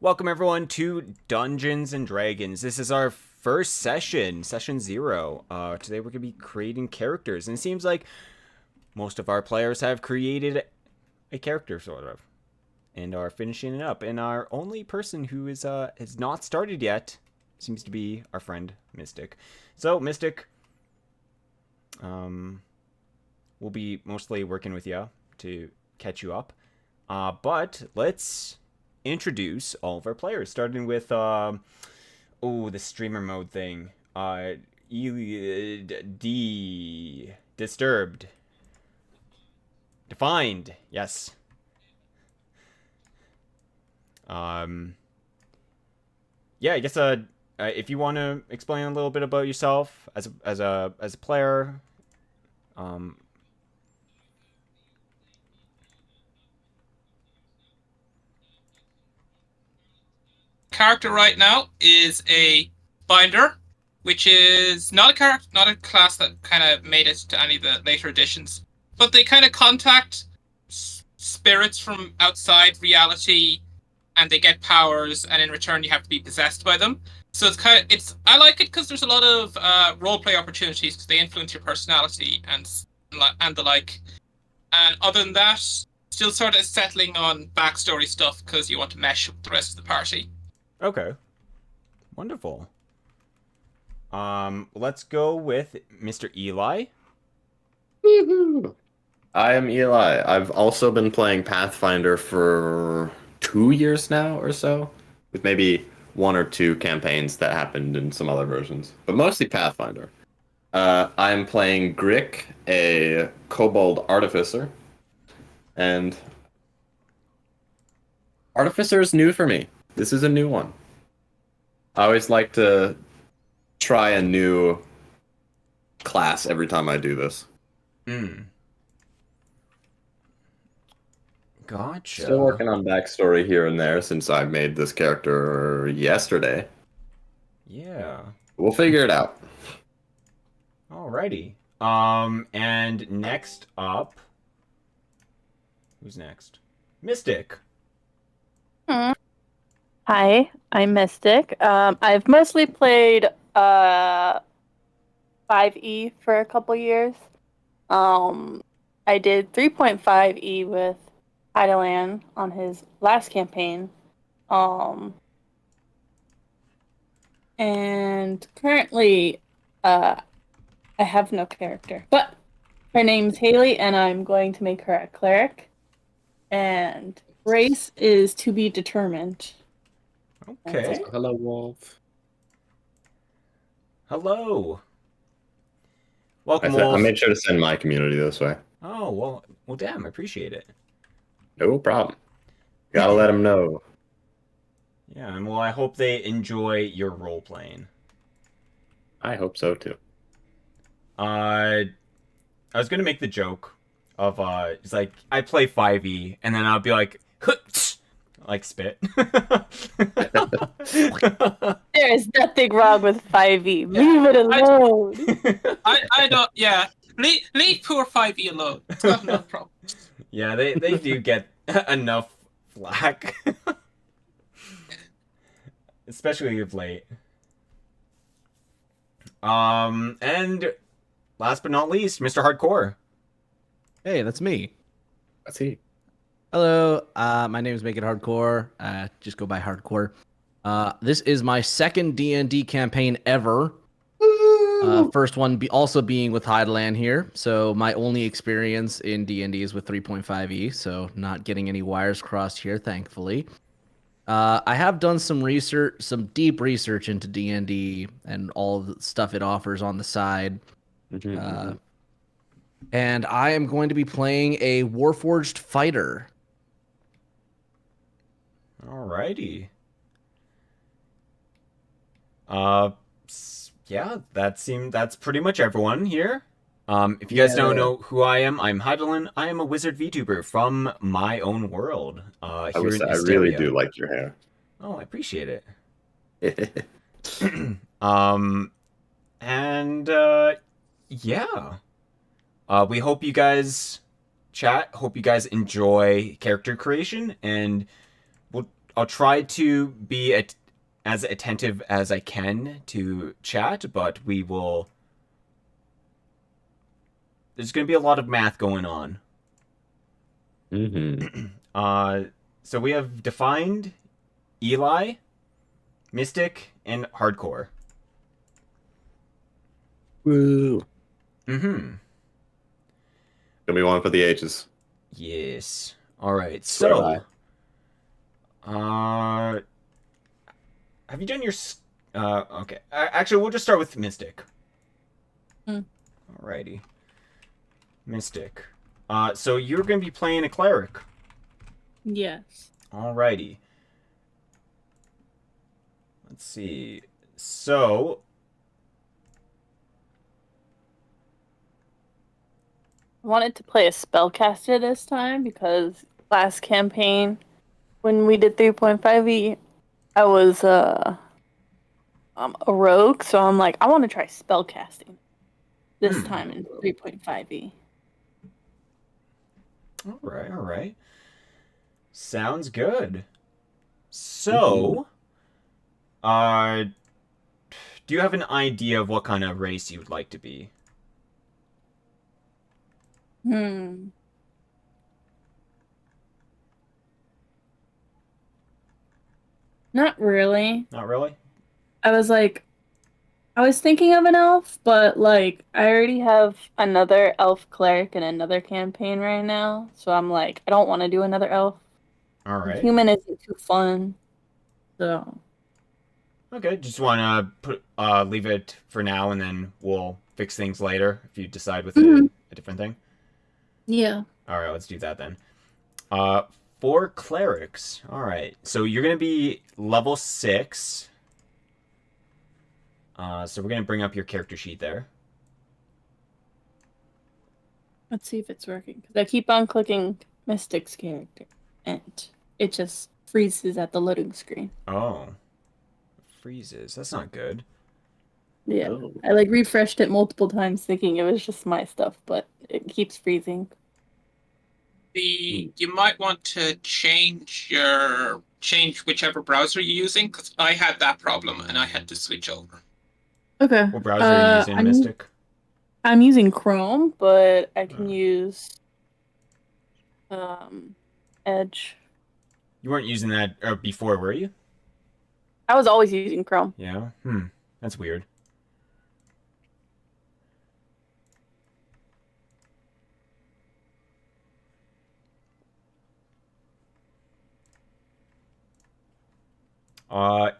Welcome everyone to Dungeons and Dragons. This is our first session, session 0. Today we're going to be creating characters, and it seems like most of our players have created a character, sort of, and are finishing it up. And our only person who is has not started yet seems to be our friend Mystic. So Mystic, we'll be mostly working with you to catch you up. But let's introduce all of our players, starting with the streamer mode thing. Disturbed, defined, yes. Yeah, I guess if you want to explain a little bit about yourself as a player. Character right now is a binder, which is not a character, not a class that kind of made it to any of the later editions, but they kind of contact spirits from outside reality, and they get powers, and in return you have to be possessed by them. So I like it because there's a lot of roleplay opportunities because they influence your personality and the like. And other than that, still sort of settling on backstory stuff because you want to mesh with the rest of the party. Okay. Wonderful. Let's go with Mr. Eli. Woohoo! I am Eli. I've also been playing Pathfinder for 2 years now or so, with maybe 1 or 2 campaigns that happened in some other versions, but mostly Pathfinder. I'm playing Grick, a kobold artificer, and artificer is new for me. This is a new one. I always like to try a new class every time I do this. Gotcha. Still working on backstory here and there since I made this character yesterday. Yeah. We'll figure it out. Alrighty. And next up, who's next? Mystic. Hi, I'm Mystic. I've mostly played 5e for a couple years. I did 3.5e with Hydalann on his last campaign. And currently, I have no character. But her name's Haley, and I'm going to make her a cleric. And race is to be determined. Okay. Hello, Wolf. Hello. I Welcome, Wolf. made sure to send my community this way. Oh, well, damn, I appreciate it. No problem. Gotta let them know. Yeah, and well, I hope they enjoy your role-playing. I hope so, too. I was gonna make the joke of, it's like, I play 5e, and then I'll be like, like spit. There is nothing wrong with 5e. Leave it alone. I don't. Yeah, leave poor 5e alone. It's not enough problem. Yeah, they do get enough flack, especially of late. And last but not least, Mr. Hardcore. Hey, that's me. That's he. Hello, my name is Make It Hardcore. Just go by Hardcore. This is my second D&D campaign ever. First one also being with Hydalann here. So my only experience in D&D is with 3.5e, so not getting any wires crossed here, thankfully. I have done some research, some deep research into D&D and all the stuff it offers on the side. And I am going to be playing a Warforged fighter. Alrighty. Yeah, that's pretty much everyone here. If you guys don't know who I am, I'm Hydalann. I am a wizard VTuber from my own world. I really do like your hair. Oh, I appreciate it. Yeah. We hope you guys hope you guys enjoy character creation, and I'll try to be as attentive as I can to chat, but we will. There's going to be a lot of math going on. So we have defined Eli, Mystic, and Hardcore. Woo. Mm-hmm. Gonna be one for the ages. Yes. All right. Swear So, have you done your? Okay. Actually, we'll just start with Mystic. Alrighty. Mystic. So you're gonna be playing a cleric. Yes. Alrighty. Let's see. So. I wanted to play a spellcaster this time because last campaign, when we did 3.5e, I was a rogue, so I'm like, I want to try spellcasting this time in 3.5e. All right. Sounds good. So, do you have an idea of what kind of race you would like to be? Not really. Not really? I was thinking of an elf, but like I already have another elf cleric in another campaign right now, so I'm like, I don't want to do another elf. All right. Human isn't too fun, so. Okay, just want to leave it for now, and then we'll fix things later if you decide with a different thing. Yeah. All right, let's do that then. For clerics. All right, so you're gonna be level 6. So we're gonna bring up your character sheet there. Let's see if it's working. Because I keep on clicking Mystic's character, and it just freezes at the loading screen. Oh, freezes. That's not good. Yeah, Oh. I like refreshed it multiple times, thinking it was just my stuff, but it keeps freezing. You might want to change whichever browser you're using, because I had that problem and I had to switch over. Okay. What browser are you using, Mystic? I'm using Chrome, but I can use Edge. You weren't using that before, were you? I was always using Chrome. Yeah. That's weird.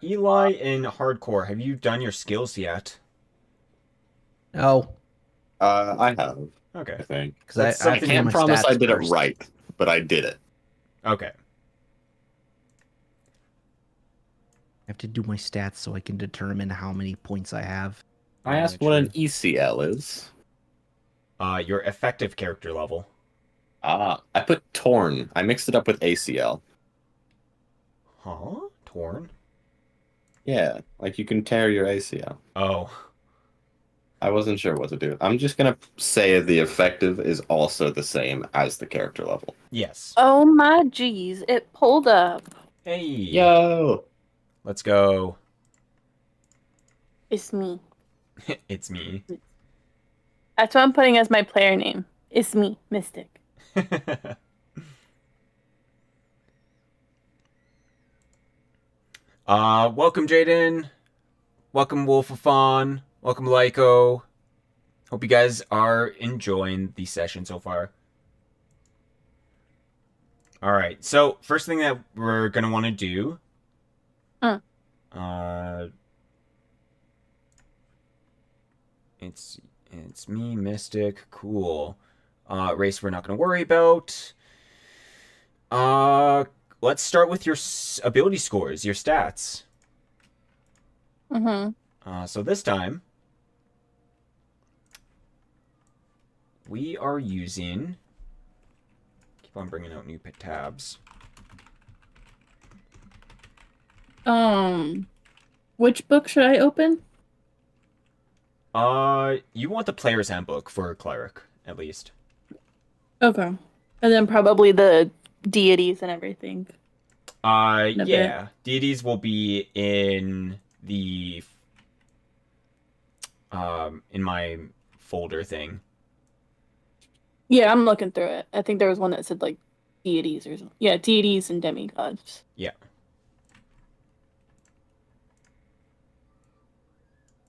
Eli in Hardcore, have you done your skills yet? No, I have, Okay. I think. because I That's have to do Can't my promise I stats did first. it right, but I did it. Okay. I have to do my stats so I can determine how many points I have. I asked what an ECL is. Your effective character level. I put torn. I mixed it up with ACL. Huh? Torn? Yeah, like you can tear your ACL. Oh. I wasn't sure what to do. I'm just gonna say the effective is also the same as the character level. Yes. Oh my geez, it pulled up. Hey. Yo! Let's go. It's me. It's me. That's what I'm putting as my player name. It's me, Mystic. Welcome Jaden. Welcome Wolfafon. Welcome Lyco. Hope you guys are enjoying the session so far. Alright, so first thing that we're gonna want to do it's me, Mystic, cool. Race we're not gonna worry about. Let's start with your ability scores, your stats. So this time we are using. Keep on bringing out new tabs. Which book should I open? You want the player's handbook for cleric, at least. Okay. And then probably the deities and everything. a bit. Yeah. Deities will be in the in my folder thing. Yeah, I'm looking through it. I think there was one that said like deities or something. Yeah, deities and demigods. Yeah.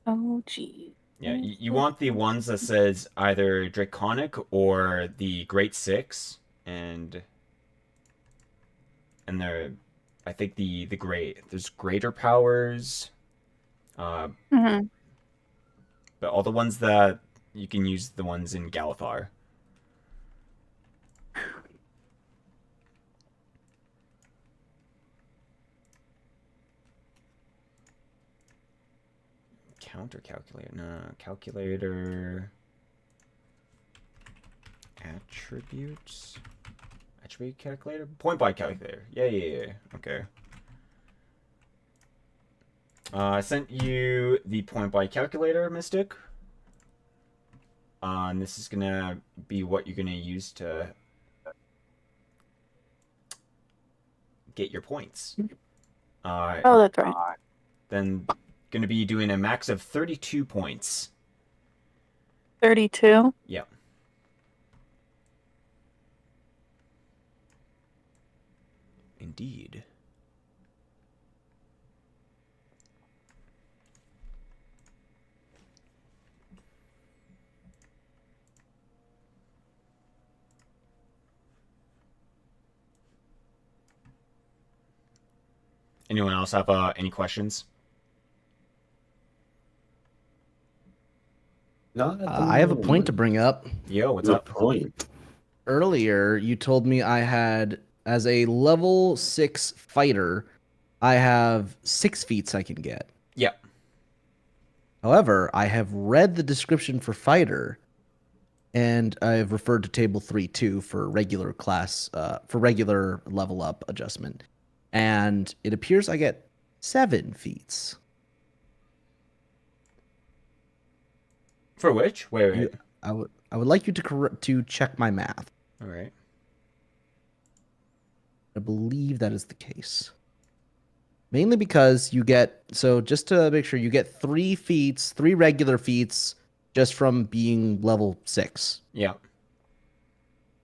Oh, gee. Yeah, you want the ones that says either Draconic or the Great Six, and they're, I think there's greater powers, Mhm. but all the ones that you can use the ones in Galifar. Counter calculator, no, calculator, attribute calculator, point by calculator. Yeah. Okay. I sent you the point by calculator, Mystic. And this is gonna be what you're gonna use to get your points. Oh, that's right. Then gonna be doing a max of 32 points. 32. Yeah. Indeed. Anyone else have any questions? Not at the I have a point to moment. bring up. Yo, what's Good up? point. Earlier, you told me I had, as a level 6 fighter, I have 6 feats I can get. Yeah. However, I have read the description for fighter, and I've referred to table 3.2 for regular class, for regular level up adjustment. And it appears I get 7 feats. For which? Wait. I would like you to check my math. All right. I believe that is the case. Mainly because you get, so just to make sure, you get 3 feats, 3 regular feats just from being level 6. Yeah.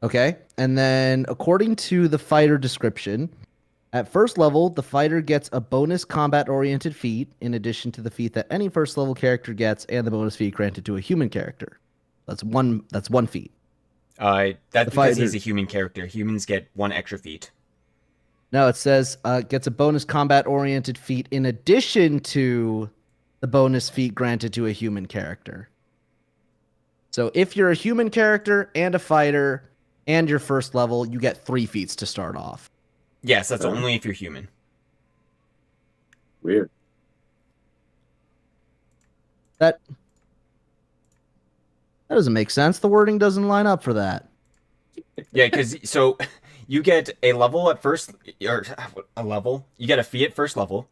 Okay? And then according to the fighter description, at first level, the fighter gets a bonus combat-oriented feat in addition to the feat that any first level character gets and the bonus feat granted to a human character. That's one feat. That's The because fighter- he's a human character. Humans get 1 extra feat. No, it says gets a bonus combat-oriented feat in addition to the bonus feat granted to a human character. So if you're a human character and a fighter and your first level, you get 3 feats to start off. Yes, that's only if you're human. Weird. That doesn't make sense. The wording doesn't line up for that. Yeah, because so you get a level at first, or a level. You get a feat at first level.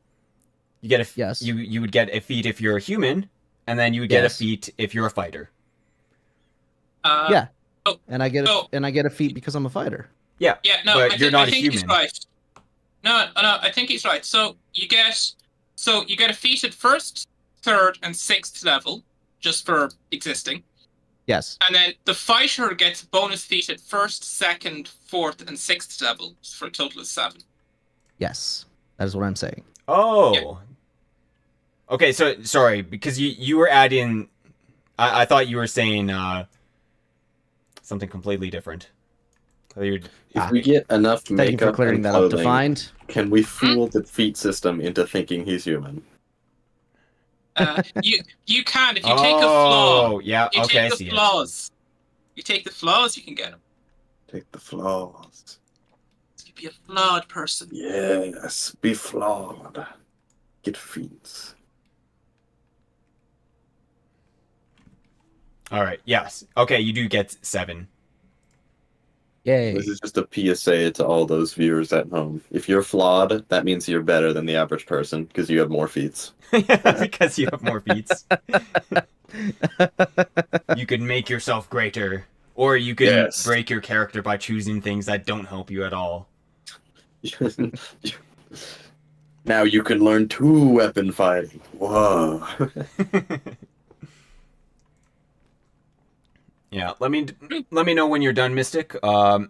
You get a Yes. You would get a feat if you're a human, and then you would get Yes. a feat if you're a fighter. Yeah. oh, And I get oh. a feat because I'm a fighter. Yeah, Yeah, no, but I you're think, not I a think he's human. right. No, I think he's right. So you get a feat at first, third, and sixth level, just for existing. Yes. And then the fighter gets bonus feat at first, second, fourth, and sixth level for a total of 7. Yes. That is what I'm saying. Oh. Yeah. Okay, so sorry, because you were adding. I thought you were saying something completely different. If we get enough Thank you for makeup clearing and that up to clothing, find. can we fool the feet system into thinking he's human? You can if you take a flaw. Oh, yeah. You Okay, I take see the it. flaws. You take the flaws, you can get them. Take the flaws. You be a flawed person. Yes, be flawed. Get feet. All right. Yes. Okay, you do get 7. Yay. This is just a PSA to all those viewers at home. If you're flawed, that means you're better than the average person because you have more feats. Because you have more feats. You can make yourself greater, or you can Yes. break your character by choosing things that don't help you at all. Now you can learn 2-weapon fighting. Whoa. Yeah, let me know when you're done, Mystic. Oh,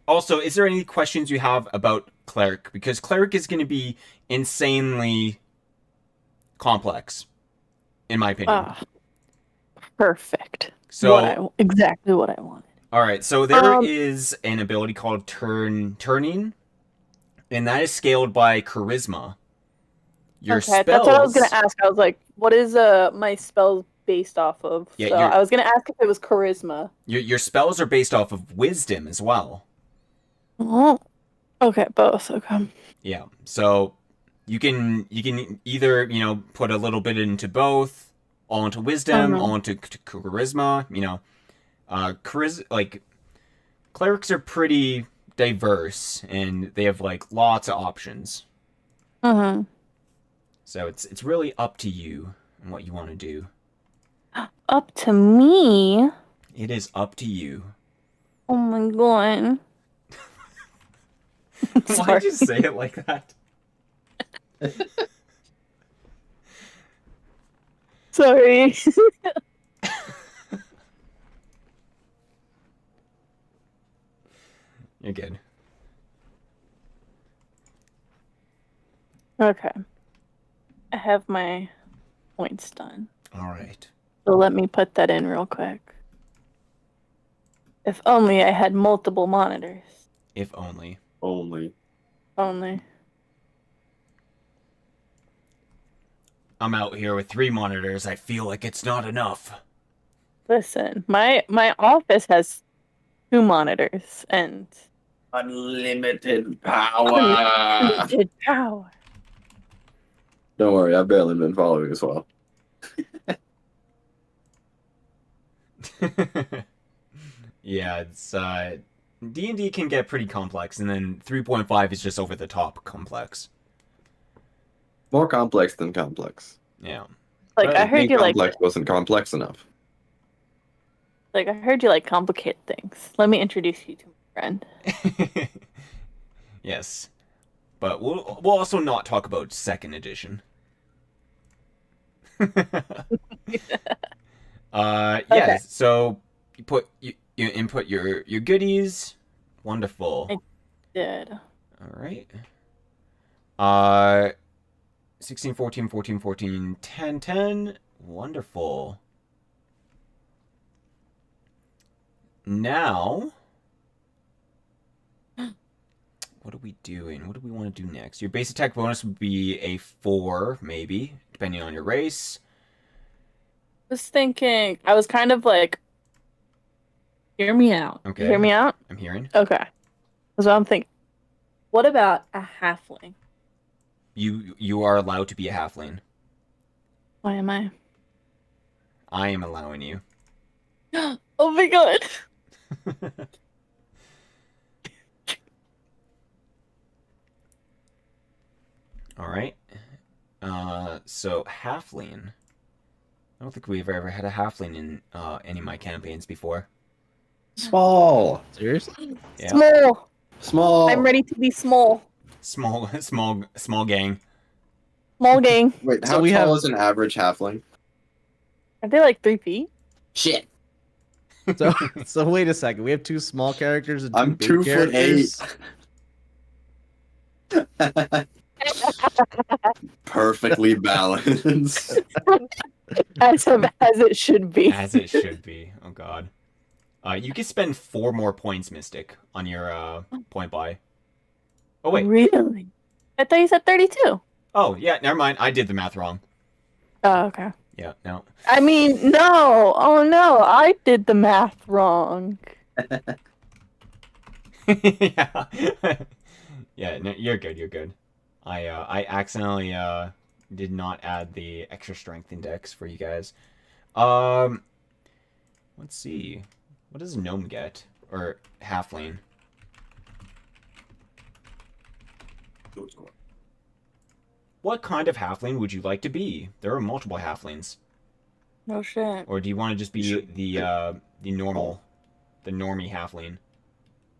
also, is there any questions you have about Cleric? Because Cleric is going to be insanely complex, in my opinion. Perfect. So, Exactly what I wanted. all right, so there is an ability called turning, and that is scaled by charisma. Your Okay, spells. that's what I was gonna ask. I was like, what is my spells based off of? Yeah, So I was gonna ask if it was charisma. Your spells are based off of wisdom as well. Oh, okay, both. Okay. Yeah, so you can either put a little bit into both, all into wisdom, all into charisma. Like clerics are pretty diverse and they have like lots of options. So it's really up to you and what you want to do. Up to me. It is up to you. Oh my god. Why'd you say it like that? Sorry. You're good. Okay. I have my points done. All right. So let me put that in real quick. If only I had multiple monitors. If only. Only. I'm out here with 3 monitors. I feel like it's not enough. Listen, my office has 2 monitors and Unlimited power. unlimited power. Don't worry, I've barely been following as well. Yeah, it's D&D can get pretty complex, and then 3.5 is just over the top complex. More complex than complex. Yeah. Like I heard you like complex wasn't complex enough. I heard you like complicated things. Let me introduce you to my friend. Yes. But we'll also not talk about 2nd edition. Yeah, Okay. so you input your goodies. Wonderful. I did. All right. 16, 14, 14, 14, 10, 10. Wonderful. Now, what are we doing? What do we want to do next? Your base attack bonus would be a 4, maybe, depending on your race. I was kind of like, hear me out. Okay. You hear me out? I'm hearing. Okay. That's what I'm thinking. What about a halfling? You are allowed to be a halfling. Why am I? I am allowing you. Oh my god. All right. So halfling. I don't think we've ever had a halfling in any of my campaigns before. Small. Seriously? Yeah. Small. I'm ready to be small. Small gang. Small gang. Wait, So how we tall have- is an average halfling? Are they like 3 feet? Shit. So wait a second. We have 2 small characters and 2 I'm big 2'8". characters. Perfectly balanced. As it should be. As it should be. Oh god. You can spend 4 more points, Mystic, on your point buy. Oh wait. Really? I thought you said 32. Oh yeah, never mind. I did the math wrong. Oh, okay. Yeah, no. I mean, no. Oh no, I did the math wrong. Yeah. Yeah, no, you're good. I accidentally did not add the extra strength index for you guys. Let's see. What does gnome get? Or halfling? What kind of halfling would you like to be? There are multiple halflings. No shit. Or do you want to just be the normie halfling?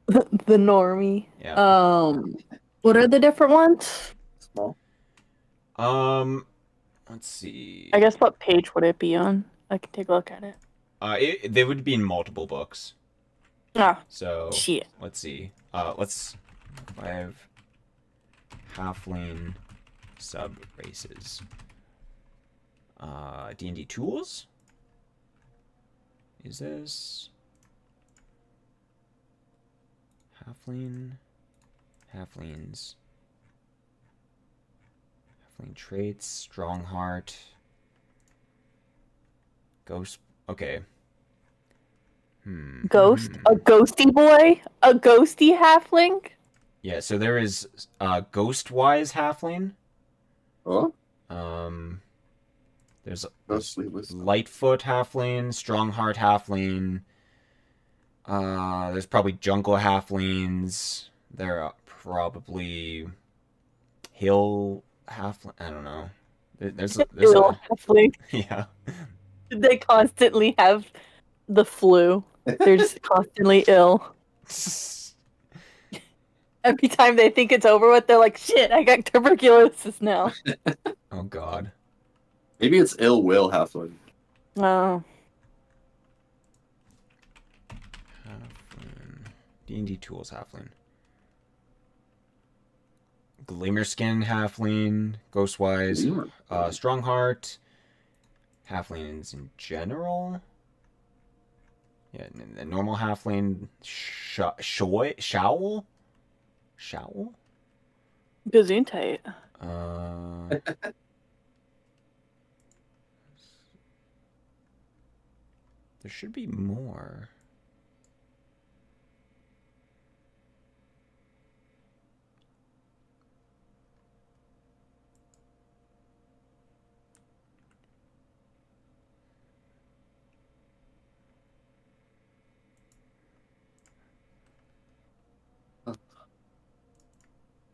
The normie. Yeah. What are the different ones? Small. Let's see. I guess what page would it be on? I can take a look at it. They would be in multiple books. Ah, So shit. let's see. Let's. I have halfling sub races. D&D tools. Is this halflings? Halfling traits, strong heart, ghost. Okay. Ghost? A ghosty boy? A ghosty halfling? Yeah. So there is ghost-wise halfling. Oh, There's mostly was Lightfoot halfling, Strongheart halfling. There's probably jungle halflings. There are probably hill halfling. I don't know. There's Ill halfling. yeah. They constantly have the flu. They're just constantly ill. Every time they think it's over with, they're like, shit, I got tuberculosis now. Oh God. maybe it's ill will halfling. Oh. Halfling. D&D tools halfling. Glimmerskin halfling. Ghostwise. Strongheart. Halflings in general. Yeah, the normal halfling. Showl? Showl? Gesundheit. There should be more.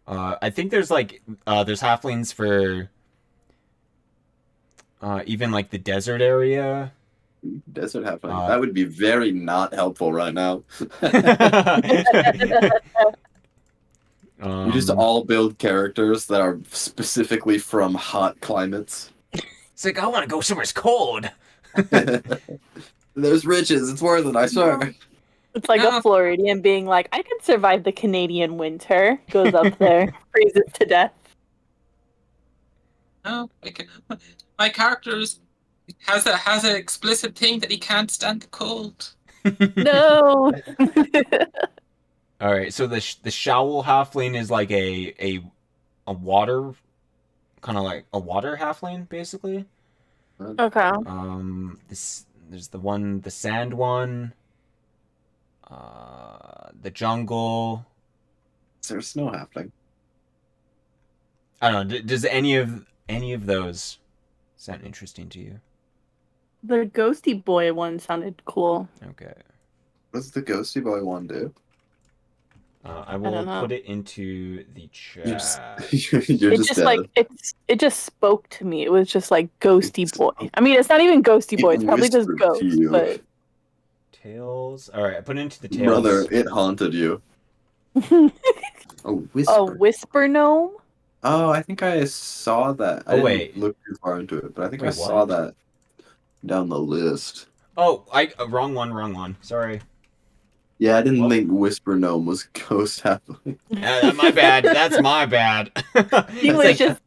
I think there's like there's halflings for even like the desert area. Desert halfling. That would be very not helpful right now. You just all build characters that are specifically from hot climates. It's like I want to go somewhere cold. There's riches. It's worth it. I swear. It's like a Floridian being like, I can survive the Canadian winter. Goes up there, freezes to death. No, my character has an explicit thing that he can't stand the cold. No. All right, so the Showl halfling is like a water, kind of like a water halfling, basically. Okay. There's the sand one. The jungle. Is there a snow halfling? I don't know. Does any of those sound interesting to you? The ghosty boy one sounded cool. Okay. What does the ghosty boy one do? I will put it into the chat. You're just dead. Like it just spoke to me. It was just like ghosty boy. I mean, it's not even ghosty boy. It's probably just ghost. But Tails. All right, I put it into the tails. Brother, it haunted you. A whisper. A whisper gnome. Oh, I think I saw that. I didn't look too far into it, but I think I saw that down the list. Oh, wrong one. Sorry. Yeah, I didn't think Whisper Gnome was ghost halfling. My bad. That's my bad. He was just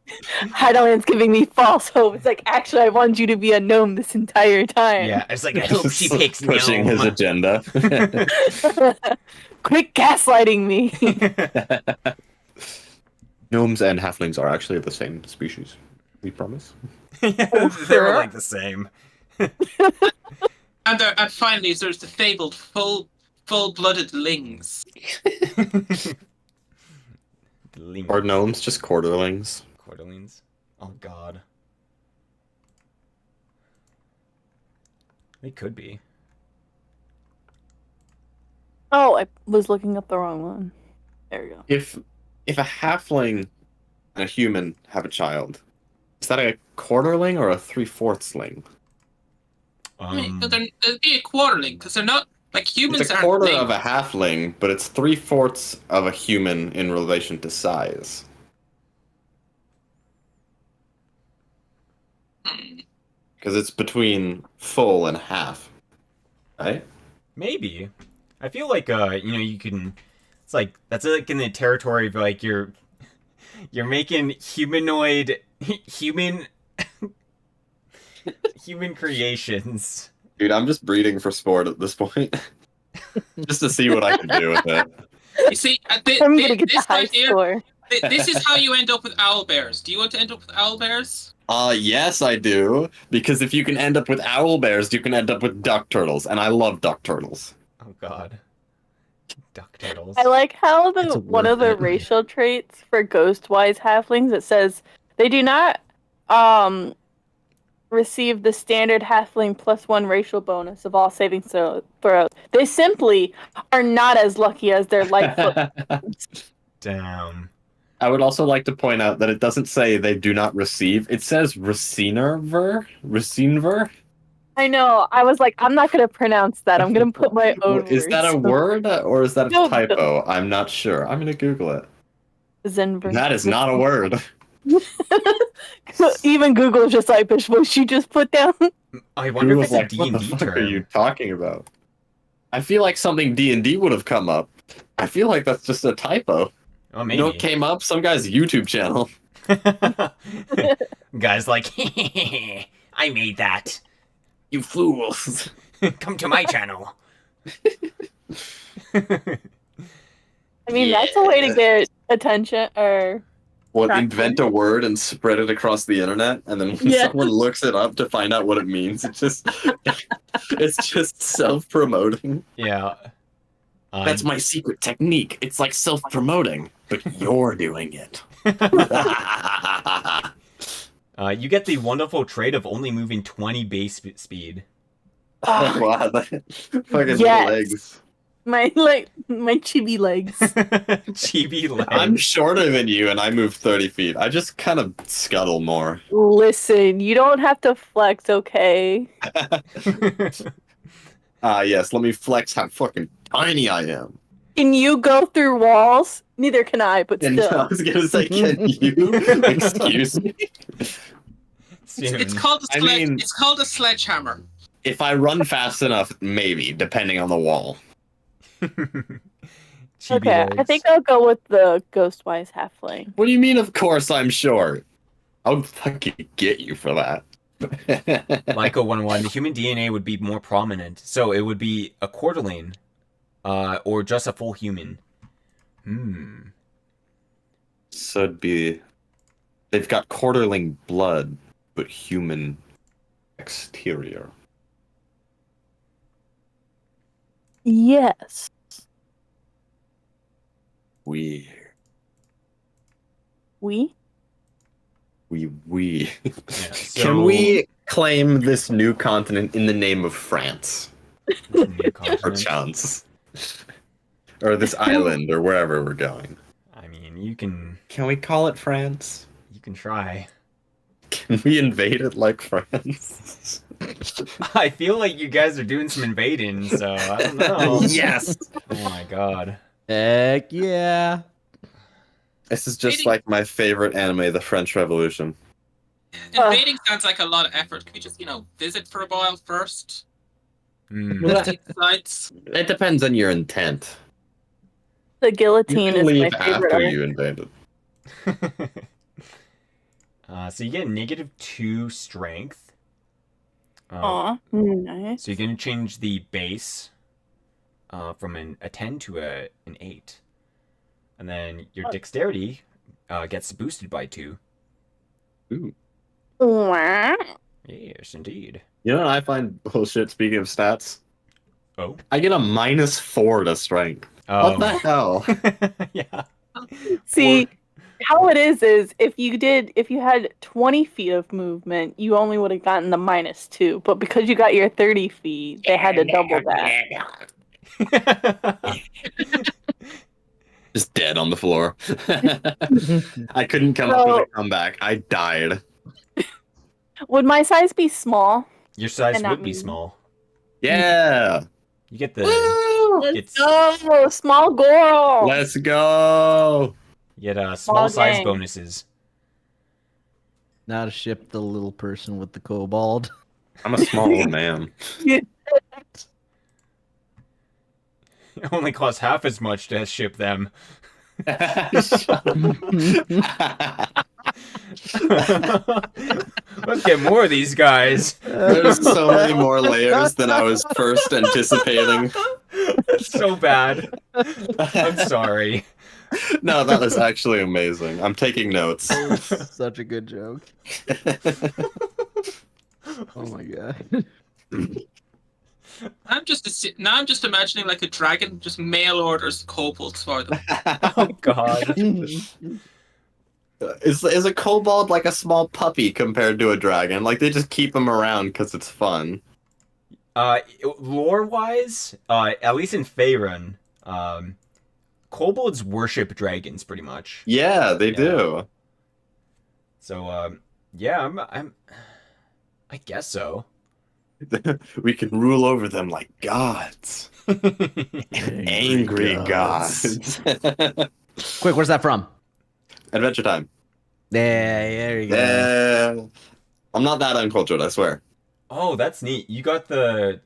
Hydalann's giving me false hope. It's like, actually, I wanted you to be a gnome this entire time. Yeah, it's like I hope she picks pushing gnome. his agenda. Quit gaslighting me. Gnomes and halflings are actually the same species. We promise. They're like the same. And finally, there's the fabled full-blooded lings. Or gnomes, just quarterlings. Quarterlings. Oh God. They could be. Oh, I was looking up the wrong one. There we go. If a halfling and a human have a child, is that a quarterling or a 3/4 ling? I mean, it'd be a quarterling because they're not Like humans It's a aren't quarter big. of a halfling, but it's 3/4 of a human in relation to size. Because it's between full and half, right? Maybe. I feel like you can. It's like that's like in the territory of like you're making humanoid human human creations. Dude, I'm just breeding for sport at this point. Just to see what I can do with it. You see, I'm gonna get the this high right here, score. this is how you end up with owl bears. Do you want to end up with owl bears? Yes, I do. Because if you can end up with owl bears, you can end up with duck turtles, and I love duck turtles. Oh God. Duck turtles. I like how It's a one word of the that- racial traits for ghost-wise halflings, it says they do not receive the standard halfling +1 racial bonus of all saving throws. They simply are not as lucky as their Lightfoot. Damn. I would also like to point out that it doesn't say they do not receive. It says Recinerver. I know. I was like, I'm not gonna pronounce that. I'm gonna put my own Is that a words. word or is that a No, typo? I'm not sure. I'm gonna Google it. Zenver. That is not a word. Even Google's just like, bitch, what you just put down? I wonder if Google's it's a like, what the D&D fuck are you term. talking about? I feel like something D&D would have come up. I feel like that's just a typo. Oh, You maybe. know what came up? Some guy's YouTube channel. Guy's like, I made that. You fools. Come to my channel. I mean, that's a way to get attention or What, Track invent a word and spread it across the internet, and then when Yeah. someone looks it up to find out what it means, it's just self-promoting. Yeah. That's my secret technique. It's like self-promoting, but you're doing it. You get the wonderful trait of only moving 20 base speed. Ah. Wow, that fucking Yes. legs. my chibi legs. Chibi legs. I'm shorter than you, and I move 30 feet. I just kind of scuttle more. Listen, you don't have to flex, okay? Yes, let me flex how fucking tiny I am. Can you go through walls? Neither can I, but And I still. was gonna say, can you? Excuse me? Soon. It's called a I sledge. mean- It's called a sledgehammer. If I run fast enough, maybe, depending on the wall. Chibi Okay, I legs. think I'll go with the Ghostwise halfling. What do you mean, of course I'm short? I'll fucking get you for that. Michael 1-1, the human DNA would be more prominent, so it would be a quarterling, or just a full human. So it'd be... They've got quarterling blood, but human exterior. Yes. Weird. We? We. Yeah, Can so- we claim this new continent in the name of France? New Or continent. chance? Or this island, or wherever we're going. I mean, you can Can we call it France? try. Can we invade it like France? I feel like you guys are doing some invading, so I don't know. Yes! Oh my god. Heck yeah. This is just Invading- like my favorite anime, The French Revolution. Invading sounds like a lot of effort. Can we just, visit for a while first? Hmm. See the sights? It depends on your intent. The You guillotine can is leave my favorite after art. you invaded. So you get -2 strength. Aw, nice. So you're gonna change the base from a 10 to an 8, and then your dexterity gets boosted by 2. Ooh. Wah. Yes, indeed. You know what I find bullshit, speaking of stats? Oh. I get a -4 to strength. What the hell? Yeah. See, how it is if you had 20 feet of movement, you only would have gotten the -2. But because you got your 30 feet, they had to double that. Just dead on the floor. I couldn't come up with a comeback. I died. Would my size be small? Your size And not would be me. small. Yeah. You get the Let's go, small girl. Let's go. you get small size gang. bonuses. Now to ship the little person with the kobold. I'm a small old man. It only costs half as much to ship them. Let's get more of these guys. There's so many more layers than I was first anticipating. That's so bad. I'm sorry. No, that was actually amazing. I'm taking notes. Such a good joke. Oh my god. I'm just imagining like a dragon just mail orders kobolds for them. Oh god. Is a kobold like a small puppy compared to a dragon? Like they just keep them around because it's fun. Lore-wise, at least in Faerun, kobolds worship dragons pretty much. Yeah, they Yeah. do. So, yeah, I guess so. We can rule over them like gods. Angry gods. Quick, where's that from? Adventure Time. Yeah, there you go. Yeah. I'm not that uncultured, I swear. Oh, that's neat. You got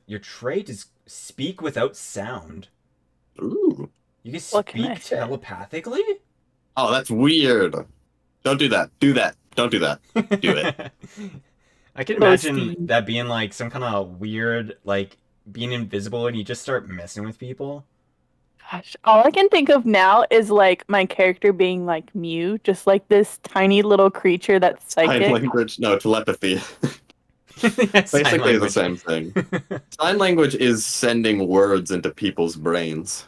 your trait is speak without sound. Ooh. You can What can I speak say? telepathically? Oh, that's weird. Don't do that. Do that. Don't do that. Do it. I can Those imagine themes. that being like some kind of weird, like being invisible and you just start messing with people. Gosh, all I can think of now is like my character being like Mew, just like this tiny little creature that's Sign psychic. language. No, telepathy. Sign Basically the language. same thing. Sign language is sending words into people's brains.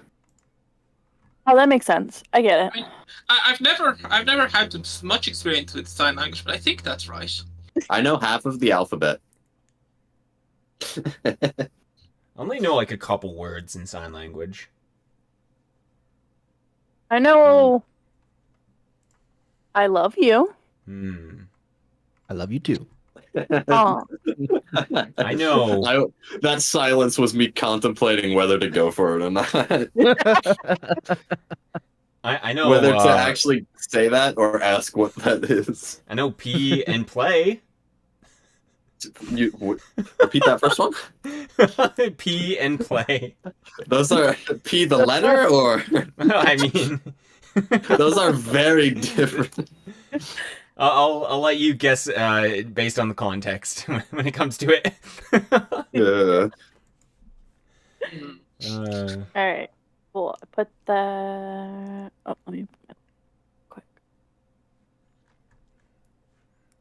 Oh, that makes sense. I get it. I've never had much experience with sign language, but I think that's right. I know half of the alphabet. I only know like a couple words in sign language. I know. I love you. Hmm. I love you too. Oh, I know. That silence was me contemplating whether to go for it or not. I know. Whether to actually say that or ask what that is. I know pee and play. Repeat that first one? Pee and play. Those are P the letter, or I mean, those are very different. I'll let you guess based on the context when it comes to it. Yeah. all right. Cool. I put that. Oh, let me put it quick.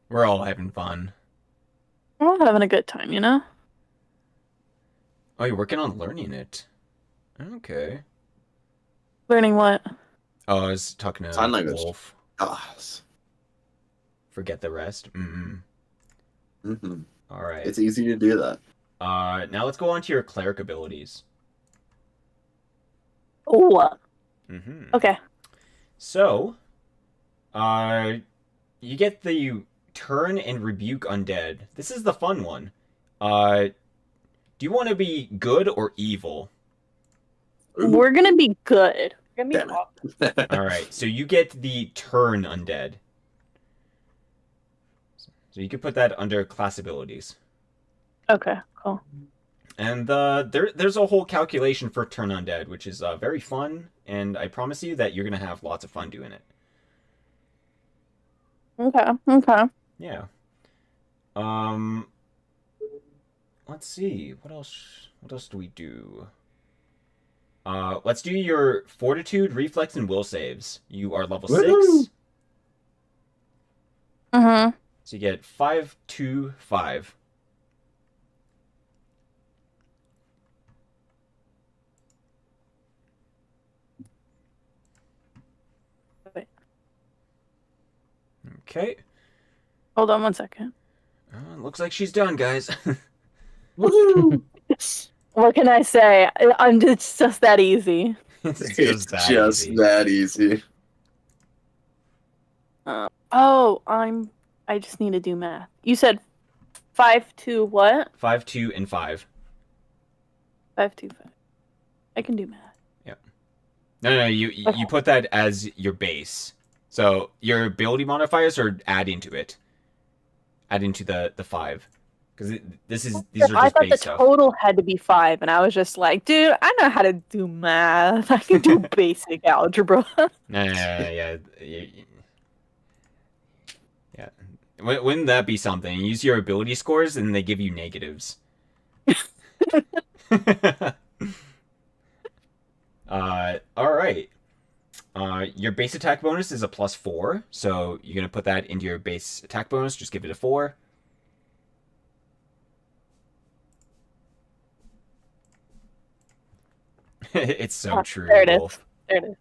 We're all having fun. We're all having a good time, you know? Oh, you're working on learning it. Okay. Learning what? Oh, I was talking to Sign language. Wolf. Ah, Forget the rest. mm-hmm. All right. It's easy to do that. Now let's go on to your cleric abilities. Oh, Mm-hmm. okay. So, you get the turn and rebuke undead. This is the fun one. Do you want to be good or evil? We're gonna be good. We're gonna Damn be it. awesome. All right. So you get the turn undead. So you can put that under class abilities. Okay, cool. And there's a whole calculation for turn undead, which is very fun, and I promise you that you're gonna have lots of fun doing it. Okay. Yeah. Let's see. What else do we do? Let's do your fortitude, reflex, and will saves. You are level Woo! 6. Mm-hmm. So you get 5, 2, 5. Wait. Okay. Hold on 1 second. Looks like she's done, guys. What can I say? It's just that easy. It's It's that just easy. that easy. I just need to do math. You said 5 to what? 5, 2, and 5. 5 to 5. I can do math. No, you put that as your base. So your ability modifiers are adding to it. Adding to the 5. Because these are I just thought the base stuff. total had to be 5, and I was just like, dude, I know how to do math. I can do basic algebra. Yeah. Wouldn't that be something? Use your ability scores and they give you negatives. Alright. Your base attack bonus is a +4, so you're gonna put that into your base attack bonus, just give it a 4. It's so true, There it is. Wolf. There it is.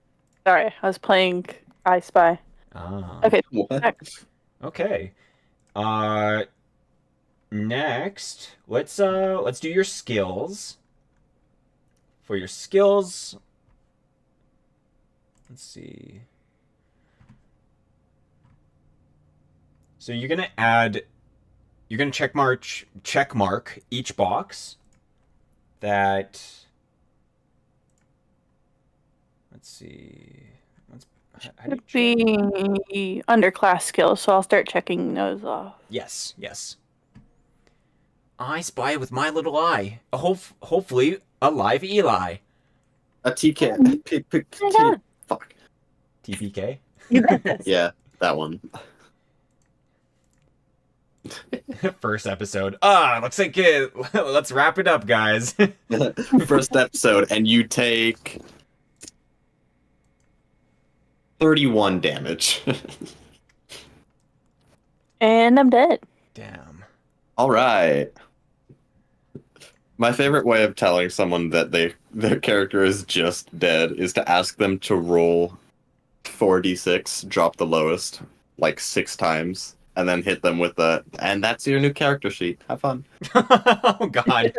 Sorry, I was playing I Spy. Ah. Okay. What? Okay. Next, let's do your skills. For your skills, let's see. So you're gonna check mark each box that. Let's see. How do you Should be underclass skills, so I'll start checking those off. Yes. I spy with my little eye. Hopefully, a live Eli. A TK. Oh my God. Fuck. TPK. You got this. Yeah, that one. First episode. Looks like let's wrap it up, guys. First episode, and you take 31 damage. And I'm dead. Damn. All right. My favorite way of telling someone that their character is just dead is to ask them to roll 4d6, drop the lowest, like 6 times, and then hit them with and that's your new character sheet. Have fun. Oh God.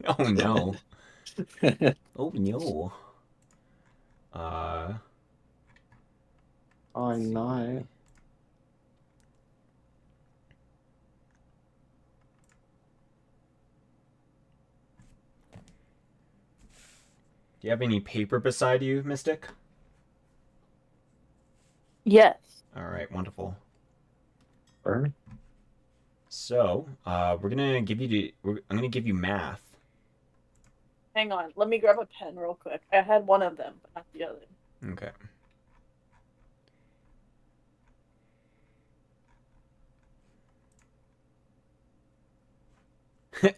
Oh no. Oh no. Oh no. Do you have any paper beside you, Mystic? Yes. All right, wonderful. Burn. So, I'm gonna give you math. Hang on. Let me grab a pen real quick. I had one of them, but not the other. Okay.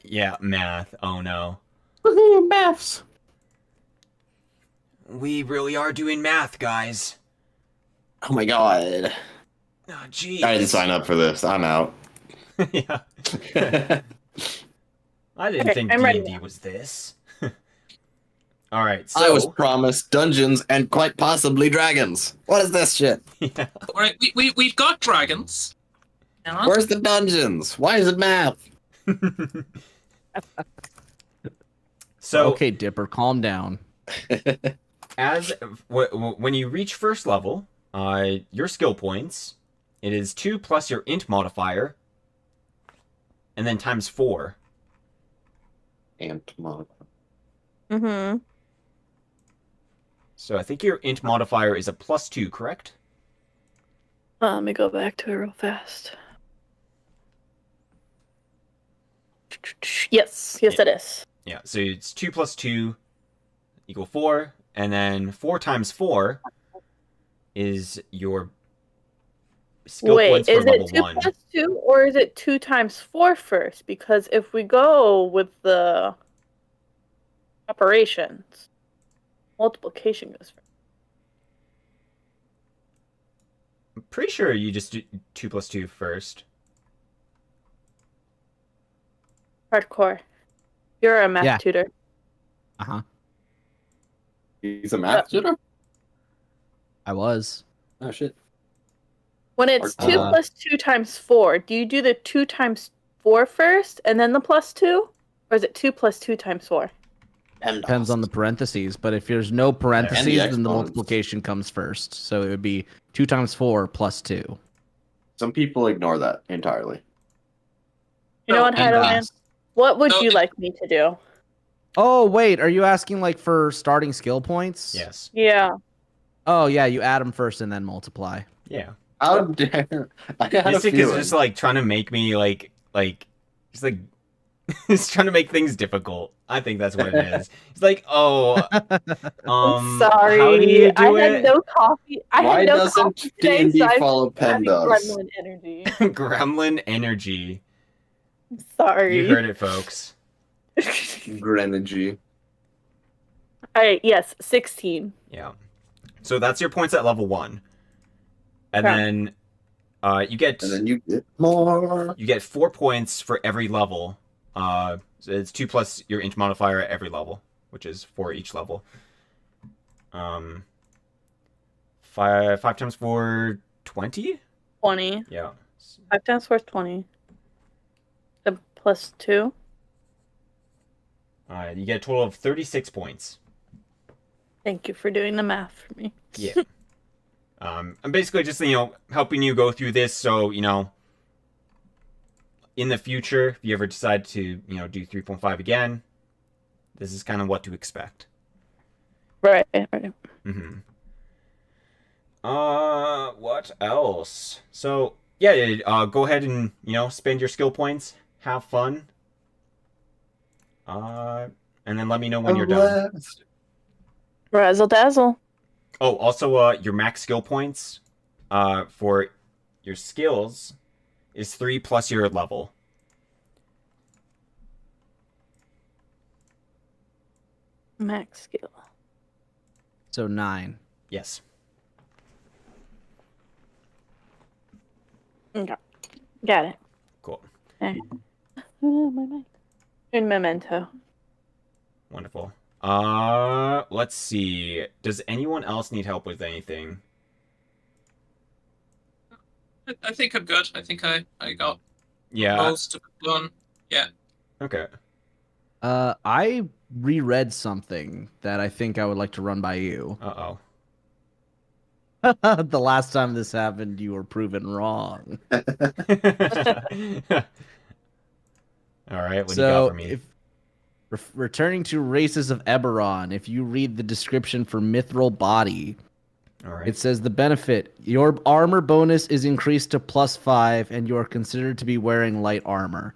Yeah, math. Oh no. Woohoo, maths. We really are doing math, guys. Oh my god. Oh, jeez. I didn't sign up for this. I'm out. Yeah. I didn't Okay, think I'm ready D&D now. was this. All right, I was so promised dungeons and quite possibly dragons. What is this shit? yeah. Right, we've got dragons. Yeah. Where's the dungeons? Why is it math? So Okay, Dipper, calm down. when you reach first level, your skill points, it is 2 plus your int modifier, and then times 4. Ant mod. Mm-hmm. So I think your int modifier is a +2, correct? Let me go back to it real fast. Yes, Yeah. it is. Yeah. So it's 2 plus 2 equal 4, and then 4 times 4 is your skill Wait, points for is level it 2 1. plus 2, or is it 2 times 4 first? Because if we go with the operations, multiplication goes first. I'm pretty sure you just do 2 plus 2 first. Hardcore. You're a math Yeah. tutor. Uh-huh. He's a math tutor? I was. Oh shit. When it's 2 Uh, plus 2 times 4, do you do the 2 times 4 first and then the plus 2? Or is it 2 plus 2 times 4? Depends on the parentheses, but if there's no parentheses, then the exponents. multiplication comes first. So it would be 2 times 4 plus 2. Some people ignore that entirely. You know what, And, Hydalann? What would so you it- like me to do? Oh, wait. Are you asking like for starting skill points? Yes. Yeah. Oh, yeah. You add them first and then multiply. Yeah. How dare I had a Mystic is feeling. just like trying to make me like just like he's trying to make things difficult. I think that's what it is. It's like, oh, I'm sorry. how do you do I had it? no coffee. I Why had no doesn't coffee today, D&D so I'm follow having pandas? gremlin energy. Gremlin energy. I'm sorry. You heard it, folks. Grenergy. All right. Yes, 16. Yeah. So that's your points at level 1. And Okay. then you get And then you get more. 4 points for every level. So it's 2 plus your int modifier at every level, which is 4 each level. 5 times 4, 20? 20. Yeah. 5 times 4 is 20. The plus 2. You get a total of 36 points. Thank you for doing the math for me. Yeah. I'm basically just, helping you go through this so, in the future, if you ever decide to, do 3.5 again, this is kind of what to expect. Right. Mm-hmm. What else? So, yeah, go ahead and, spend your skill points, have fun. And then let me know when you're done. Razzle dazzle. Oh, also, your max skill points, for your skills is 3 plus your level. Max skill. So 9. Yes. Okay. Got it. Cool. Okay. Oh, my mic. Un memento. Wonderful. Let's see. Does anyone else need help with anything? I think I'm good. I think I got Yeah. most of it done. Yeah. Okay. I reread something that I think I would like to run by you. Uh-oh. The last time this happened, you were proven wrong. All right, what do you got for me? If returning to Races of Eberron, if you read the description for Mithril Body, All right. it says the benefit: your armor bonus is increased to +5, and you are considered to be wearing light armor.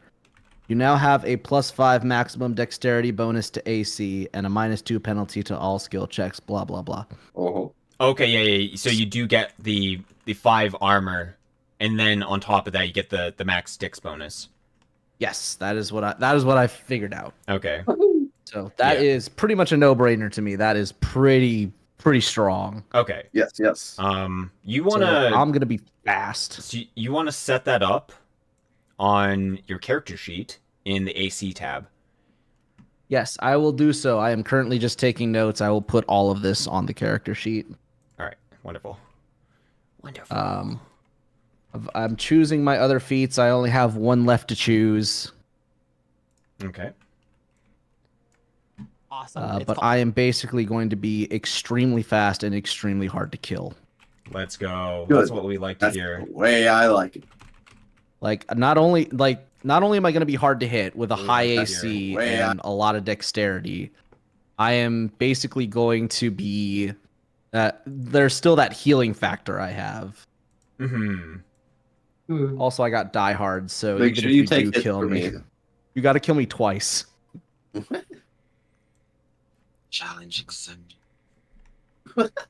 You now have a +5 maximum dexterity bonus to AC and a -2 penalty to all skill checks. Blah blah blah. Oh. Okay, yeah. So you do get the 5 armor, and then on top of that, you get the max dex bonus. Yes, that is what I figured out. Okay. So that is pretty much a no-brainer to me. That is pretty strong. Okay. Yes. You wanna? So I'm gonna be fast. So you wanna set that up on your character sheet in the AC tab. Yes, I will do so. I am currently just taking notes. I will put all of this on the character sheet. All right. Wonderful. Wonderful. I'm choosing my other feats. I only have one left to choose. Okay. Awesome. But I am basically going to be extremely fast and extremely hard to kill. Let's go. Good. That's what we like to That's hear. the way I like it. Like not only am I going to be hard to hit with a high that's AC your way and a lot of dexterity, I am basically going to be. There's still that healing factor I have. Mm-hmm. Also, I got Die Hard, so Make even sure if you you take do this kill from me, me. you got to kill me twice. Challenge accepted.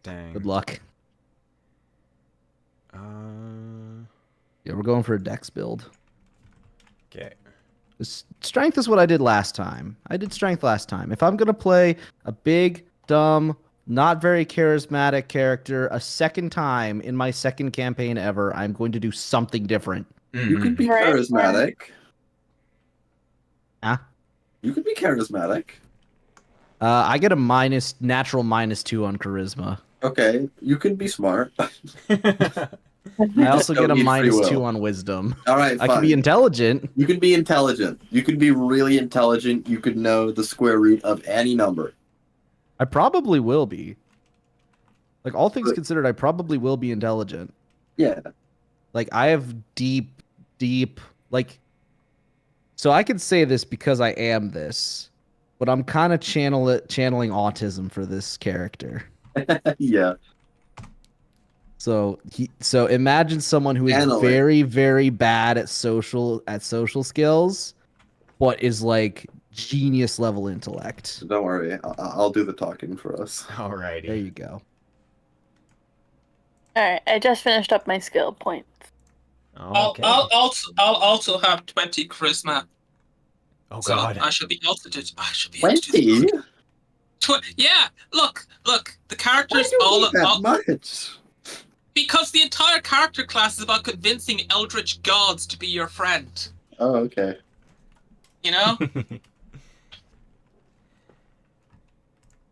Dang. Good luck. Uh. Yeah, we're going for a dex build. Okay. Strength is what I did last time. I did strength last time. If I'm going to play a big, dumb, not very charismatic character a second time in my second campaign ever, I'm going to do something different. You could be Right. charismatic. Huh? You could be charismatic. I get a natural -2 on charisma. Okay, you can be smart. I also Don't get a need free -2 will. on wisdom. All right, I fine. can be intelligent. You can be intelligent. You can be really intelligent. You could know the square root of any number. I probably will be. Like, all things Good. considered, I probably will be intelligent. Yeah. Like, I have deep, like... So I can say this because I am this. but I'm kind of channeling autism for this character. Yeah. So imagine someone who is Channeling. very, very bad at social skills, but is like genius level intellect. Don't worry, I'll do the talking for us. Alrighty. There you go. Alright, I just finished up my skill points. Okay. I'll also have 20 charisma. Oh So god. I should be able to do. I should be able to do 20? Yeah, look. The Why character's do you all need that much? because the entire character class is about convincing eldritch gods to be your friend. Oh, okay. You know?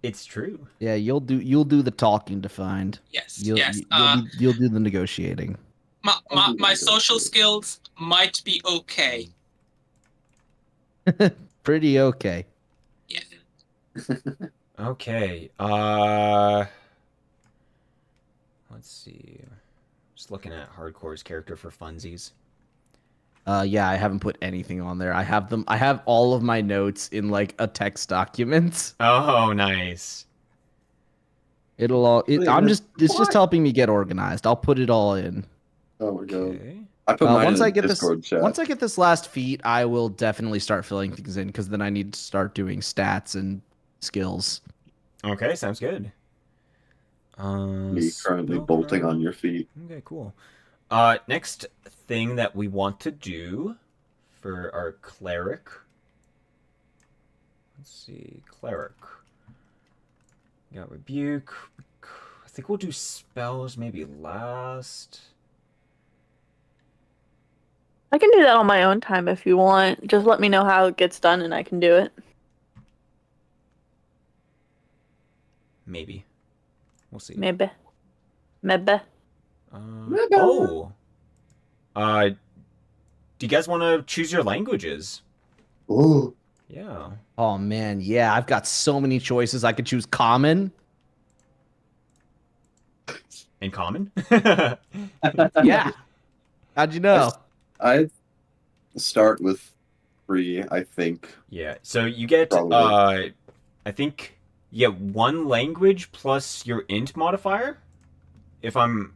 It's true. Yeah, you'll do the talking to find. Yes. You'll Yes. you'll do the negotiating. My social skills might be okay. Pretty okay. Yeah. Okay. Let's see. Just looking at Hardcore's character for funsies. Yeah, I haven't put anything on there. I have all of my notes in like a text document. Oh, nice. It's just helping me get organized. I'll put it all in. Oh my god. Okay. I put mine Once in I the get Discord chat. once I get this last feat, I will definitely start filling things in because then I need to start doing stats and skills. Okay, sounds good. Me currently spell bolting craft. on your feet. Okay, cool. Next thing that we want to do for our cleric. Let's see, cleric. We got rebuke. I think we'll do spells maybe last. I can do that on my own time if you want. Just let me know how it gets done and I can do it. Maybe. We'll see. Maybe. Oh. Do you guys want to choose your languages? Oh, Yeah. Oh man, yeah, I've got so many choices. I could choose common. In common? Yeah. How'd you know? I start with 3, I think. Yeah. So you get Probably. I think you get one language plus your int modifier. If I'm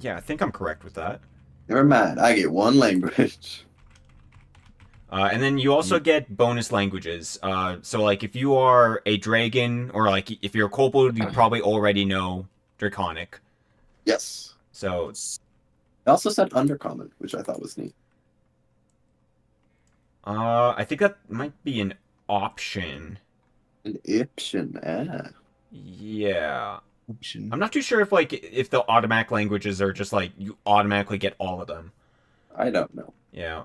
Yeah, I think I'm correct with that. Never mind, I get 1 language. And then you also get bonus languages. So like if you are a dragon or like if you're a kobold, you probably already know Draconic. Yes. So I also said undercommon, which I thought was neat. I think that might be an option. An option, Yeah. I'm not too sure if the automatic languages are just like you automatically get all of them. I don't know. Yeah.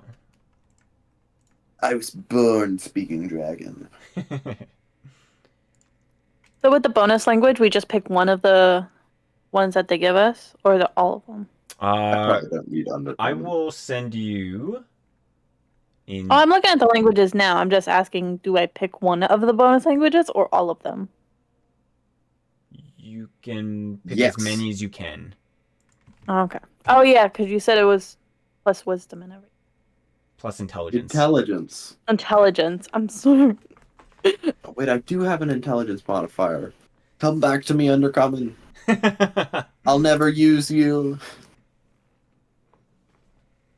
I was born speaking dragon. So with the bonus language, we just pick one of the ones that they give us, or all of them? I probably don't need undercommon. I will send you in. Oh, I'm looking at the languages now. I'm just asking, do I pick one of the bonus languages or all of them? You can pick Yes. as many as you can. Oh, okay. Oh yeah, because you said it was plus wisdom and everything. Plus intelligence. Intelligence. I'm sorry. Oh, wait, I do have an intelligence modifier. Come back to me, undercommon. I'll never use you.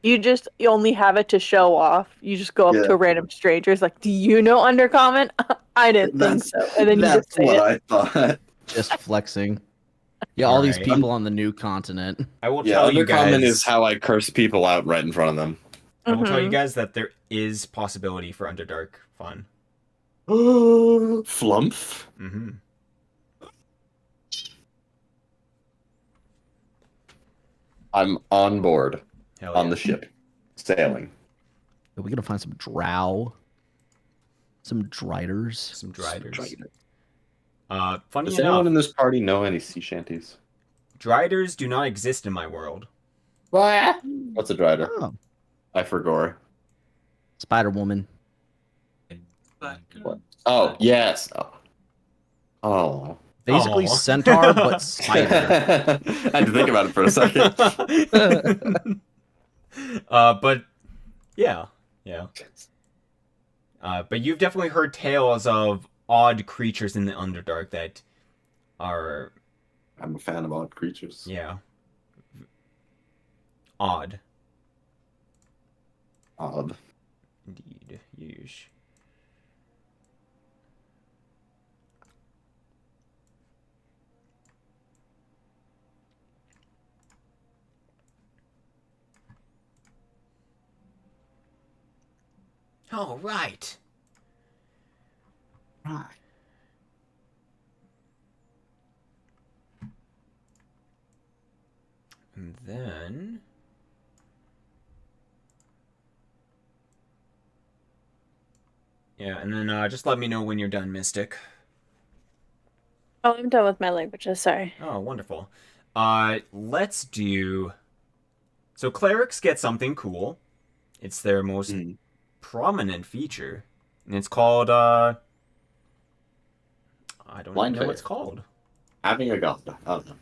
You only have it to show off. You just go up Yeah. to a random stranger. It's like, do you know Undercommon? I didn't think so. And then you That's just say what it. I thought. Just flexing. Yeah, all these Alright. people on the new continent. I will Yeah, tell you undercommon guys. is how I curse people out right in front of them. I will tell you Mhm. guys that there is possibility for Underdark fun. Flumph? Mm-hmm. I'm on board Hell on yeah. the ship, sailing. Are we gonna find some drow? Some driders? Some driders. Does Funny anyone enough, in this party know any sea shanties? driders do not exist in my world. What's a drider? Oh, I forgot. Spider Woman. What? Oh, yes. Oh. Basically Aw. centaur, but spider. I had to think about it for a second. But yeah. But you've definitely heard tales of odd creatures in the Underdark that are, I'm a fan of odd creatures. yeah, odd. Odd. Indeed. Yeesh. All right. Right. And then... Yeah, and then just let me know when you're done, Mystic. Oh, I'm done with my languages. Sorry. Oh, wonderful. Let's do... So clerics get something cool. It's their most prominent feature. And it's called, I don't Blind even know what faith. it's called. Having a god. I don't know.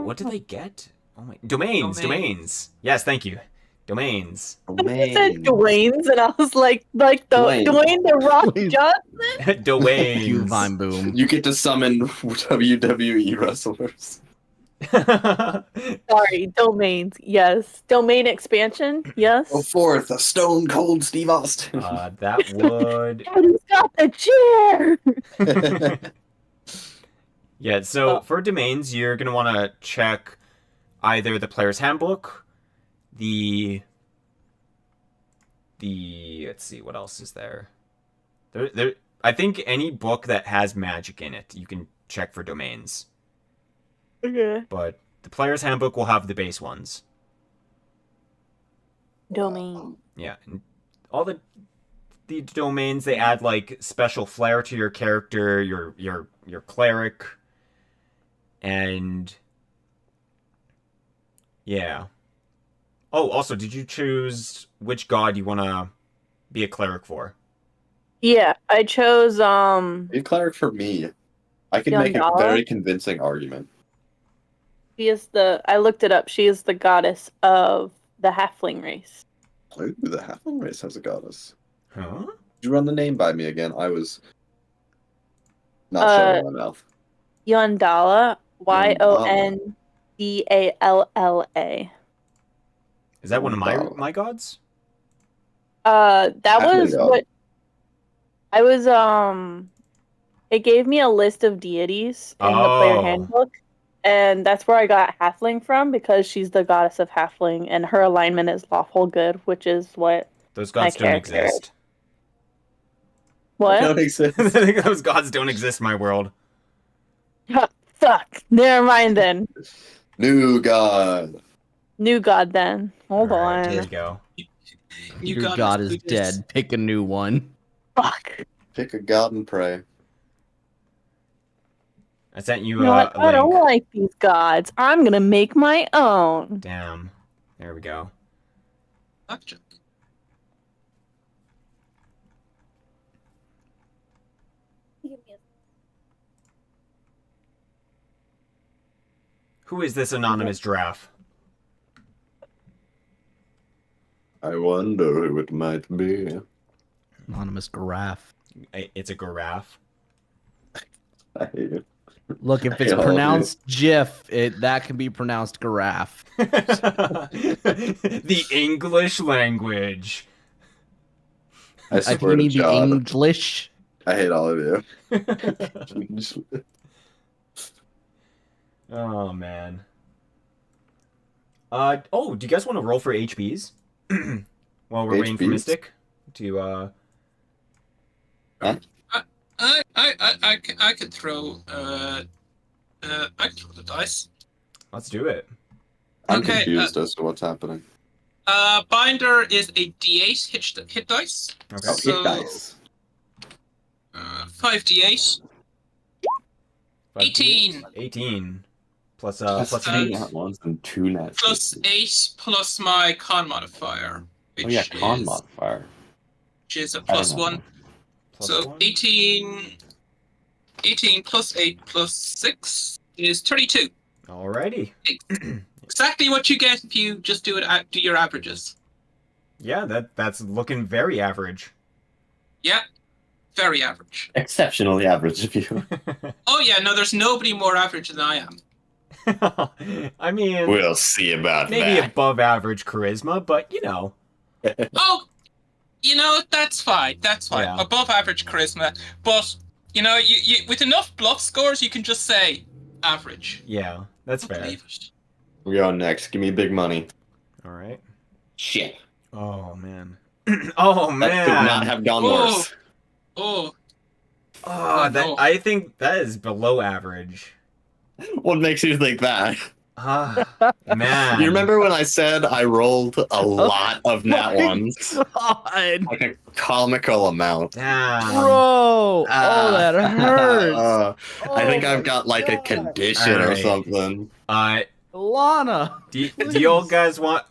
What do they get? Oh my... Domains! Yes, thank you. Domains. I said Dwayne's, and I was like the Dwayne. Dwayne the Rock Dwayne. Johnson. Domains. You Vine Boom. You get to summon WWE wrestlers. Sorry, domains. Yes, domain expansion. Yes. Go forth, a stone cold Steve Austin. That would... Who's got the chair? Yeah, so for domains, you're going to want to check either the player's handbook, the let's see, what else is there? I think any book that has magic in it, you can check for domains. Okay. But the player's handbook will have the base ones. Domain. Yeah, and all the domains, they add like special flair to your character, your cleric, and yeah. Oh, also, did you choose which god you want to be a cleric for? Yeah, I chose Be a cleric for me. I can make a Yandala? very convincing argument. She is I looked it up. She is the goddess of the halfling race. Ooh, the halfling race has a goddess. Huh? Could you run the name by me again? I was not showing my mouth. Yandala. Yondalla. Is that one of Wow. my gods? That Halfling was god. what I was it gave me a list of deities in the player Oh. handbook, and that's where I got halfling from, because she's the goddess of halfling and her alignment is lawful good, which is what Those gods My don't character is. exist. They don't what? exist. I think those gods don't exist in my world. Fuck. Never mind then. New god. New god then. Hold Alright, on. there you go. Your god is dead. Pick a new one. Fuck. Pick a god and pray. I sent you You know what? a I don't link. like these gods. I'm gonna make my own. Damn. There we go. Blackjack. Who is this anonymous giraffe? I wonder who it might be. Anonymous giraffe. It's a giraffe. I hate it. Look, if I it's hate all of pronounced GIF, that can be pronounced giraffe. The English language. I I swear think you to need the God, English. I hate all of you. Oh man. Oh, do you guys want to roll for HPs? While we're waiting for HPs? Mystic to I could throw I could throw the dice. let's do it. I'm Okay, confused as to what's happening. Binder is a D8 hit dice. Okay. Oh, So- hit dice. 5d8 18. 18. Plus That's plus three 8. nat ones and two nat plus 60s. 8 plus my con modifier, which Oh yeah, con is modifier. which is a I don't plus know. 1. Plus So 1. 18 plus 8 plus 6 is 32. Alrighty. exactly what you get if you just do your averages. Yeah, that's looking very average. Yeah, very average. Exceptionally average of you. Oh yeah, no, there's nobody more average than I am. I mean, We'll see about maybe that. above average charisma, but you know. Oh, that's fine. That's fine. Yeah. Above average charisma, but you with enough bluff scores, you can just say average. Yeah, that's I fair. believe it. We go next. Give me big money. All right. Shit. Oh man. Oh That could not man. have gone Oh. worse. Oh, Oh, that no. I think that is below average. What makes you think that? Ah, man. You remember when I said I rolled a lot of nat my ones? God. Like a comical amount. Damn. Bro! Oh, that hurts. I think Oh I've my got like a God. condition or Alright. something. Lana. Do y'all guys want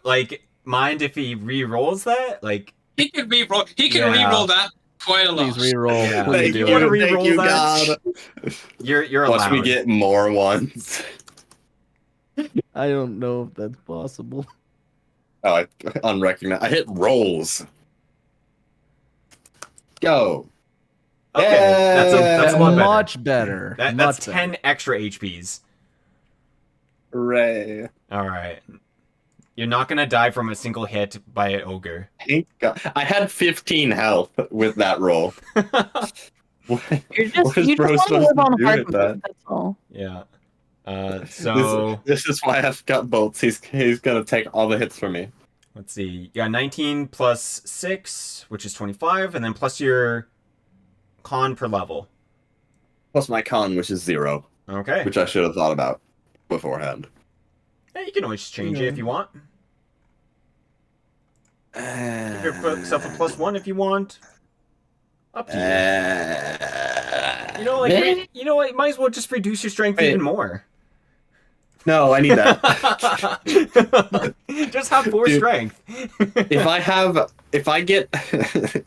mind if he re-rolls that? Like, he can re-roll. He can Yeah. re-roll that quite a lot. Please re-roll. Yeah. Please Thank do you, You wanna it. re-roll thank you, that? God. you're Watch allowed. me get more ones. I don't know if that's possible. Oh, I unrecognized. I hit rolls. Go. Okay, that's a lot better. Much better. That's Much 10 better. extra HPs. Hooray. All right. You're not gonna die from a single hit by an ogre. Thank God. I had 15 health with that roll. You're just What is you bro just want to supposed live on to do hard with mode. that? That's all. Yeah. So This is why I've got bolts. He's gonna take all the hits from me. let's see. You got 19 plus 6, which is 25, and then plus your con per level. Plus my con, which is 0, Okay. which I should have thought about beforehand. Yeah, you can always change it if you want. Give yourself a +1 if you want. Up to you. You know, like you know what? Might as well just reduce your strength Wait. even more. No, I need that. Just have 4 Dude. strength. If I get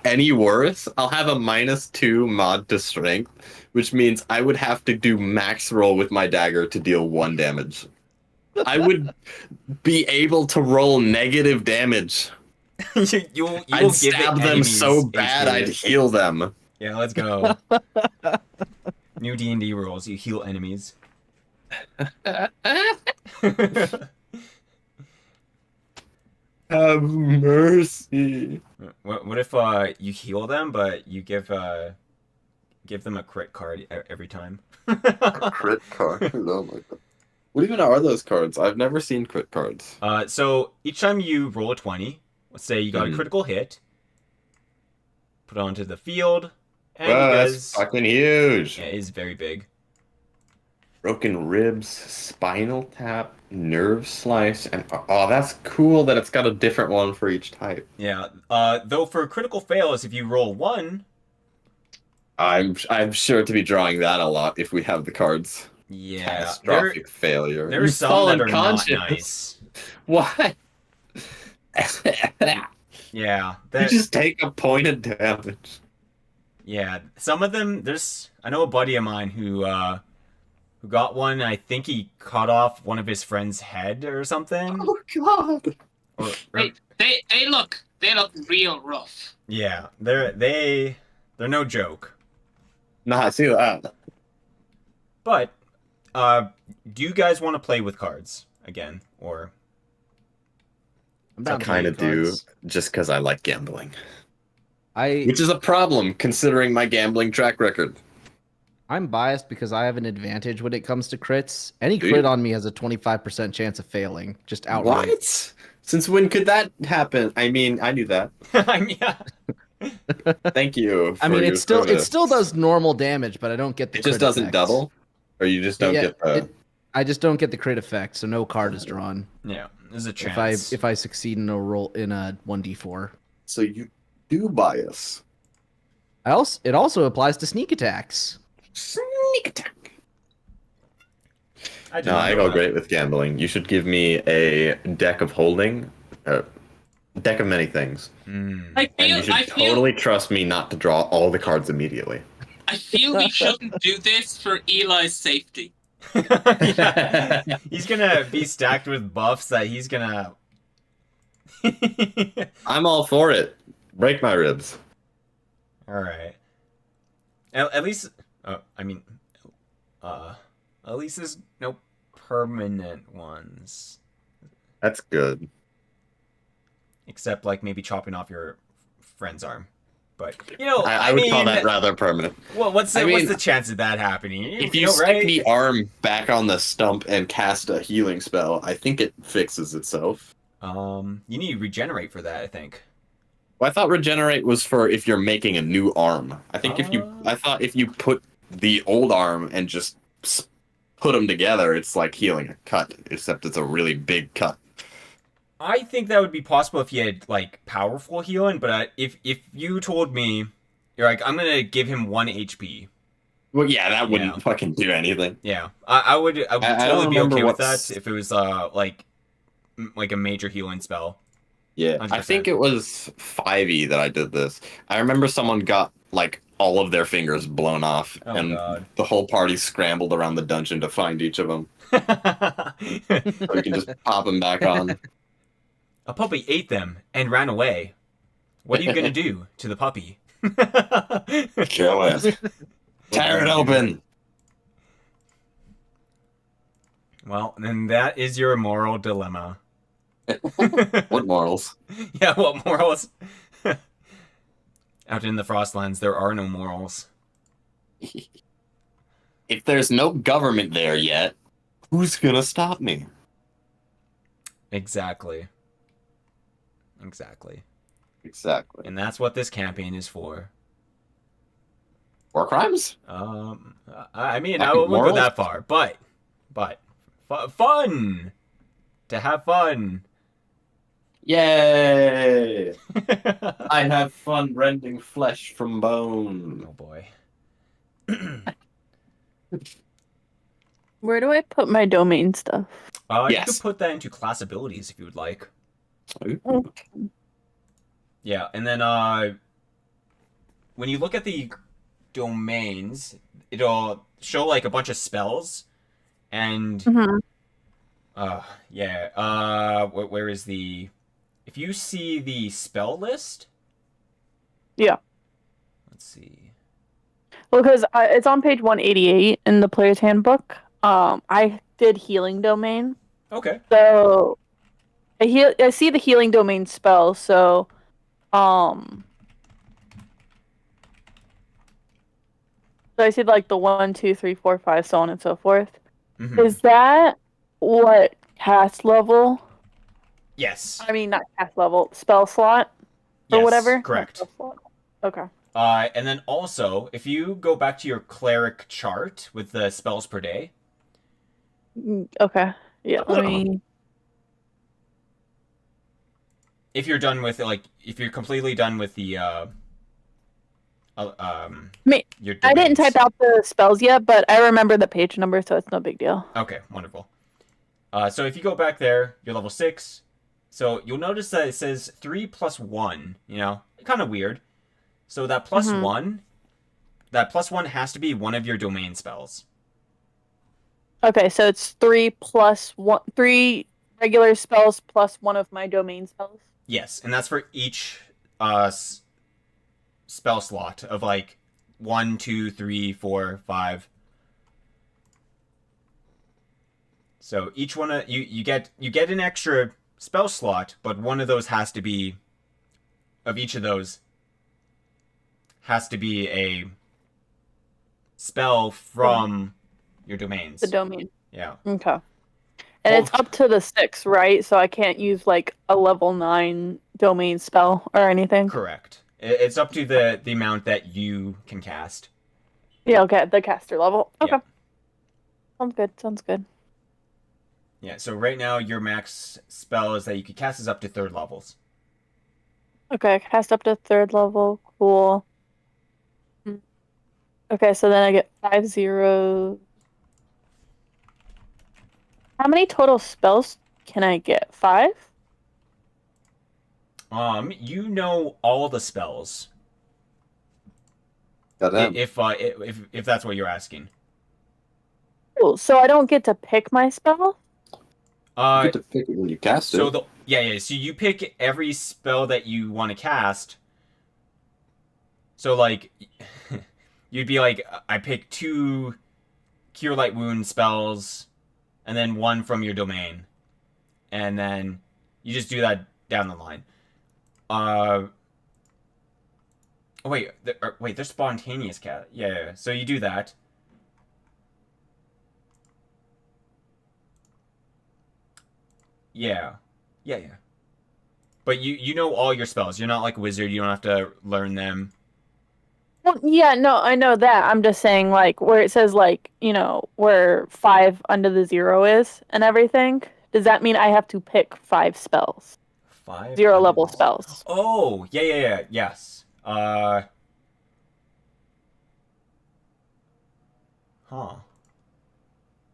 any worse, I'll have a -2 mod to strength, which means I would have to do max roll with my dagger to deal 1 damage. I would be able to roll negative damage. You'll I'd give stab the them enemies so bad HP. I'd heal them. Yeah, let's go. New D&D rules. You heal enemies. Have mercy. What if you heal them, but you give them a crit card every time? Crit card. Oh my god. What even are those cards? I've never seen crit cards. So each time you roll a 20, let's say you got a Mhm. critical hit, put it onto the field, and Wow, you that's guys... fucking huge. Yeah, it is very big. Broken ribs, spinal tap, nerve slice, and oh, that's cool that it's got a different one for each type. Yeah. Though for critical fails, if you roll 1, I'm sure to be drawing that a lot if we have the cards. yeah, Catastrophic failure. there's You've some fallen that are conscious. not nice. What? Yeah, You just take a point of damage. yeah. Some of them, I know a buddy of mine who got one. I think he cut off one of his friend's head or something. Oh god. Or, They look real rough. yeah, they're no joke. Nah, I see that. But do you guys want to play with cards again, or? I'm I down to kind of game do, cards. just because I like gambling. I Which is a problem, considering my gambling track record. I'm biased because I have an advantage when it comes to crits. Any Do crit you? on me has a 25% chance of failing, just outright. What? Since when could that happen? I mean, I knew that. I mean, yeah. Thank you. I for mean, your it service. still does normal damage, but I don't get the. It just crit doesn't effect. double, or you just don't Yeah, get the. I just don't get the crit effect, so no card is drawn. Yeah, there's a chance. If I succeed in a roll in a 1d4. So you do bias. It also applies to sneak attacks. Sneak attack. I did No, not I know go that. great with gambling. You should give me a deck of holding, a deck of many things, Mm. I and you feel should totally trust me not to draw all the cards immediately. we shouldn't do this for Eli's safety. Yeah. He's gonna be stacked with buffs that he's gonna. I'm all for it. Break my ribs. All right. At least, I mean, at least there's no permanent ones, That's good. except like maybe chopping off your friend's arm. But I would call that rather permanent. Well, what's I mean, the chance of that happening? If you stick right? the arm back on the stump and cast a healing spell, I think it fixes itself. You need to regenerate for that, I think. Well, I thought regenerate was for if you're making a new arm. I think I thought if you put the old arm and just put them together, it's like healing a cut, except it's a really big cut. I think that would be possible if you had like powerful healing, but if you told me you're like, I'm gonna give him 1 HP. Well, yeah, that wouldn't fucking do anything. Yeah, I would totally be okay with that if it was like a major healing spell. Yeah, 100%. I think it was 5e that I did this. I remember someone got like all of their fingers blown off, and God. the whole party scrambled around the dungeon to find each of them. So you can just pop them back on. A puppy ate them and ran away. What are you gonna do to the puppy? Kill it. Tear it open. Well, then that is your moral dilemma. What morals? Yeah, what morals? Out in the Frostlands, there are no morals. If there's no government there yet, who's gonna stop me? Exactly. Exactly. And that's what this campaign is for. War crimes? I mean, I Fucking wouldn't go morals? that far, but fun! To have fun! Yay! I have fun rending flesh from bone. Oh boy. Where do I put my domain stuff? You Yes. could put that into class abilities if you would like. Ooh. Yeah, and then when you look at the domains, it'll show like a bunch of spells, and Mhm. where is the? If you see the spell list, Yeah. let's see. Well, because it's on page 188 in the player's handbook. I did healing domain, Okay. so I see the healing domain spell. So, so I see like the 1, 2, 3, 4, 5, so on and so forth. Mhm. Is that what cast level? Yes. I mean, not cast level, spell slot or Yes, whatever. correct. Spell slot. Okay. And then also, if you go back to your cleric chart with the spells per day, Okay. Yeah. Let me. if you're done with if you're completely done with the your I didn't domains. type out the spells yet, but I remember the page number, so it's no big deal. Okay, wonderful. So if you go back there, you're level 6. So you'll notice that it says 3 plus 1. Kind of weird. So that plus Mhm. 1, that plus 1 has to be one of your domain spells. Okay, so it's 3 plus 1, 3 regular spells plus one of my domain spells. Yes, and that's for each spell slot of like 1, 2, 3, 4, 5. So each one you get an extra spell slot, but one of those has to be of each of those has to be a spell from your domains. The domain. Yeah. Okay. And it's up to the 6, right? So I can't use like a level 9 domain spell or anything. Correct. It's up to the amount that you can cast. Yeah, okay, the caster level. Okay. Yeah. Sounds good. Yeah, so right now your max spell is that you can cast is up to 3rd levels. Okay, cast up to 3rd level. Cool. Okay, so then I get 5 zeros. How many total spells can I get? 5? You know all the spells. Goddamn. If that's what you're asking. Oh, so I don't get to pick my spell? You get to pick it when you cast So it. so you pick every spell that you want to cast. So like, you'd be like, I pick 2 Cure Light Wound spells, and then 1 from your domain, and then you just do that down the line. Oh, wait, they're spontaneous cast. Yeah. So you do that. Yeah. But you know all your spells. You're not like a wizard. You don't have to learn them. Well, yeah, no, I know that. I'm just saying, like, where it says, like, where 5 under the 0 is and everything. Does that mean I have to pick 5 spells? 5 0 level spells. Oh, yeah, yes. Huh.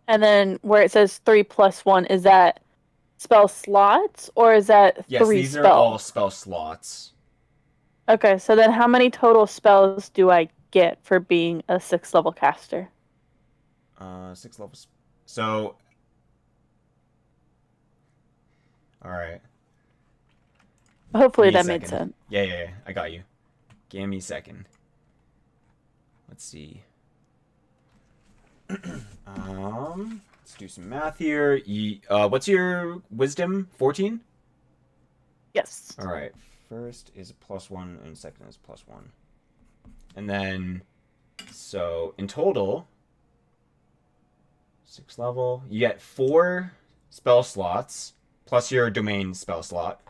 And then where it says 3 plus 1, is that spell slots or is that Yes, 3 these spells? are all spell slots. Okay, so then how many total spells do I get for being a 6th level caster? 6 levels. So, all right. Hopefully Give me a that made second. sense. Yeah, I got you. Give me a second. Let's see. Let's do some math here. What's your wisdom? 14? Yes. All right. First is a +1 and second is +1. And then, so in total, 6th level, you get 4 spell slots plus your domain spell slot.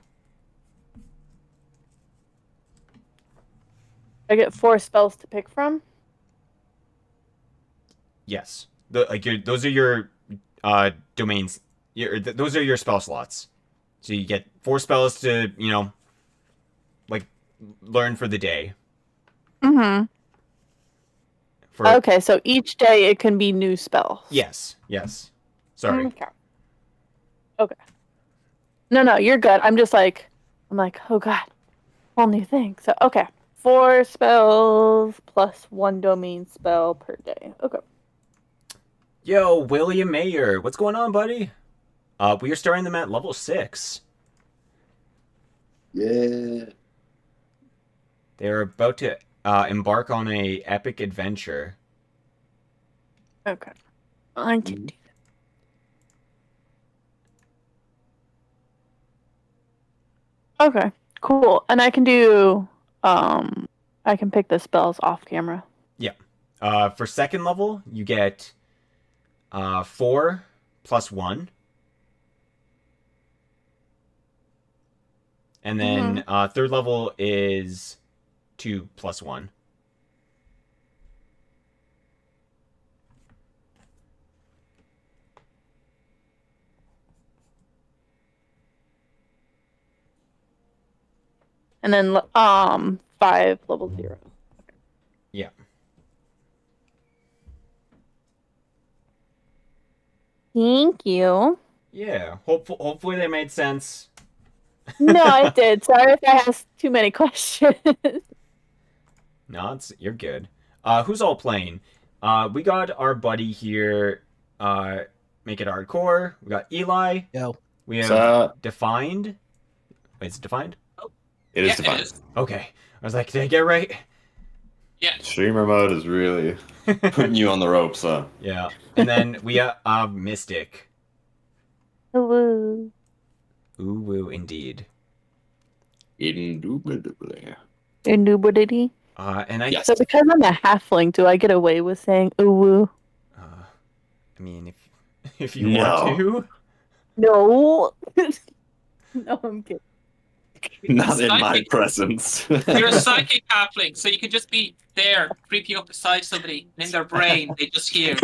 I get 4 spells to pick from? Yes. Those are your domains. Those are your spell slots. So you get 4 spells to, like, learn for the day. Mm-hmm. Okay, so each day it can be new spells. Yes. Sorry. Okay. No, you're good. I'm like, oh god, whole new thing. So, okay. 4 spells plus 1 domain spell per day. Okay. Yo, William Mayer, what's going on, buddy? We are starting them at level 6. Yeah. They're about to embark on a epic adventure. Okay. I can do that. Okay, cool. And I can do I can pick the spells off camera. Yeah. For 2nd level, you get 4 plus 1. And then 3rd level is 2 plus 1. And then 5 level 0. Yeah. Thank you. Yeah. Hopefully they made sense. No, I did. Sorry if I asked too many questions. No, you're good. Who's all playing? We got our buddy here, Make It Hardcore. We got Eli. Yo. We have Defined. Wait, is it Defined? It is Yeah, defined. it is. Okay. I was like, did I get it right? Yeah. Streamer mode is really putting you on the ropes, huh? Yeah. And then we have Mystic. Hello. Ooh, woo, indeed. Indubitably. Indubitably. And I Yes. So because I'm a halfling, do I get away with saying ooh woo? I mean, if you No. want to. No. No, I'm kidding. Not in my Psychic. presence. You're a psychic halfling, so you can just be there, creeping up beside somebody, and in their brain, they just hear.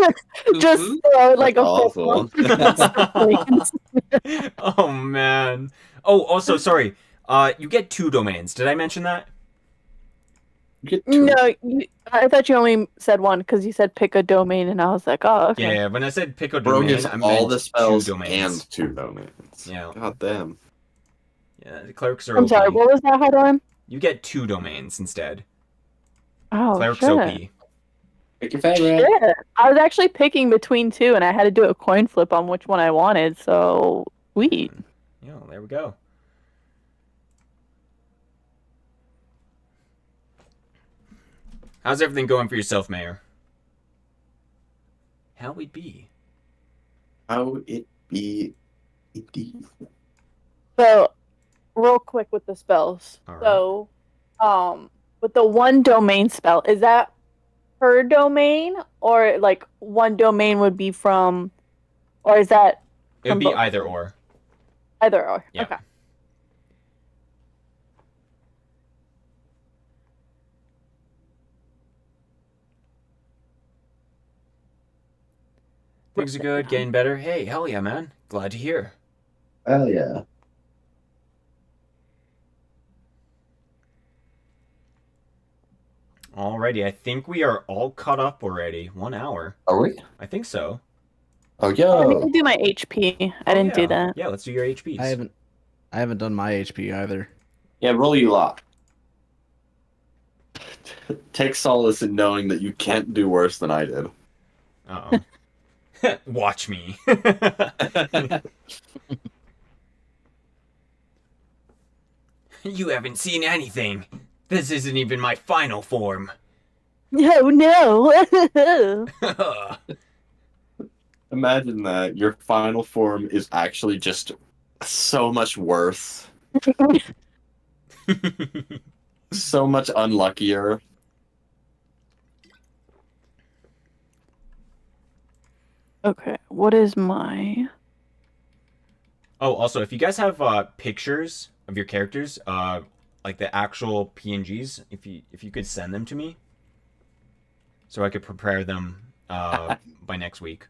Just "Ooh, throw like a That's football. Oh man. Oh, also sorry. You get 2 domains. Did I mention that? Get two. No, I thought you only said 1 because you said pick a domain, and I was like, oh, okay. Yeah, when I said pick a Bro domain, gives I all meant the spells 2 domains. and 2 domains. Yeah. God damn. Yeah, the clerics are I'm OP. sorry, what was that, Hydalann? You get 2 domains instead. Oh, Clerics shit. OP. Pick your favorite. Yeah, I was actually picking between two, and I had to do a coin flip on which one I wanted. So sweet. Yeah, there we go. How's everything going for yourself, Mayor? How it be? How it be indeed. So, real quick with the spells. All right. So, with the one domain spell, is that per domain, or like one domain would be from, or is that It would from be both? either or. Either or? Yeah. Okay. Things are good, getting better. Hey, hell yeah, man. Glad to hear. Hell yeah. Alrighty, I think we are all caught up already. 1 hour. Are we? I think so. Oh, I need yo. to do my HP. I Oh, didn't yeah. do that. Yeah, let's do your HPs. I haven't done my HP either. Yeah, roll you lot. Take solace in knowing that you can't do worse than I did. Uh-oh. Watch me. You haven't seen anything. This isn't even my final form. No, no. Imagine that your final form is actually just so much worse, so much unluckier. Okay, what is my? Oh, also, if you guys have pictures of your characters, like the actual PNGs, if you could send them to me, so I could prepare them by next week.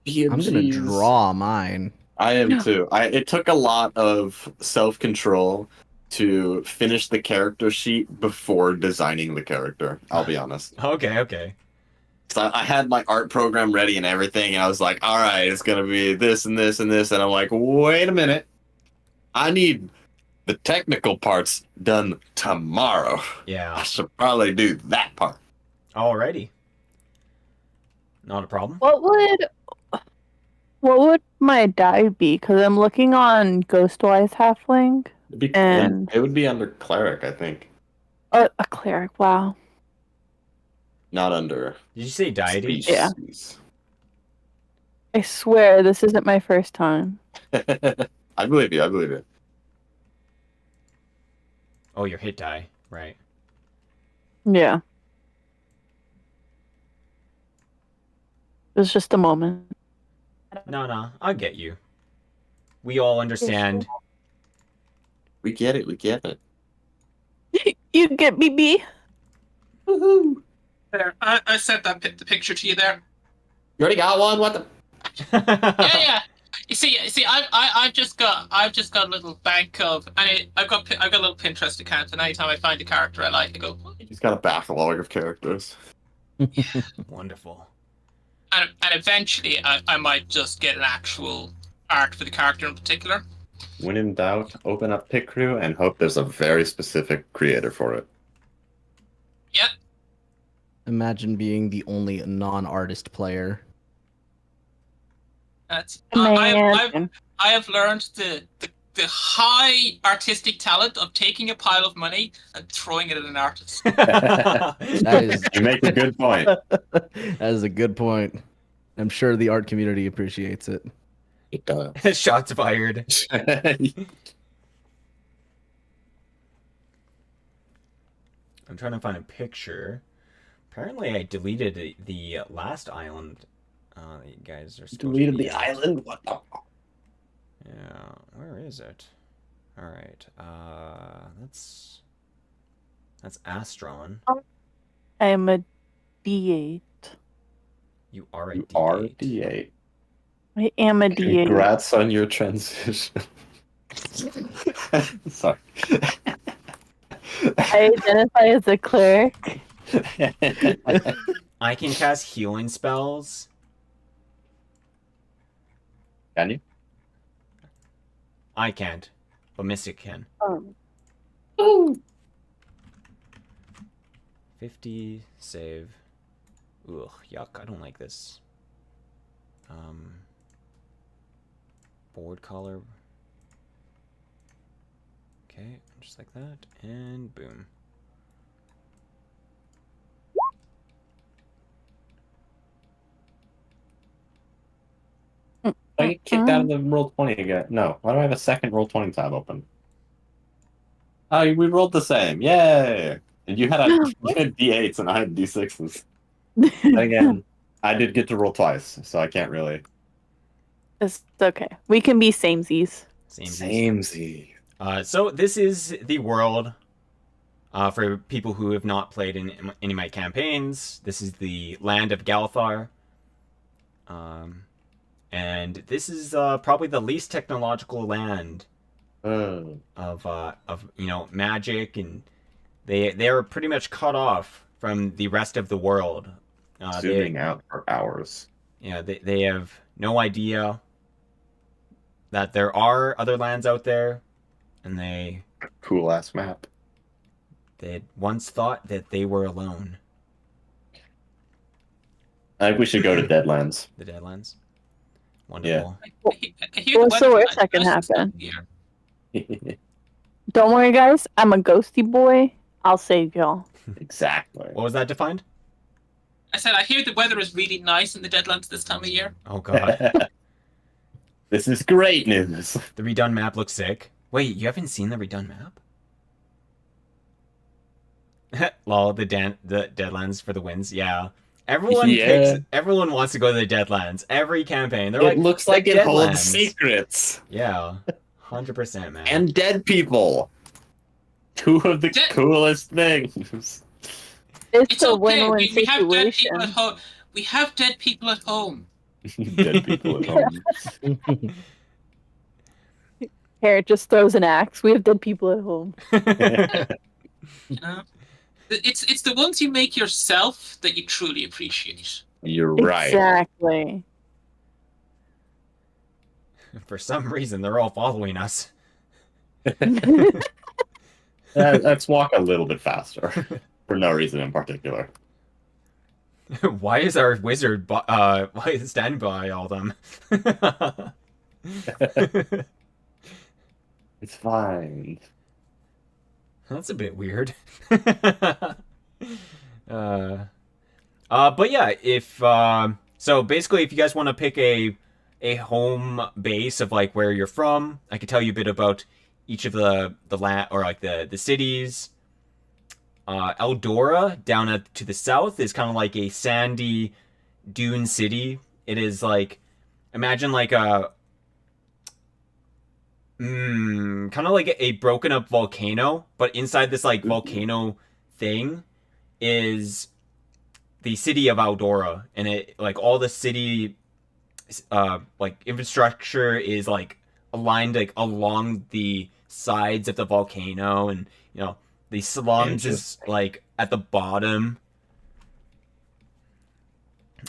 I'm gonna draw mine. I am too. It took a lot of self-control to finish the character sheet before designing the character. I'll be honest. Okay. So I had my art program ready and everything, and I was like, all right, it's going to be this and this and this. And I'm like, wait a minute. I need the technical parts done tomorrow. I Yeah. should probably do that part. Alrighty. Not a problem. What would my die be? Because I'm looking on Ghostwise Halfling. And- It would be under cleric, I think. A cleric. Wow. Not under Did you say deity? Yeah. species. I swear this isn't my first time. I believe you. I believe you. Oh, your hit die. Right. Yeah. It was just a moment. No, I get you. We all understand. We get it. We get it. You get me, B? Woohoo! There, I sent the picture to you there. You already got one. What the? Yeah. You see, I've just got a little bank of, I've got a little Pinterest account, and anytime I find a character I like, I go, He's got a backlog of characters. Wonderful. and eventually I might just get an actual art for the character in particular. When in doubt, open up Pick Crew and hope there's a very specific creator for it. Yep. Imagine being the only non-artist player. That's Man. I have learned the high artistic talent of taking a pile of money and throwing it at an artist. That is You make a good point. that is a good point. I'm sure the art community appreciates it. It does. Shots fired. I'm trying to find a picture. Apparently, I deleted the last island. That you guys are supposed Deleted to be the at. island? What the? Yeah, where is it? All right. That's Astron. I am a D8. You are a You D8. are D8. I am a D8. Congrats on your transition. Sorry. I identify as a cleric. I can cast healing spells. Can you? I can't, but Mystic can. 50 save. Ugh, yuck, I don't like this. Board color. Okay, just like that, and boom. I get kicked out of the Roll20 again. No, why do I have a second Roll20 tab open? Oh, we rolled the same. Yay! And you had D8s and I had D6s. Again, I did get to roll twice, so I can't really. It's okay. We can be samesies. Samey. So this is the world. For people who have not played in any of my campaigns, this is the land of Galthar. And this is probably the least technological land of magic, and they are pretty much cut off from the rest of the world. Zooming out for hours. Yeah, they have no idea that there are other lands out there, and they Cool ass map. they had once thought that they were alone. I think we should go to Deadlands. The Deadlands. Wonderful. I hear What's the worst that can happen? Don't worry, guys. I'm a ghosty boy. I'll save y'all. Exactly. What was that defined? I said I hear the weather is really nice in the Deadlands this time of year. Oh god. This is great news. The redone map looks sick. Wait, you haven't seen the redone map? Lol, the Deadlands for the wins. Yeah. Everyone wants to go to the Deadlands. Every campaign. They're It like, looks like it holds secrets. Yeah. 100%, man. And dead people. Two of the coolest things. It's a okay. win-win We have dead situation. people at home. We have dead people at home. Dead people at home. Harriet just throws an axe. We have dead people at home. You know? It's the ones you make yourself that you truly appreciate. You're right. Exactly. For some reason, they're all following us. Let's walk a little bit faster. For no reason in particular. Why is our wizard standing by all them? It's fine. That's a bit weird. But yeah, so basically, if you guys want to pick a home base of like where you're from, I could tell you a bit about each of the land or like the cities. Eldora down to the south is kind of like a sandy dune city. It is like, imagine like a kind of like a broken up volcano, but inside this like volcano thing is the city of Eldora, and it like all the city like infrastructure is like aligned like along the sides of the volcano, and the slums is like at the bottom.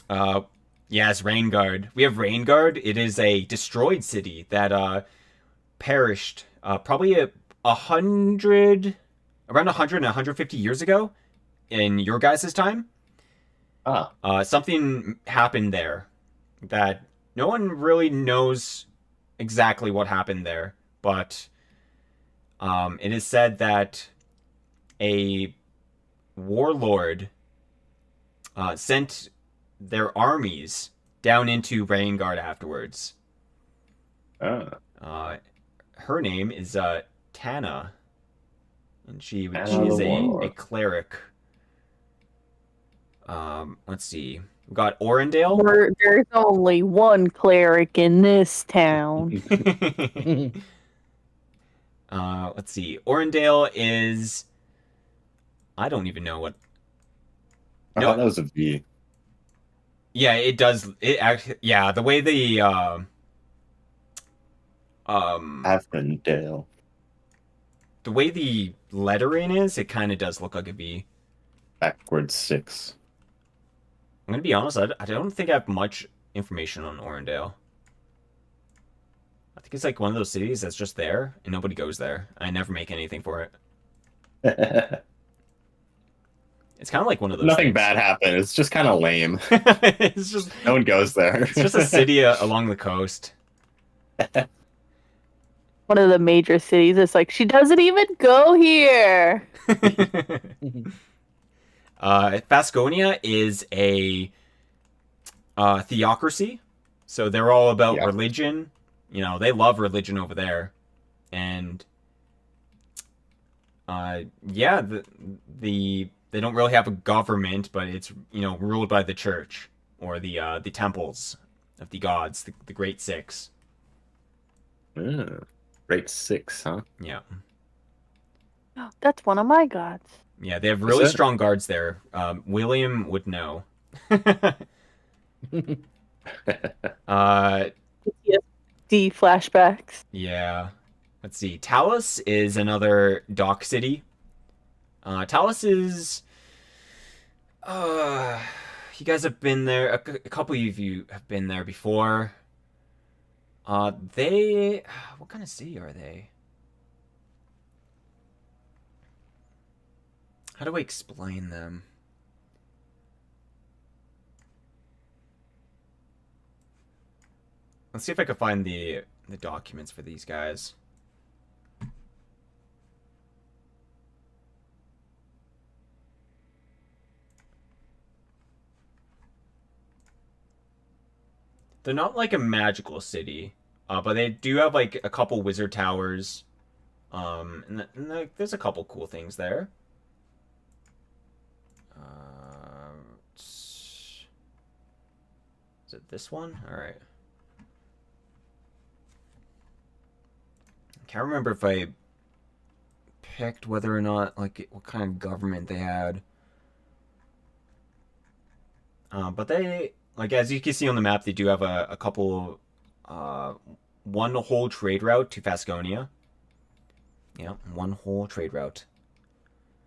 Yes, Rainguard. We have Rainguard. It is a destroyed city that perished probably around 100 and 150 years ago in your guys' time. Something happened there that no one really knows exactly what happened there, but it is said that a warlord sent their armies down into Rainguard afterwards. Her name is Tana, and she is a cleric. Let's see. We got Orendale. There's only one cleric in this town. Let's see. Orendale is. I don't even know what. I thought that was a V. Yeah, it does. It actually. Yeah, the way the Avondale. The way the lettering is, it kind of does look like a V. Backwards 6. I'm gonna be honest. I don't think I have much information on Orendale. I think it's like one of those cities that's just there and nobody goes there. I never make anything for it. It's kind of like one of those. Nothing things. bad happened. It's just kind of lame. It's just No one goes there. it's just a city along the coast. One of the major cities. It's like she doesn't even go here. Fasconia is a theocracy, so they're all about Yeah. religion. You know, they love religion over there, and yeah, the they don't really have a government, but it's ruled by the church or the temples of the gods, the Great Six. Rate 6, huh? Yeah, That's one of my gods. yeah, they have really it? strong guards there. William would know. PTSD flashbacks. Yeah. Let's see. Talos is another dock city. Talos is. You guys have been there. A couple of you have been there before. They. What kind of city are they? How do I explain them? Let's see if I can find the documents for these guys. They're not like a magical city, but they do have like a couple wizard towers. There's a couple cool things there. Is it this one? All right. Can't remember if I picked whether or not like what kind of government they had. But they like as you can see on the map, they do have a couple one whole trade route to Fasconia. Yeah, one whole trade route.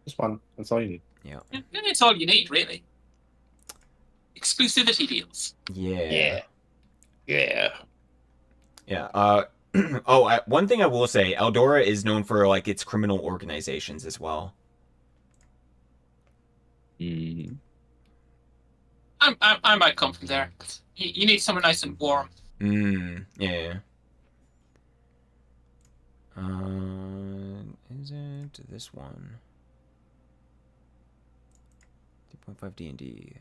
Just one. That's all you need. Yeah. And it's all you need, really. Exclusivity deals. Yeah. Yeah. Yeah. One thing I will say, Eldora is known for like its criminal organizations as well. Mm. I might come from there. You need somewhere nice and warm. Yeah. Is it this one? 2.5 D&D.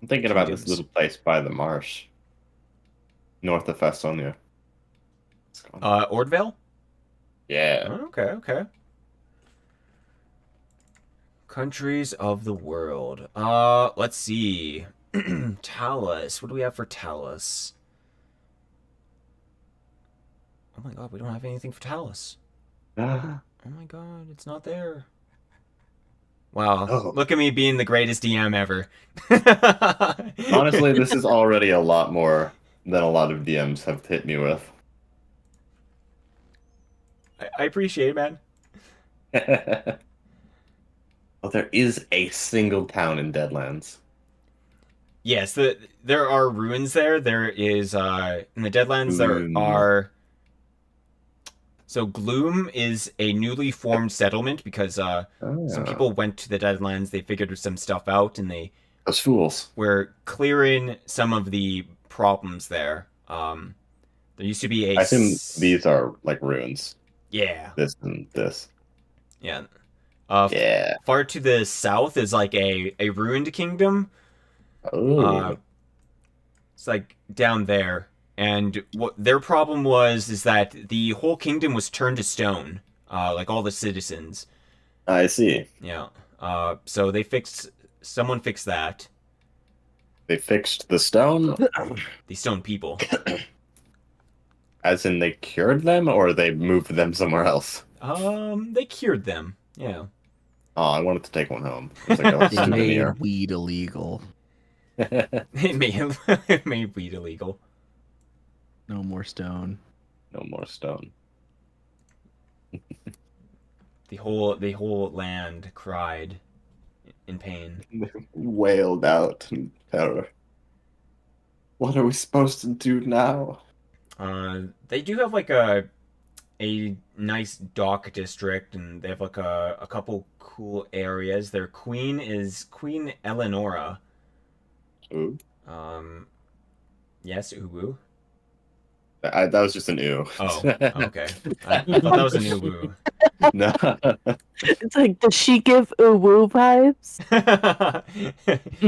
I'm thinking about this Kingdoms. little place by the marsh, north of Fastonia. Ordvale? Yeah. Okay. Countries of the world. Let's see. Talos. What do we have for Talos? Oh my god, we don't have anything for Talos. Oh my god, it's not there. Wow. Oh. Look at me being the greatest DM ever. Honestly, this is already a lot more than a lot of DMs have hit me with. I appreciate it, man. Well, there is a single town in Deadlands. Yes, there are ruins there. There is in the Deadlands Gloom. there are. So Gloom is a newly formed settlement because some people went to the Deadlands. They figured some stuff out, and they Those fools. were clearing some of the problems there. There used to be a. I assume these are like ruins. Yeah, This and this. yeah. Yeah. Far to the south is like a ruined kingdom. Oh. It's like down there, and what their problem was is that the whole kingdom was turned to stone. Like all the citizens. I see. Yeah. So someone fixed that. They fixed the stone, The stone people. as in they cured them, or they moved them somewhere else. They cured them. Yeah. Oh, I wanted to take one home. It's like a They made souvenir. weed illegal. It made weed illegal. No more stone. No more stone. The whole land cried in pain. Wailed out in terror. What are we supposed to do now? They do have like a nice dock district, and they have like a couple cool areas. Their queen is Queen Eleonora. Ooh. Yes, uwu. That was just an ooh. Oh, okay. I thought that was a new woo. No. It's like, does she give uwu vibes?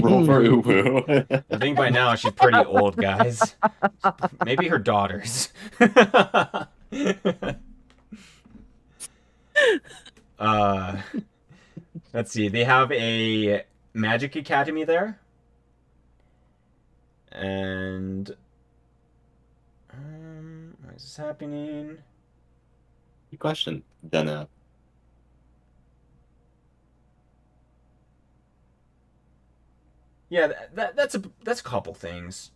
Roll for ooh woo. I think by now she's pretty old, guys. Maybe her daughters. Let's see. They have a magic academy there. And what is happening? Good question, Jenna. Yeah, that's a couple things.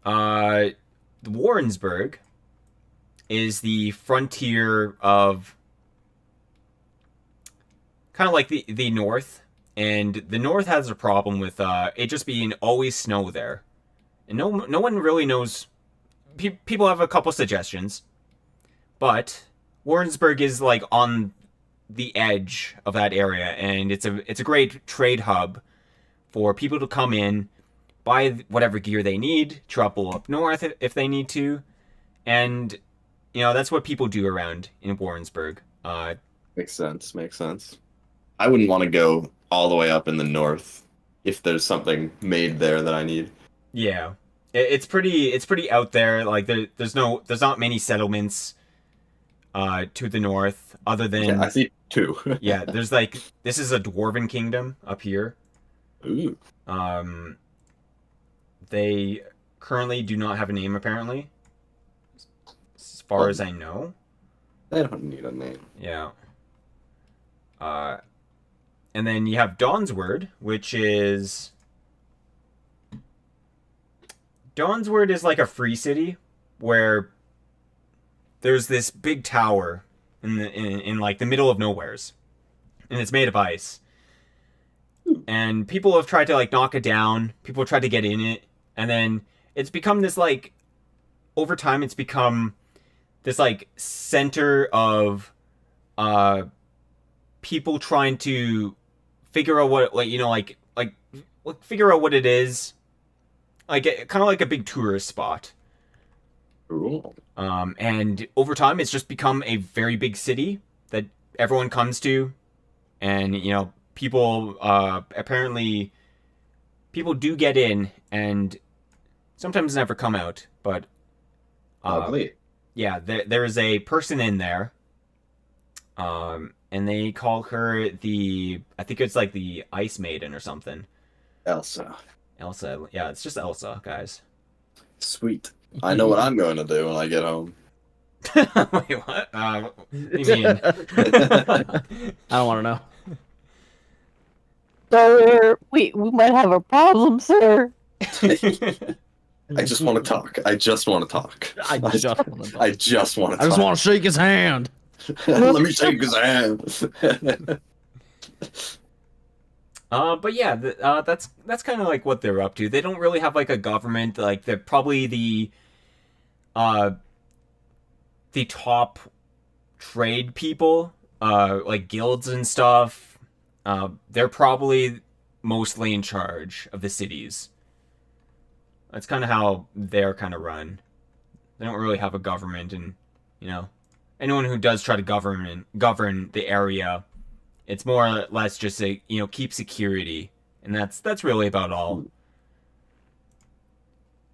Warrensburg is the frontier of kind of like the north, and the north has a problem with it just being always snow there, and no one really knows. People have a couple suggestions, but Warrensburg is like on the edge of that area, and it's a great trade hub for people to come in, buy whatever gear they need, travel up north if they need to, and that's what people do around in Warrensburg. Makes sense. Makes sense. I wouldn't want to go all the way up in the north if there's something made there that I need. Yeah, it's pretty out there. Like there's not many settlements to the north other than Yeah, I see two. yeah. There's like this is a dwarven kingdom up here. Ooh. They currently do not have a name apparently, as far as I know. They don't need a name. Yeah. And then you have Dawnsword, which is like a free city where there's this big tower in like the middle of nowheres, and it's made of ice. And people have tried to like knock it down. People tried to get in it, and then it's become this like over time it's become this like center of people trying to figure out what like figure out what it is, like kind of like a big tourist spot. Cool. And over time it's just become a very big city that everyone comes to, and people apparently people do get in and sometimes never come out, but Lovely. yeah, there is a person in there, and they call her I think it's like the Ice Maiden or something. Elsa. Elsa, yeah, it's just Elsa, guys. Sweet. I know what I'm going to do when I get home. Wait, what? What do you mean? I don't want to know. Sir, we might have a problem, sir. I just want to talk. I just want to talk. I just want to talk. I just want to talk. I just want to shake his hand. Let me shake his hand. But yeah, that's kind of like what they're up to. They don't really have like a government. Like they're probably the top trade people, like guilds and stuff. They're probably mostly in charge of the cities. That's kind of how they're kind of run. They don't really have a government, and anyone who does try to govern the area, it's more or less just keep security, and that's really about all.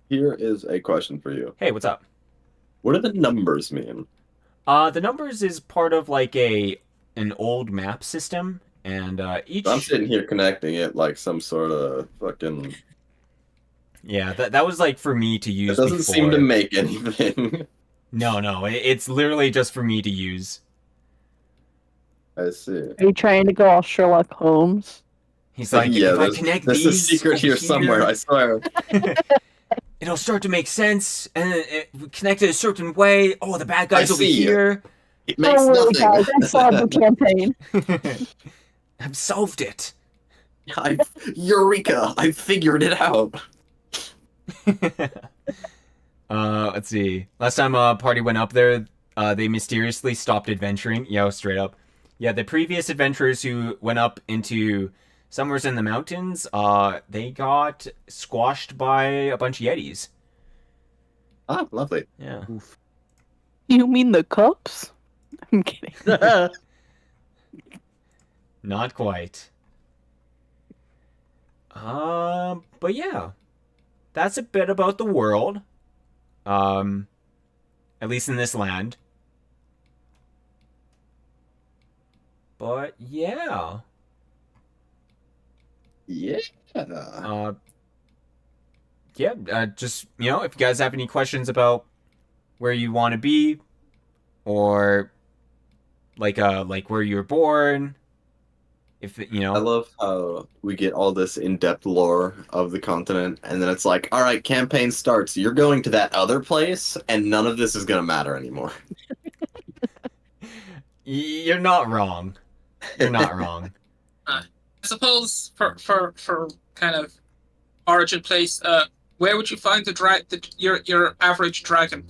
Here is a question for you. Hey, what's up? What do the numbers mean? The numbers is part of like an old map system, and each. I'm sitting here connecting it like some sort of fucking. Yeah, that was like for me to use. It doesn't before. seem to make anything. No, it's literally just for me to use. I see. Are you trying to go all Sherlock Holmes? He's like, yeah, if I connect there's these a secret over here somewhere, I swear. it'll start to make sense, and then it connected a certain way. Oh, the bad guy's I over see. here. It makes Don't worry, nothing. guys. I solved the campaign. I've solved it. Eureka! I figured it out. Let's see. Last time a party went up there, they mysteriously stopped adventuring. Yo, straight up. Yeah, the previous adventurers who went up into somewheres in the mountains, they got squashed by a bunch of yetis. Ah, lovely. Yeah. Oof. You mean the cups? I'm kidding. Not quite. But yeah, that's a bit about the world. At least in this land. But yeah. Yeah. Just, if you guys have any questions about where you want to be, or like where you were born, if I love how we get all this in-depth lore of the continent, and then it's like, all right, campaign starts. You're going to that other place, and none of this is going to matter anymore. you're not wrong. You're not wrong. I suppose for kind of origin place, where would you find your average dragon?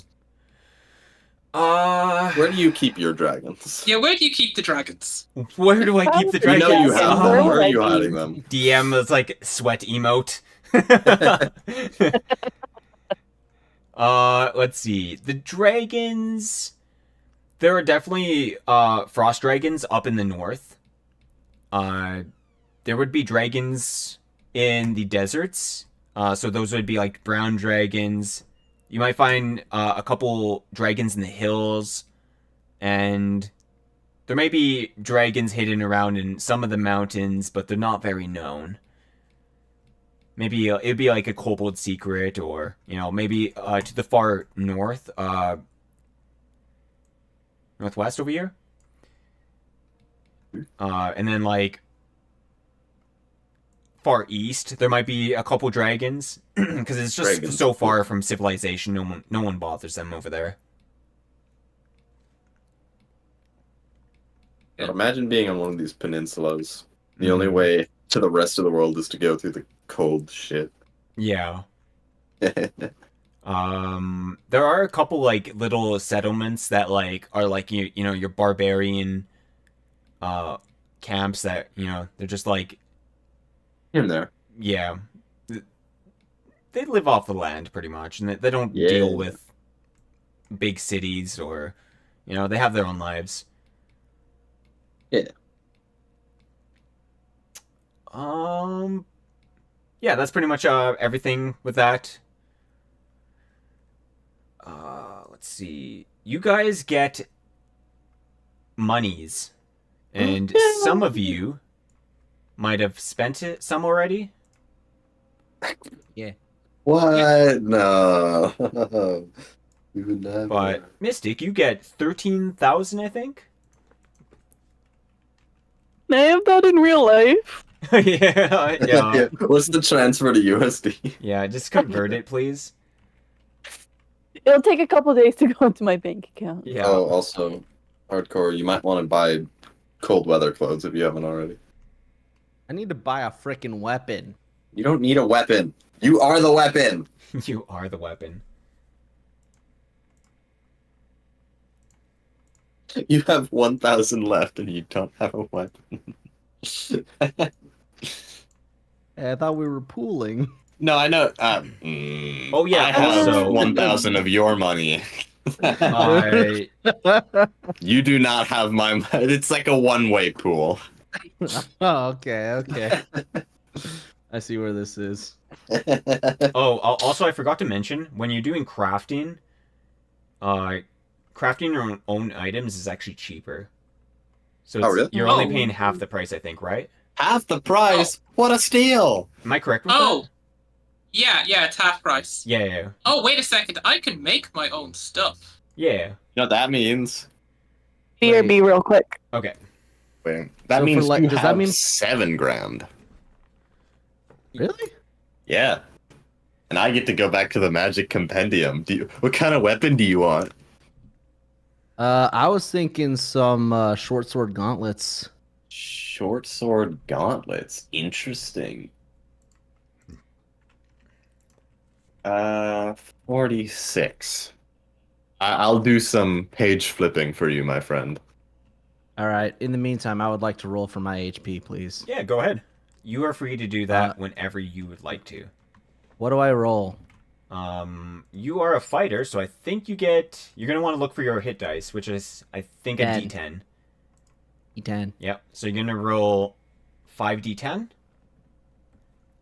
Where do you keep your dragons? Yeah, where do you keep the dragons? Where do I keep the We dragons? know you have Where them. would Where are I you be? hiding them? DM is like sweat emote. Let's see. The dragons. There are definitely frost dragons up in the north. There would be dragons in the deserts. So those would be like brown dragons. You might find a couple dragons in the hills, and there may be dragons hidden around in some of the mountains, but they're not very known. Maybe it'd be like a kobold secret, or maybe to the far north, northwest over here, and then like far east, there might be a couple dragons because it's just Dragons. so far from civilization. No one bothers them over there. But imagine being on one of these peninsulas. The only way to the rest of the world is to go through the cold shit. Yeah. There are a couple like little settlements that like are like your barbarian camps that they're just like In there. yeah, they live off the land pretty much, and they don't Yeah. deal with big cities, or they have their own lives. Yeah. Yeah, that's pretty much everything with that. Let's see. You guys get monies, and some of you might have spent some already. What? No. We would never. But Mystic, you get 13,000, I think. I have that in real life. yeah. What's the transfer to USD? Yeah, just convert it, please. It'll take a couple days to go into my bank account. Yeah. Oh, also, hardcore, you might want to buy cold weather clothes if you haven't already. I need to buy a freaking weapon. You don't need a weapon. You are the weapon. You are the weapon. You have 1,000 left and you don't have a weapon. I thought we were pooling. No, I know. Oh, yeah, I have also- 1,000 of your money. I You do not have my money. It's like a one-way pool. Oh, okay. I see where this is. also I forgot to mention, when you're doing crafting, crafting your own items is actually cheaper. So Oh, really? you're only Oh. paying half the price, I think, right? Half the price? What a steal! Am I correct with Oh, that? yeah, it's half price. Yeah. Oh, wait a second. I can make my own stuff. Yeah. You know what that means? BRB real quick. Okay. Wait, that So means for, like, you does have that mean- 7 grand. Really? Yeah. And I get to go back to the magic compendium. What kind of weapon do you want? I was thinking some short sword gauntlets. Short sword gauntlets. Interesting. 46. I'll do some page flipping for you, my friend. All right. In the meantime, I would like to roll for my HP, please. Yeah, go ahead. You are free to do that whenever you would like to. What do I roll? You are a fighter, so I think you're gonna want to look for your hit dice, which is, I think, a 10. D10. D10. Yep. So you're gonna roll 5d10.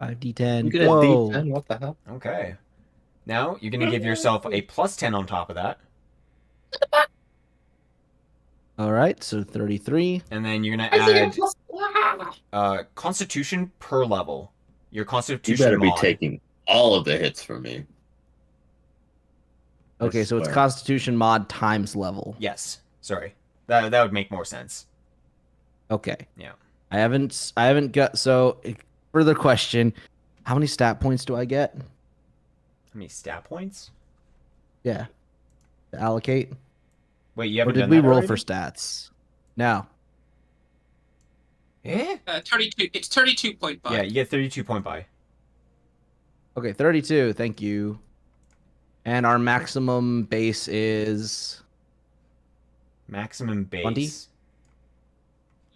5d10. You get a Whoa. D10? What the hell? Okay. Now you're gonna give yourself a +10 on top of that, All right. So 33. and then you're gonna add Constitution per level. Your You Constitution better be mod. taking all of the hits from me. Okay, so it's swear. Constitution mod times level. Yes. Sorry. That would make more sense. Okay. Yeah. I haven't got so further question. How many stat points do I get? How many stat points? Yeah. To allocate? Wait, you Or haven't did done we that roll already? for stats? No. Eh? 32. It's 32.5. Yeah, you get 32 point by. Okay, 32. Thank you. And our maximum base is Maximum base.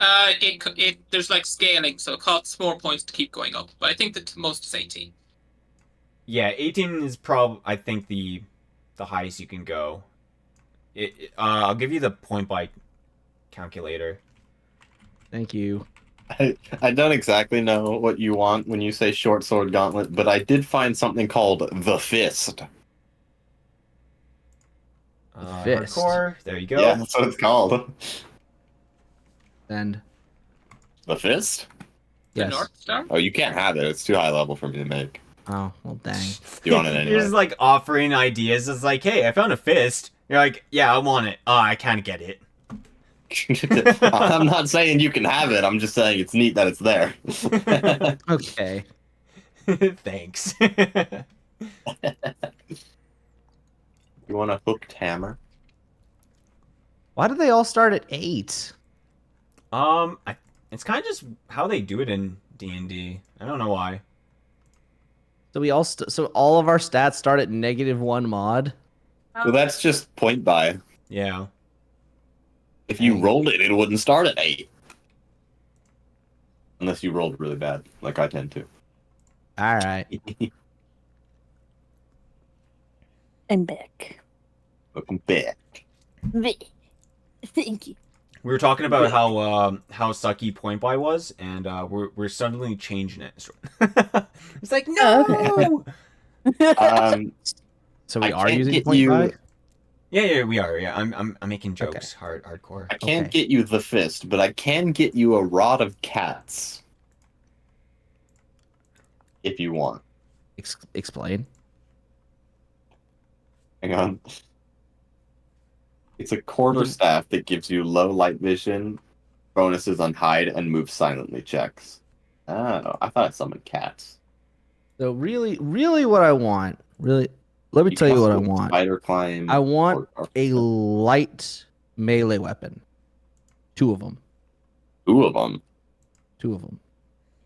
20? There's like scaling, so it costs more points to keep going up. But I think the most is 18. Yeah, 18 is I think the highest you can go. I'll give you the point by calculator. Thank you. I don't exactly know what you want when you say short sword gauntlet, but I did find something called the fist. Fist. Hardcore. There you go. Yeah, that's what it's called. And The fist? The yes. North Star? Oh, you can't have it. It's too high level for me to make. Oh, well dang. You want it You're anyway. just like offering ideas. It's like, hey, I found a fist. You're like, yeah, I want it. Oh, I can't get it. I'm not saying you can have it. I'm just saying it's neat that it's there. Okay. Thanks. You want a hooked hammer? Why do they all start at 8? It's kind of just how they do it in D&D. I don't know why. So we all so all of our stats start at -1 mod. Well, that's just point by. Yeah. If you Dang. rolled it, it wouldn't start at 8. Unless you rolled really bad, like I tend to. All right. I'm back. Welcome back. Thank you. We were talking about how sucky point buy was, and we're suddenly changing it. It's like, no. Oh, So we I are can't using get point you- buy? Yeah, we are. Yeah, I'm making jokes. Hardcore. I can't Okay. get you the fist, but I can get you a rod of cats. If you want. Explain. Hang on. It's a quarterstaff that gives you low light vision, bonuses on hide, and move silently checks. Oh, I thought I summoned cats. So really what I want, let me tell you what I want. Spider climb. I want or- a light melee weapon. 2 of them. 2 of them. 2 of them.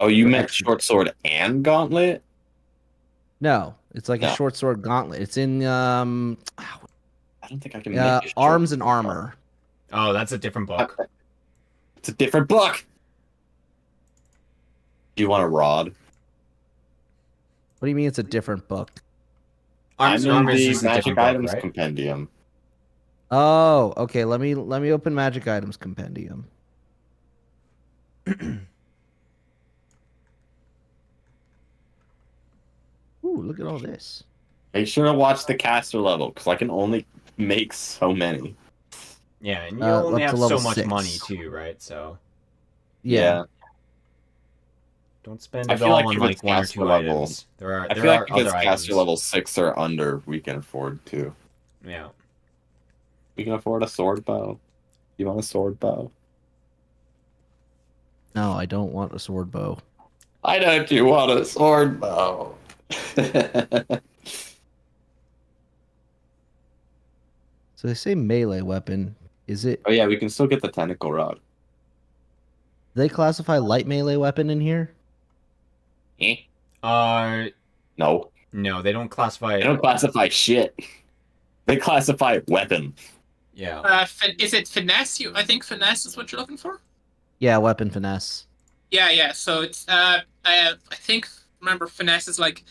Oh, you For meant extra- short sword and gauntlet? No, it's like No. a short sword gauntlet. It's in I don't think I can make a short arms and sword armor. Oh, that's a different book. It's a different book. Do you want a rod? What do you mean it's a different book? Arms I'm and in Armor is the just a magic different book, items right? compendium. Oh, okay. Let me open Magic Items Compendium. Ooh, look at all this. Make sure to watch the caster level, because I can only make so many. Yeah, and you Up only to have so level much 6. money too, right? So Yeah. don't spend I it feel all like on if like it's 1 or caster 2 level- items. There I are feel like if other it's caster items. level 6 or under, we can afford to. Yeah. We can afford a sword bow. You want a sword bow? No, I don't want a sword bow. I know you want a sword bow. So they say melee weapon. Is it? Oh yeah, we can still get the tentacle rod. Do they classify light melee weapon in here? Uh, No, no, they don't classify they it. don't classify shit. They classify weapon. Yeah. Is it finesse? I think finesse is what you're looking for. Yeah, weapon finesse. Yeah. So it's I think remember finesse is like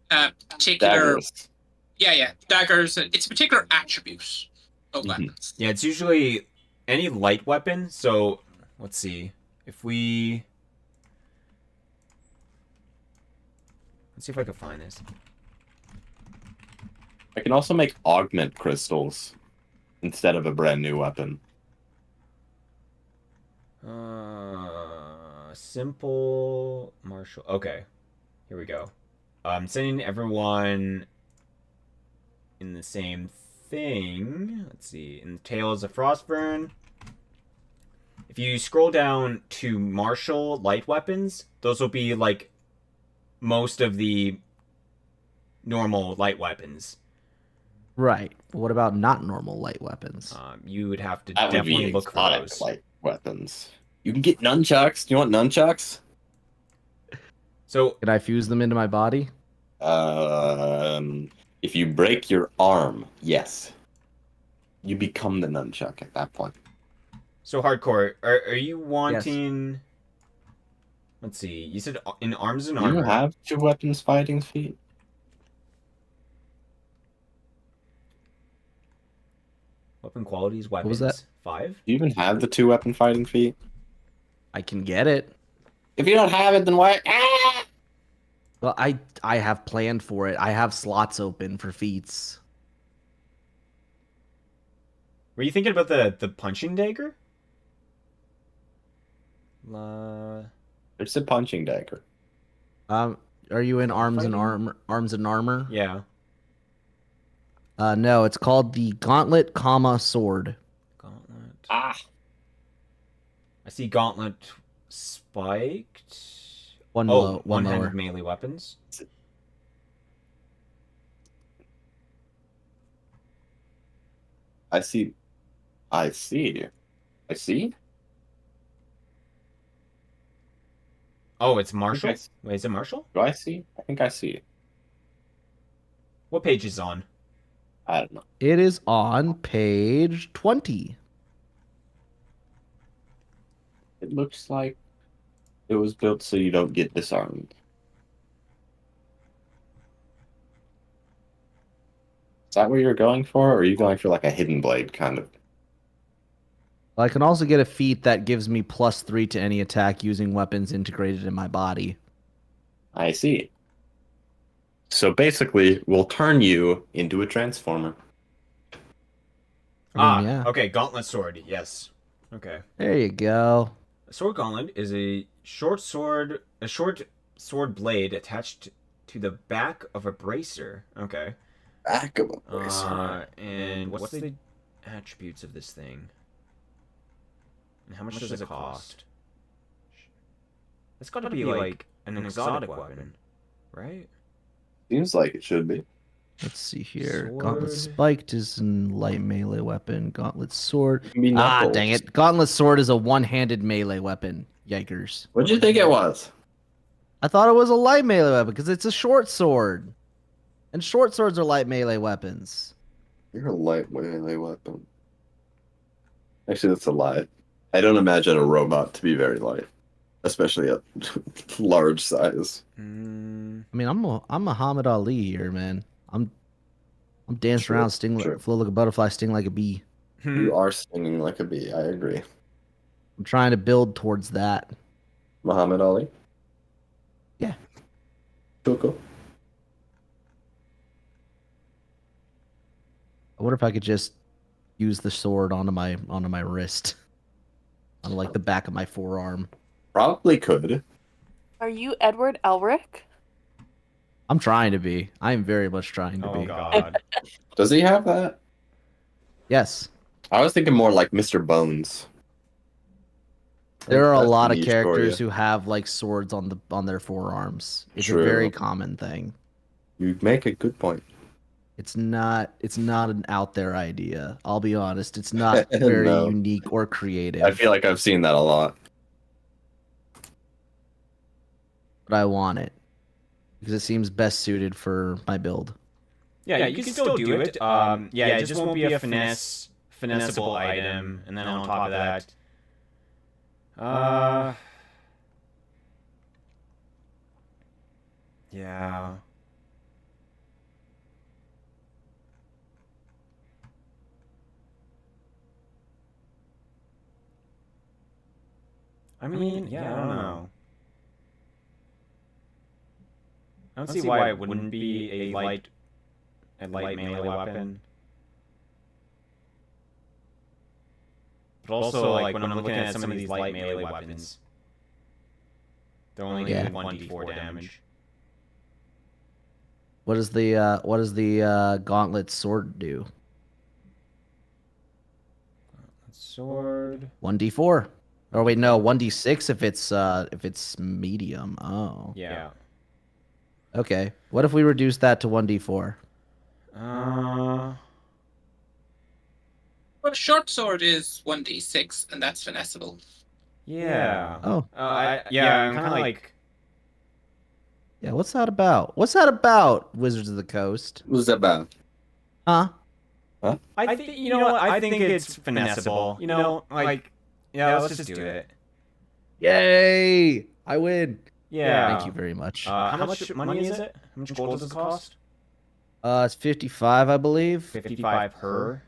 particular. Daggers. Yeah. Daggers. It's a particular attribute of Mhm. weapons. Yeah, it's usually any light weapon. So let's see. Let's see if I can find this. I can also make augment crystals instead of a brand new weapon. Simple martial. Okay, here we go. I'm sending everyone in the same thing. Let's see. In the Tales of Frostvirn. If you scroll down to martial light weapons, those will be like most of the normal light weapons. Right. But what about not normal light weapons? You would have to That would definitely be look for exotic those. light weapons. You can get nunchucks. Do you want nunchucks? So Can I fuse them into my body? If you break your arm, yes. You become the nunchuck at that point. So hardcore, are you wanting? Let's see. You said in arms and Do you armor. have 2 weapons fighting feet? Weapon qualities, weapons. was that? 5. Do you even have the 2 weapon fighting feet? I can get it. If you don't have it, then why? Ah! Well, I have planned for it. I have slots open for feats. Were you thinking about the punching dagger? There's a punching dagger. Are you in arms and Fighting? armor? Yeah. No, it's called the gauntlet, sword. Gauntlet. Ah! I see gauntlet spiked. One One lower. handed melee weapons. I see. I see. I see? Oh, it's martial. Okay. Wait, is it martial? Do I see? I think I see. What page is it on? I don't know. It is on page 20. It looks like it was built so you don't get disarmed. Is that what you're going for, or are you going for like a hidden blade kind of? I can also get a feat that gives me +3 to any attack using weapons integrated in my body. I see. So basically, we'll turn you into a transformer. I mean, yeah. Okay, gauntlet sword. Yes. Okay. There you go. A sword gauntlet is a short sword blade attached to the back of a bracer. Okay. Back of a bracer. And what's the attributes of this thing? And how much does it cost? It's got to be like an exotic weapon, right? Seems like it should be. Let's see here. Sword. Gauntlet spiked is a light melee weapon. Gauntlet sword. It can be Ah, knuckles. dang it. Gauntlet sword is a one-handed melee weapon. Yikers. What'd you think it was? I thought it was a light melee weapon because it's a short sword. And short swords are light melee weapons. You're a light melee weapon. Actually, that's a lie. I don't imagine a robot to be very light, especially at large size. I mean, I'm Muhammad Ali here, man. I'm dancing True, around, true. float like a butterfly, sting like a bee. You are stinging like a bee. I agree. I'm trying to build towards that. Muhammad Ali. Yeah. Cool. I wonder if I could just use the sword onto my wrist, on like the back of my forearm. Probably could. Are you Edward Elric? I'm trying to be. I am very much trying to Oh be. god. Does he have that? Yes. I was thinking more like Mr. Bones. There are a That's lot of niche for characters you. who have like swords on their forearms. It's True. a very common thing. You make a good point. It's not an out there idea. I'll be honest. It's not very No. unique or creative. I feel like I've seen that a lot. But I want it because it seems best suited for my build. Yeah, you can still do it. Yeah, it just won't be a finessable item, and then on top of that, yeah. I mean, yeah, I don't know. I don't see why it wouldn't be a light melee weapon. But also, like, when I'm looking at some of these light melee weapons, they're only doing 1d4 damage. What does the gauntlet sword do? Sword. 1d4. Or wait, no, 1d6 if it's medium. Oh. Yeah. Okay. What if we reduce that to 1d4? But a short sword is 1d6, and that's finessable. Yeah. Oh. I'm kind of like. Yeah, what's that about? What's that about, Wizards of the Coast? What's that about? Huh? I think you know what? I think it's finessable. You know, like, yeah, let's just do it. Yay! I win. Yeah. Thank you very much. How much money is it? How much gold does it cost? It's 55, I believe. 55 per.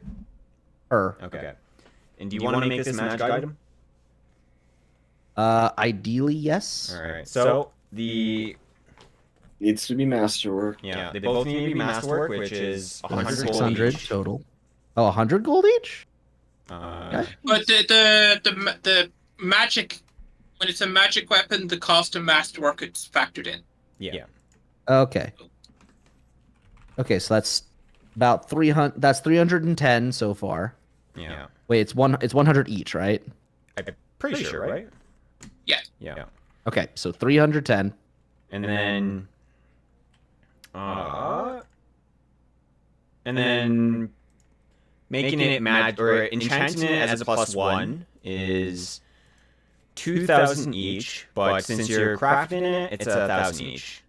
Okay. And do you want to make this a magic item? Ideally, yes. All right. So the Needs to be masterwork. yeah, they both need to be masterwork, which is 100 gold 600 each. total. Oh, 100 gold each? But the magic, when it's a magic weapon, the cost of masterwork is factored in. Yeah. Okay. Okay, so that's about 300. That's 310 so far. Yeah. Wait, it's 100 each, right? I'm pretty sure, right? Yeah. Yeah. Okay, so 310. And then making it magic or enchanting it as a +1 is 2,000 each, but since you're crafting it, it's 1,000 each.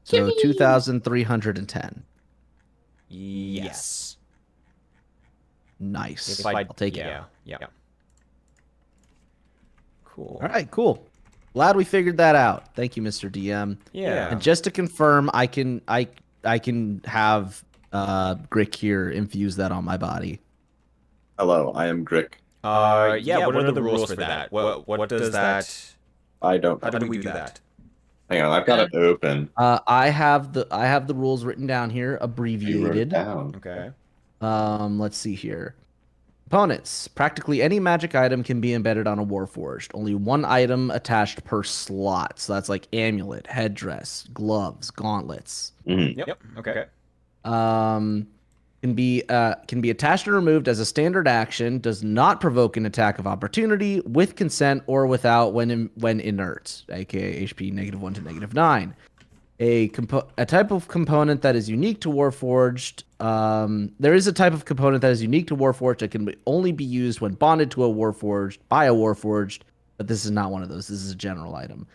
So 2,310. Yes. Nice. I'll take it. Yeah. Cool. All right, cool. Glad we figured that out. Thank you, Mr. DM. Yeah. And just to confirm, I can have Grick here infuse that on my body. Hello, I am Grick. Yeah. What are the rules for that? What does that? I don't. How do we do that? Hang on, I've got it open. I have the rules written down here, You wrote it abbreviated. down. Okay. Let's see here. Components. Practically any magic item can be embedded on a Warforged. Only one item attached per slot. So that's like amulet, headdress, gloves, gauntlets. Mhm. Yep. Okay. Can be attached and removed as a standard action. Does not provoke an attack of opportunity with consent or without when inert, aka HP -1 to -9. A type of component that is unique to Warforged. There is a type of component that is unique to Warforged that can only be used when bonded to a Warforged by a Warforged, but this is not one of those. This is a general item.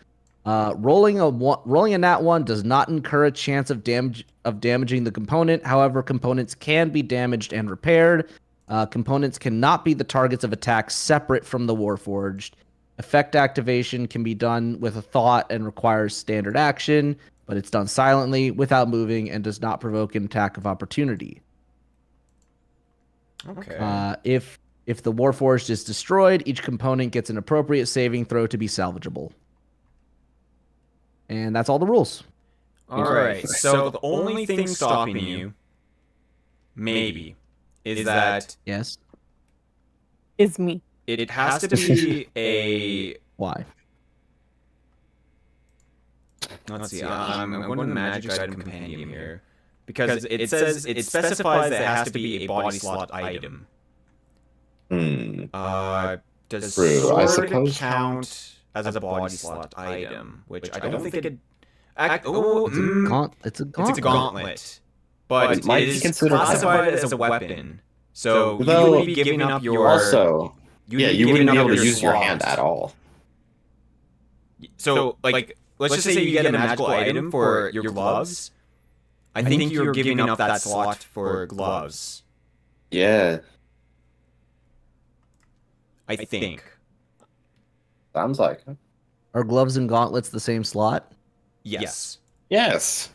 Rolling a nat 1 does not incur a chance of damaging the component. However, components can be damaged and repaired. Components cannot be the targets of attacks separate from the Warforged. Effect activation can be done with a thought and requires standard action, but it's done silently without moving and does not provoke an attack of opportunity. Okay. If the Warforged is destroyed, each component gets an appropriate saving throw to be salvageable. And that's all the rules. All right. So the only thing stopping you, maybe, is that Yes. Is me. it has to be a. Why? Let's see. I'm going to the magic item compendium here because it says it specifies that it has to be a body slot item. Hmm. Does True, I sword suppose. count as a body slot item? Which I don't think it. It's a gauntlet. It's a gauntlet, but It might it be is considered classified as a weapon. So you Though- would be giving up your. Also, you'd yeah, be you giving wouldn't be up able to use your slots. hand at all. So, like, let's just say you get a magical item for your gloves. I think you're giving up that slot for gloves. Yeah, I think. sounds like it. Are gloves and gauntlets the same slot? Yes. Yes.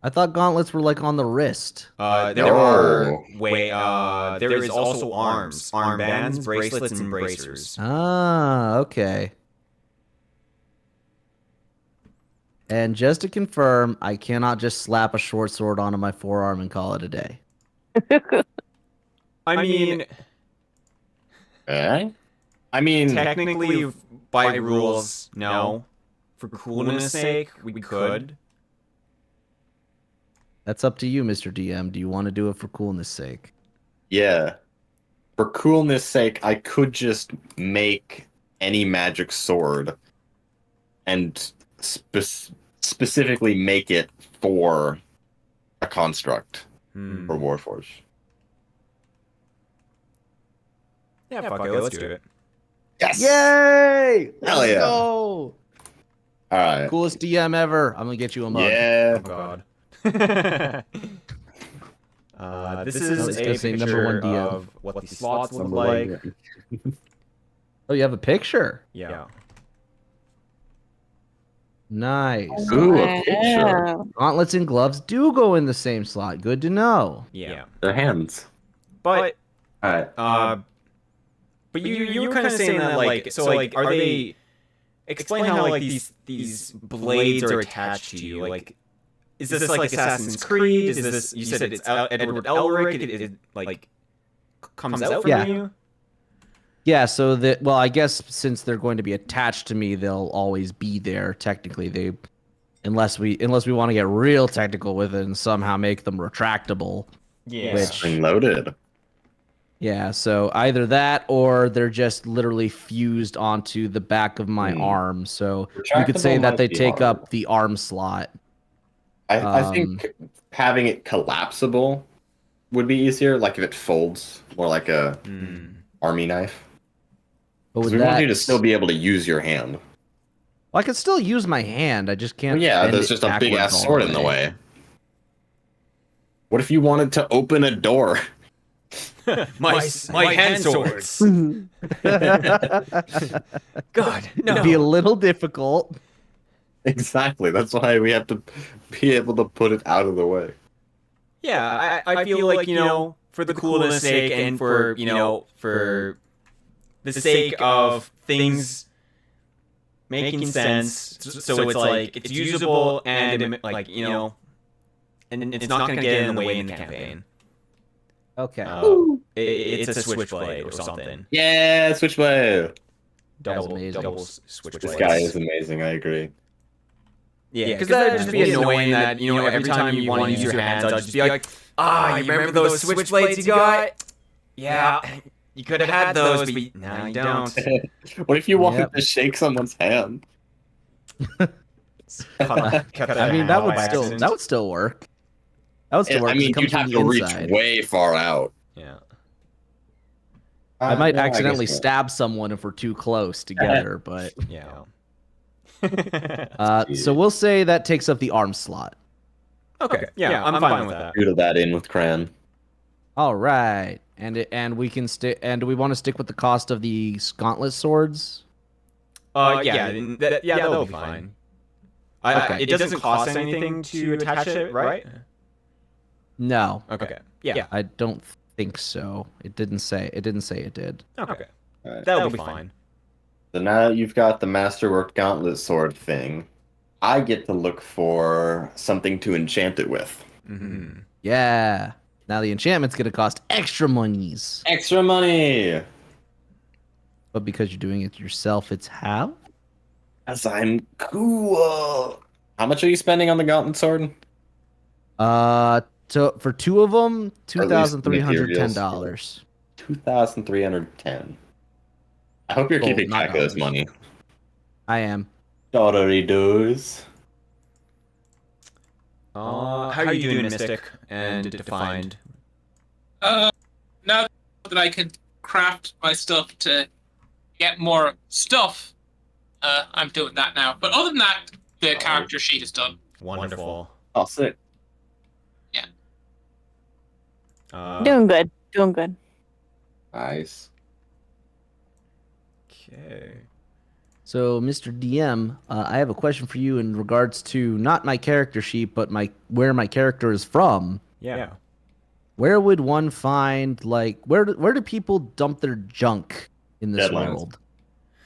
I thought gauntlets were like on the wrist. There No. are there is also arms, armbands, bracelets, and bracers. Ah, okay. And just to confirm, I cannot just slap a short sword onto my forearm and call it a day. I mean, Eh? I mean, technically, by rules, no. For coolness' sake, we could. That's up to you, Mr. DM. Do you want to do it for coolness' sake? yeah. For coolness' sake, I could just make any magic sword and specifically make it for a construct Hmm. for Warforged. Yeah, fuck it, let's do it. Yes. Yay! Hell Let's yeah. go! All right. Coolest DM ever. I'm gonna get you a mug. Yeah. Oh god. This No, is it's a gonna say number picture one DM. of what the slots look like. Oh, you have a picture. Yeah. Nice. Ooh, a picture. Wow. Gauntlets and gloves do go in the same slot. Good to know. Yeah. Their hands. But All right. but you were kind of saying that like so like are they explain how like these blades are attached to you like is this like Assassin's Creed is this you said it's Edward Elric it like comes out from Yeah. you Yeah, so that well, I guess since they're going to be attached to me, they'll always be there. Technically, they unless we want to get real technical with it and somehow make them retractable. yeah Which- Spring loaded. Yeah, so either that or they're just literally fused onto the back of my arm. So you could say Retractable that might they be take hard. up the arm slot. I think having it collapsible would be easier. Like if it folds, more like a army knife. But 'Cause with we that, want you to still be able to use your hand. well, I can still use my hand. I just can't. Well, yeah, bend there's it just a big backwards ass all sword in the way. What if you wanted to open a door? my hand swords god no It'd be a little difficult. Exactly. That's why we have to be able to put it out of the way. yeah I feel like for the coolness sake and for for the sake of things making sense so it's like it's usable and like and it's not gonna get in the way in the campaign Okay. it's a switchblade or something Yeah, switchblade. double amazing. switchblade This guy is amazing. I agree. yeah because that'd just be annoying that every time you want to use your hands I'd just be like you remember those switchblades you got yeah you could have had those but now you don't What if you wanted Yep. to shake someone's hand? I mean, that would still work. That would still work. I 'cause mean, it comes you'd from have the to reach inside. way far out. Yeah. I might Well, accidentally guess not. stab someone if we're too close together, but Yeah. so we'll say that takes up the arm slot. Okay. Yeah, I'm fine with that. Doodle that in with Cran. All right, and we can stick. And do we want to stick with the cost of the gauntlet swords? That'll be fine. Okay. It doesn't cost anything to attach it, right? No, Okay. Yeah. I don't think so. It didn't say. It didn't say it did. Okay. All right. That'll be fine. So now that you've got the Masterwork Gauntlet Sword thing, I get to look for something to enchant it with. Mm-hmm. Yeah. Now the enchantment's gonna cost extra monies, Extra money! but because you're doing it yourself, it's how? As I'm cool. How much are you spending on the Gauntlet Sword? For two of them, materials. $2,310. 2,310. I hope you're Oh, keeping not track of this dollars. money. I am. Dollary doos. How are you doing, Mystic and Defined? Now that I can craft my stuff to get more stuff, I'm doing that now. But other than that, the character sheet is done. Wonderful. Oh, sick. Doing good. Doing good. Nice. Okay. So, Mr. DM, I have a question for you in regards to not my character sheet, but where my character is from. Yeah. Where would one find where do people dump their junk in this Deadlands. world?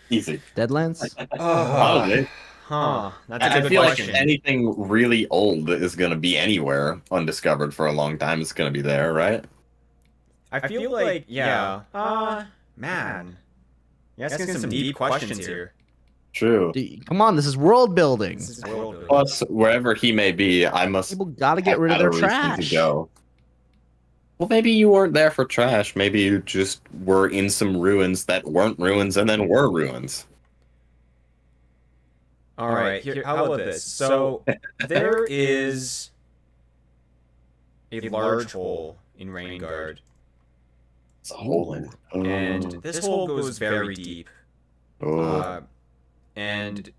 Easy. Deadlands? Probably. That's a I good feel question. like anything really old is going to be anywhere undiscovered for a long time. It's going to be there, right? I feel like, yeah. Man. You're asking some deep questions here. True. Come on, this is world building. This is world building. Plus, wherever he may be, I must People gotta get rid of have their a reason trash. to go. Well, maybe you weren't there for trash. Maybe you just were in some ruins that weren't ruins and then were ruins. All right, here, how about this? So, there is a large hole in Rainguard, It's a hole in it. and this hole goes very deep. And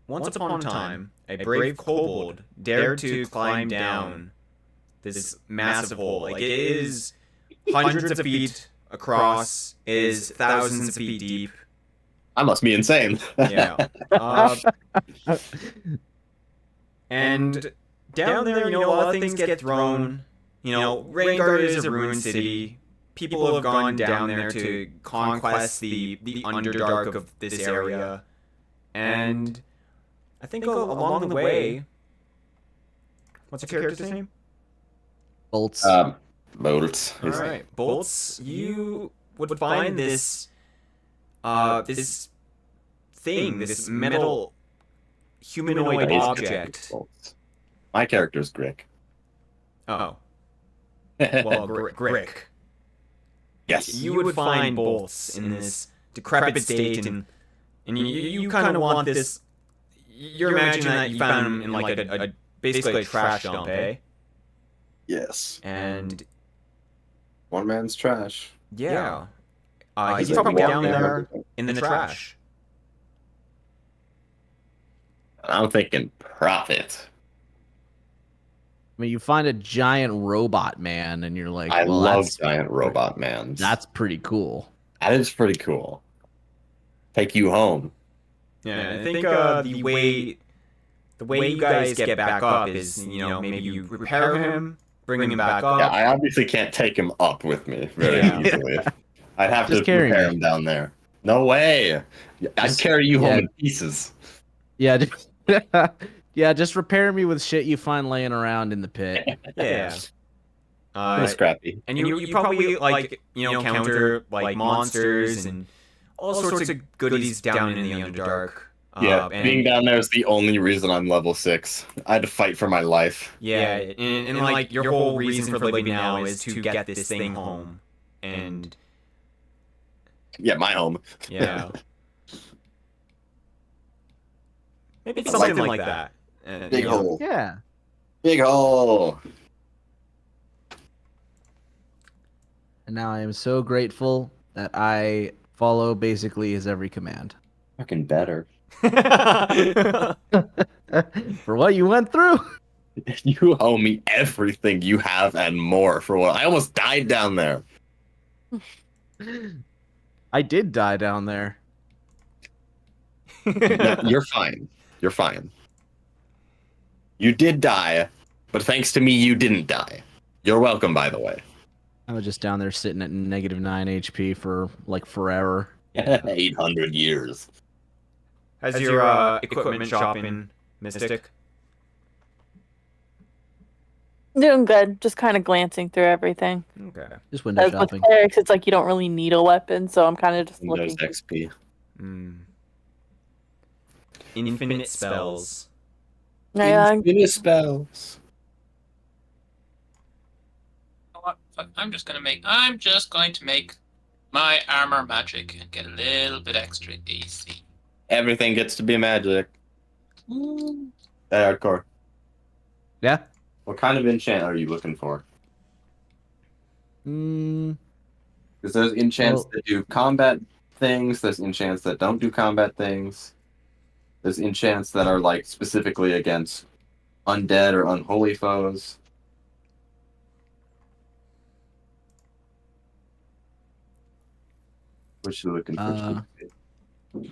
once upon a time, a brave kobold dared to climb down this massive hole. Like, it is hundreds of feet across, it is thousands of feet deep. I must be insane. Yeah. And down there, a lot of things get thrown. Rainguard is a ruined city. People have gone down there to conquest the Underdark of this area. And I think along the way... What's your character's name? Bolts. Bolts. Alright, Bolts, you would find this... this thing, this metal humanoid object. Bolts. My character's Grick. Oh. Well, Grick. Yes. You would find Bolts in this decrepit state, and you kind of want this. You're imagining that you found him in like a basically a trash dump, eh? Yes. And One man's trash. yeah, he's like probably down walking there everything. in the trash. I'm thinking profit. I mean, you find a giant robot man, and you're like, I well, love giant robot man. that's pretty cool. That is pretty cool. Take you home. Yeah, I think the way you guys get back up is maybe you repair him, bring him back up. Yeah, I obviously can't take him up with me very Yeah. easily. I'd have Just to carry prepare me. him down there. No way. I'd carry you home in pieces. Yeah, yeah. Just repair me with shit you find laying around in the pit. Yeah. Scrappy. And you probably counter like monsters and all sorts of goodies down in the Underdark. Yeah, and, being down there is the only reason I'm level 6. I had to fight for my life. Yeah, and like your whole reason for living now is to get this thing home. And Yeah, my home. yeah. Maybe something like that. Big hole. Yeah. Big hole. And now I am so grateful that I follow basically his every command. Fucking better. For what you went through. You owe me everything you have and more for what I almost died down there. I did die down there. No, you're fine. You're fine. You did die, but thanks to me, you didn't die. You're welcome, by the way. I was just down there sitting at -9 HP for like forever. 800 years. How's your equipment shopping, Mystic? Doing good. Just kind of glancing through everything. Okay. Just window As with shopping. clerics, it's like you don't really need a weapon, so I'm kind of just Windows looking. XP. Infinite spells. Yeah, Infinite spells. I'm just going to make my armor magic and get a little bit extra AC. Everything gets to be magic. Ooh. Hey, hardcore. Yeah. What kind of enchant are you looking for? Because there's enchants that do combat things. There's enchants that don't do combat things. There's enchants that are like specifically against undead or unholy foes. What you looking for?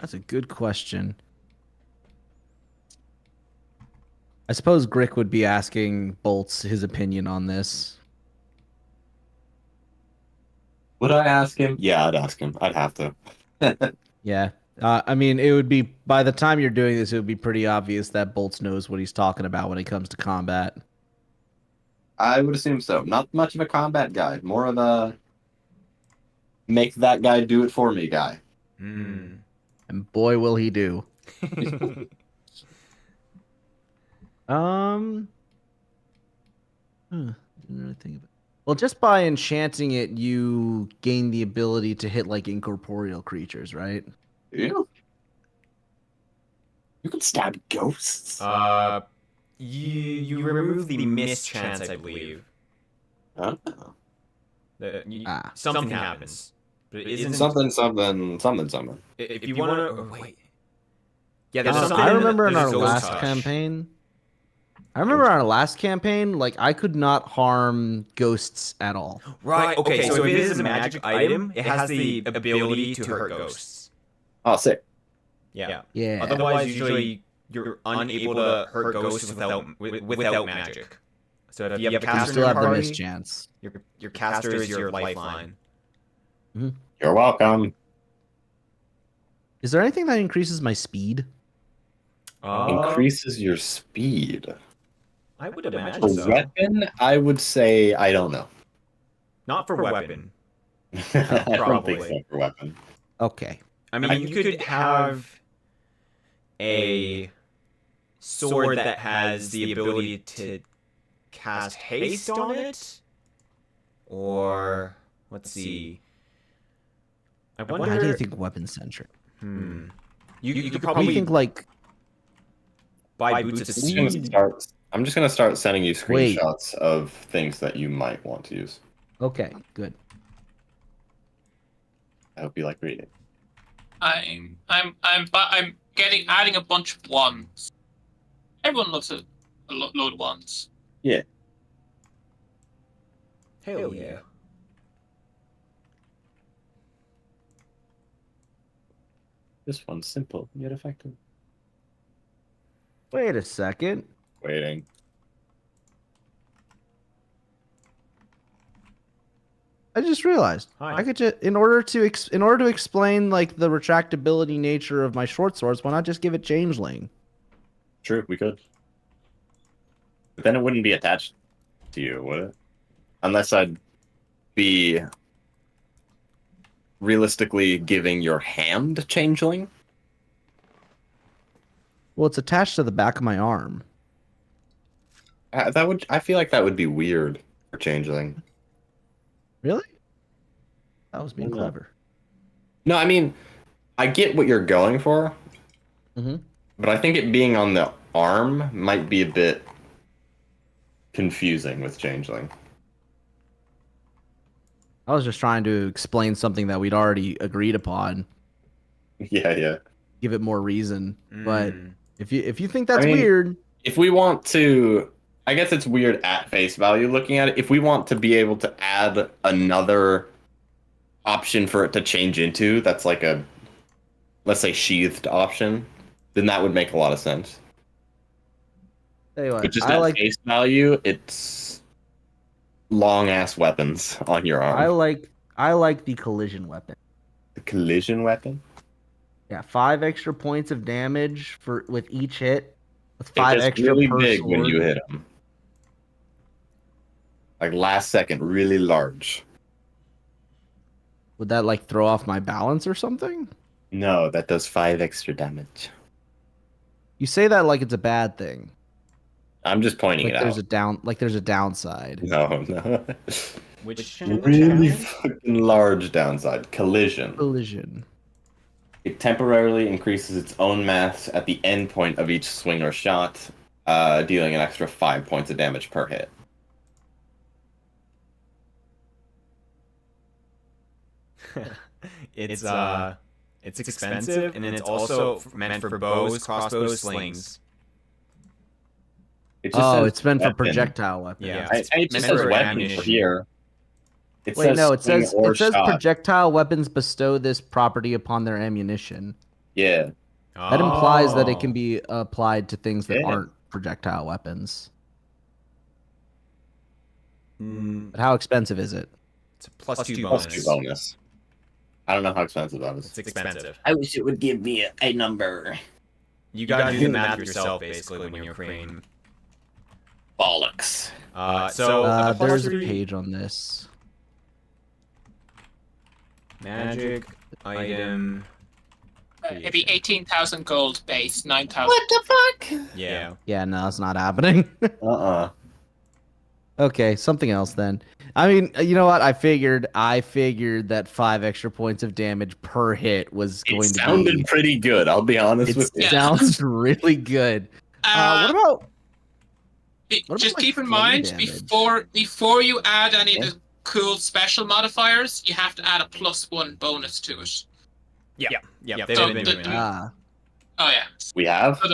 That's a good question. I suppose Grick would be asking Bolts his opinion on this. Would I ask him? Yeah, I'd ask him. I'd have to. Yeah. I mean, it would be, by the time you're doing this, it would be pretty obvious that Bolts knows what he's talking about when it comes to combat. I would assume so. Not much of a combat guy. More of a make that guy do it for me guy. Hmm. And boy, will he do. Didn't really think of it. Well, just by enchanting it, you gain the ability to hit like incorporeal creatures, right? Yeah. You can stab ghosts. You remove the mischance, I believe. Huh? Something happens, but it isn't Something. If you want to wait. Yeah, there's something. I remember in there's our a ghost last touch. campaign. Like I could not harm ghosts at all. Right. Okay. So if it is a magic item, it has the ability to hurt ghosts. Oh, sick. Yeah. Yeah. Otherwise, usually you're unable to hurt ghosts without magic. So if you have a You caster still in have your the party, mischance. your caster is your lifeline. You're welcome. Is there anything that increases my speed? Increases your speed. I would imagine For so. weapon, I would say I don't know. Not for weapon. I don't think Probably. so for weapon. Okay. I mean, you could have a sword that has the ability to cast haste on it, or let's see. I wonder. Why do you think weapon centric? You could I probably think like buy boots of speed. I'm just gonna start sending you screenshots of things that you might want to use. okay, good. I hope you like reading. I'm adding a bunch of ones. Everyone loves a load of ones. Yeah. Hell yeah. This one's simple yet effective. Wait a second. Waiting. I just realized Hi. I could just in order to explain like the retractability nature of my short swords, why not just give it changeling? True, we could. But then it wouldn't be attached to you, would it? Unless I'd be realistically giving your hand changeling. Well, it's attached to the back of my arm. I feel like that would be weird for changeling. Really? That was being Yeah. clever. No, I mean, I get what you're going for, Mm-hmm. but I think it being on the arm might be a bit confusing with changeling. I was just trying to explain something that we'd already agreed upon, Yeah. give it more reason. But Mm. if you think that's I mean- weird, If we want to, I guess it's weird at face value looking at it. If we want to be able to add another option for it to change into, that's like a, let's say, sheathed option, then that would make a lot of sense. tell you what, But just I at like face value, it's long ass weapons on your arm. I like the collision weapon. The collision weapon. Yeah, 5 extra points of damage with each hit. With It 5 gets extra really per big sword. when you hit them. Like last second, really large. Would that like throw off my balance or something? No, that does 5 extra damage. You say that like it's a bad thing. I'm just pointing Like it there's out. there's a downside. No. Which Really fucking large downside. Collision. Collision. It temporarily increases its own mass at the end point of each swing or shot, dealing an extra 5 points of damage per hit. It's expensive, and then it's also meant for bows, crossbows, slings. It just says It's meant for weapon. projectile weapons. Yeah. It just Meant says for weapon ammunition. here. It Wait, no, it swing says or it says shot. projectile weapons bestow this property upon their ammunition. Yeah. That implies that it can Oh. be applied to things that Yeah. aren't projectile weapons. Mm, But how expensive is it? it's a +2 Plus bonus. 2 bonus. I don't know how expensive that is. It's expensive. I wish it would give me a number. You gotta do the math yourself, basically, when you're creating. Bollocks. There's a +3 page on this. magic item. It'd be 18,000 gold base, 9,000. What the fuck? Yeah. Yeah, no, that's not happening. Okay, something else then. I mean, you know what? I figured that 5 extra points of damage per hit was It going to sounded be. pretty good, I'll be honest with you. Yeah. Sounds really good. What about Just like, keep in flame mind, damage? before you add any Yeah. of the cool special modifiers, you have to add a +1 bonus to it. Yeah. They've So been the- doing that. Oh yeah. We have? So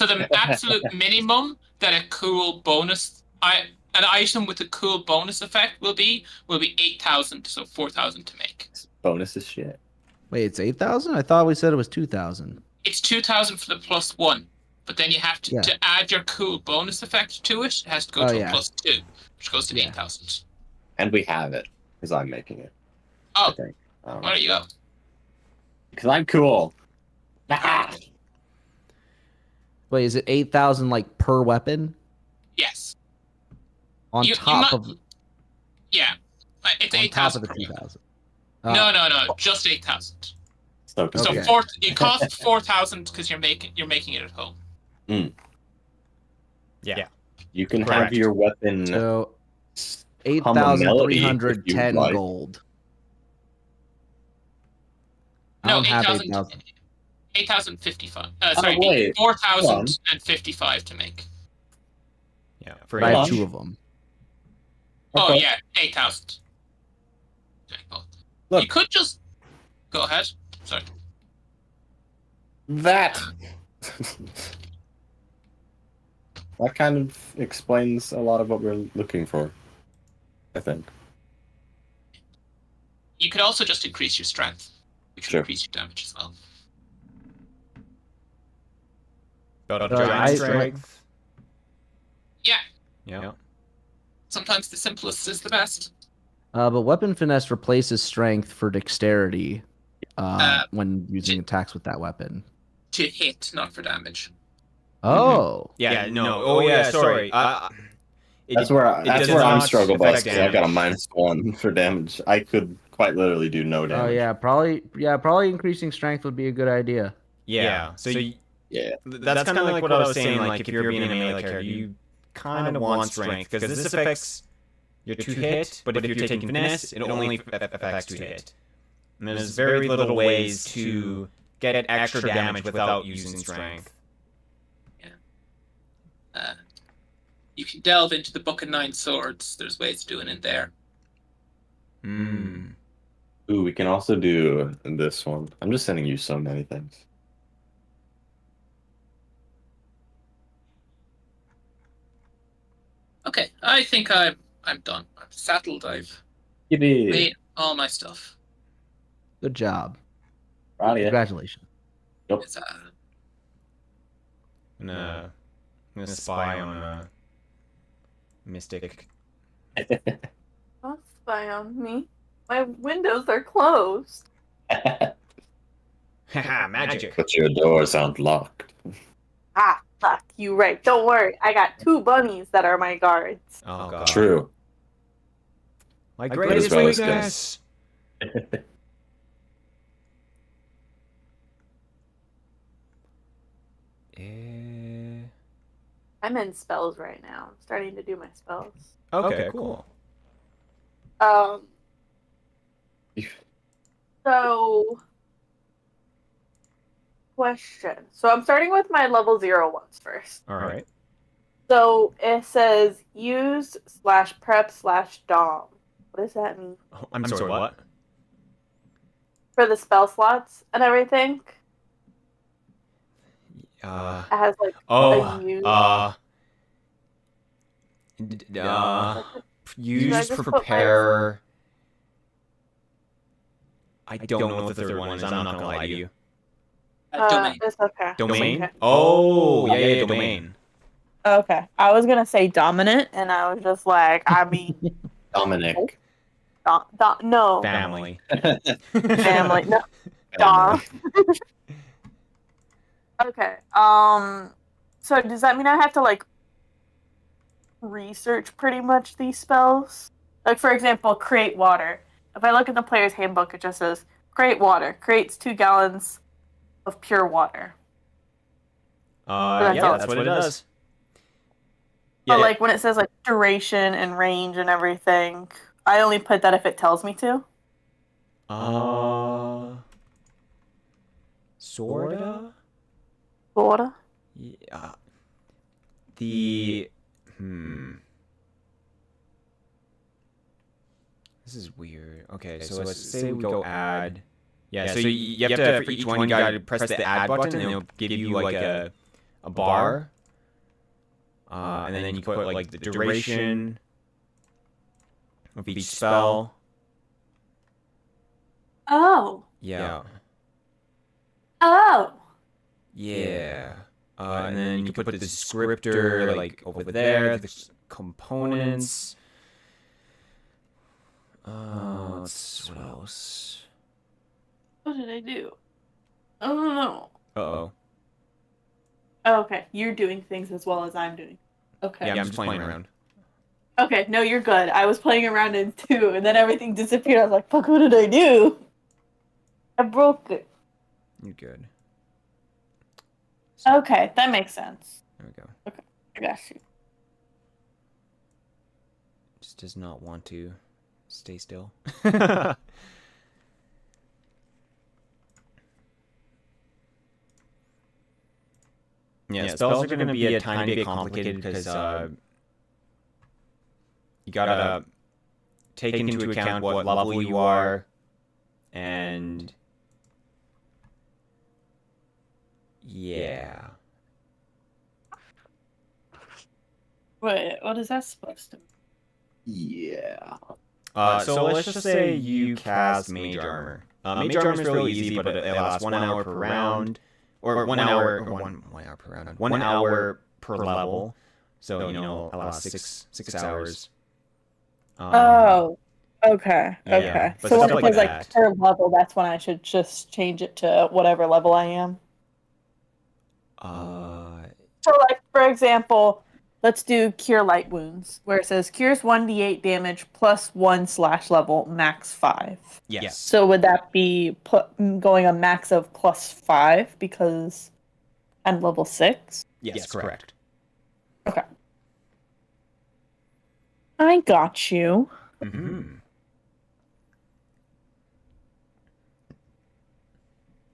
the absolute minimum that a cool bonus, an item with a cool bonus effect will be 8,000, so 4,000 to make. Bonus is shit. Wait, it's 8,000? I thought we said it was 2,000. It's 2,000 for the +1, but then you have to, Yeah. to add your cool bonus effect to it. It has to go Oh, to yeah. a +2, which goes to Yeah. 8,000. And we have it, because I'm making it. Oh, I think. where you go? Because I'm cool. Wait, is it 8,000 like per weapon? Yes. On You top might- of Yeah. It's on top 8,000 of the per weapon. 2,000. No, just 8,000. So Okay. So it costs 4,000 because you're making it at home. Yeah. you can Correct. have your weapon So hum a melody if 8,310 you'd like. gold. I No, don't have 8,000. 8,000. 8,055. Oh, Sorry, wait. 4,055 to make. Yeah. For But I have Hold on. 2 of them. Oh Okay. yeah, 8,000. Look. You could just go ahead. Sorry. That that kind of explains a lot of what we're looking for, I think. You could also just increase your strength, which Sure. would increase your damage as well. Build up So giant I- strength. Yeah, Yeah. sometimes the simplest is the best. But weapon finesse replaces strength for dexterity when using j- attacks with that weapon. To hit, not for damage. Oh. Yeah. No. Oh yeah. Sorry. That's where it does I'm not struggle bus affect because I got a damage. -1 for damage. I could quite literally do no damage. Oh yeah, probably increasing strength would be a good idea. Yeah. So Yeah. that's kind of like what I was saying. Like if you're being a melee character, you kind of want strength because this affects your 2 hit, but if you're taking finesse, it only affects 2 hit. And there's very little ways to get extra damage without using strength. You can delve into the Book of Nine Swords. There's ways of doing it there. Hmm. Ooh, we can also do this one. I'm just sending you so many things. Okay, I think I'm done. I'm settled. I've Yippee! made all my stuff. Good job. Proud of ya. Congratulations. It's, I'm gonna spy on Mystic. Don't spy on me. My windows are closed. Haha, magic. But your doors aren't locked. Ah, fuck, you right. Don't worry. I got 2 bunnies that are my guards. Oh god. True. My greatest greatest weakness. weakness. I'm in spells right now. I'm starting to do my spells. Okay, cool. So, question. So I'm starting with my level 0 ones first. All right. So it says use/prep/dom. What does that mean? Oh, I'm sorry, what? For the spell slots and everything? It has like a use. Use just put prepare I don't know what the third one is. I'm not gonna lie to you. Domain. It's okay. Domain? Okay. Oh, yeah, domain. Okay. I was gonna say dominant, and I was just like, I mean, Dominic. no. Family. Family. No. Dom. Okay. So does that mean I have to like research pretty much these spells? Like for example, create water. If I look at the player's handbook, it just says create water. Creates 2 gallons of pure water. That's what it does. But like when it says like duration and range and everything, I only put that if it tells me to. Sorta? Water. Yeah. This is weird. Okay, so let's say we go add. Yeah, so you have to, for each one, you gotta press the add button, and it'll give you like a bar. And then you put like the duration of each spell. Oh. Yeah. Oh. Yeah. And then you can put the descriptor like over there, the components. What else? What did I do? Oh. Uh-oh. Oh, okay. You're doing things as well as I'm doing. Okay. Yeah, I'm just playing around. Okay, no, you're good. I was playing around in 2, and then everything disappeared. I was like, fuck, what did I do? I broke it. You're good. Okay, that makes sense. There we go. Okay, I got you. Just does not want to stay still. Yeah, spells are going to be a tiny bit complicated because you gotta take into account what level you are, and yeah. Wait, what is that supposed to mean? Yeah. So let's just say you cast Mage Armor. Mage Armor is really easy, but it lasts 1 hour per round. Or 1 hour, or 1 hour per round. 1 hour per level. So, it lasts 6 hours. Oh, okay, yeah, okay. but So when stuff it like says like that. per level, that's when I should just change it to whatever level I am. So like, for example, let's do Cure Light Wounds, where it says cures 1d8 damage plus 1/level, max 5. yes. So would that be going a max of +5 because I'm level 6? Yes, correct. Okay. I got you. Mm-hmm.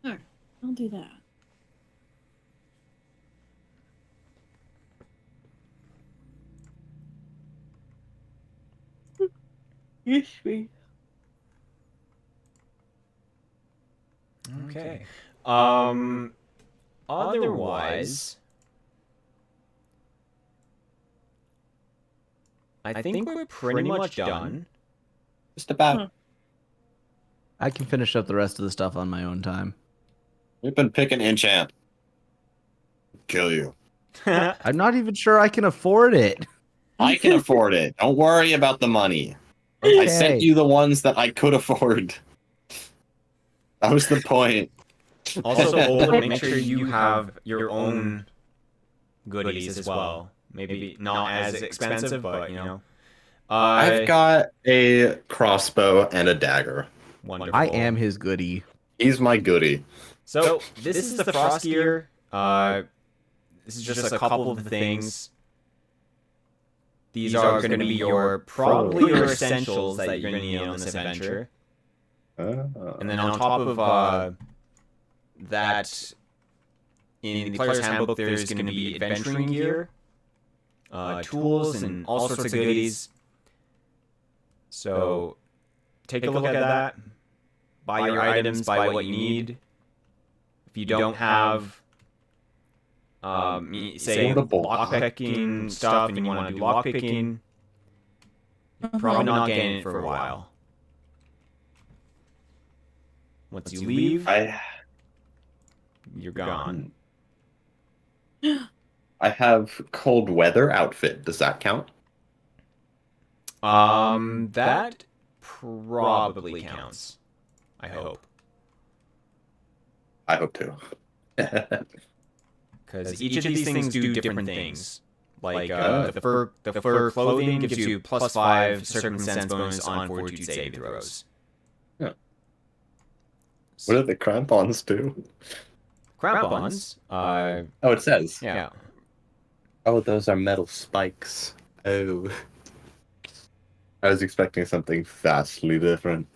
Alright, I'll do that. Yes, sweet. Okay. Otherwise, I think we're pretty much done. Just about. I can finish up the rest of the stuff on my own time. We've been picking enchant. Kill you. I'm not even sure I can afford it. I can afford it. Don't worry about the money. I sent Okay. you the ones that I could afford. That was the point. Also, Ola, make sure you have your own goodies as well. Maybe not as expensive, but I've got a crossbow and a dagger. Wonderful. I am his goodie. He's my goodie. So this is the frost gear. This is just a couple of the things. These are going to be probably your essentials that you're going to need on this adventure. And then on top of that, in the player's handbook, there's going to be adventuring gear, tools, and all sorts of goodies. So take a look at that. Buy your items, buy what you need. If you don't have, say, lockpicking stuff and you want to do lockpicking, you're probably not getting it for a while. Once you leave, I you're gone. I have cold weather outfit. Does that count? That probably counts. I hope. I hope to. Because each of these things do different things. Like the fur clothing gives you +5 circumstance bonus on fortitude saving throws. Yeah. What do the crampons do? Crampons. Oh, it says. Yeah. Oh, those are metal spikes. Oh. I was expecting something vastly different.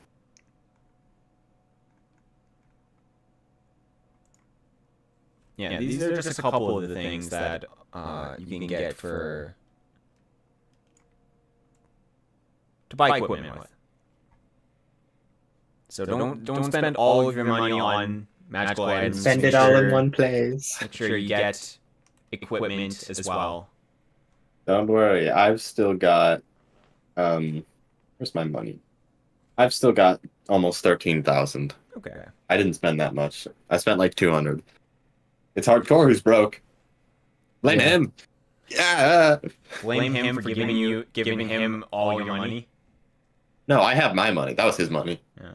Yeah, these are just a couple of the things that you can get to buy equipment with. So don't spend all of your money on magical items. Spend it all in one place. Make sure you get equipment as well. Don't worry, I've still got where's my money? I've still got almost 13,000. Okay. I didn't spend that much. I spent like 200. It's hardcore who's broke. Blame him. Yeah. Blame him for giving him all your money. No, I have my money. That was his money. Yeah.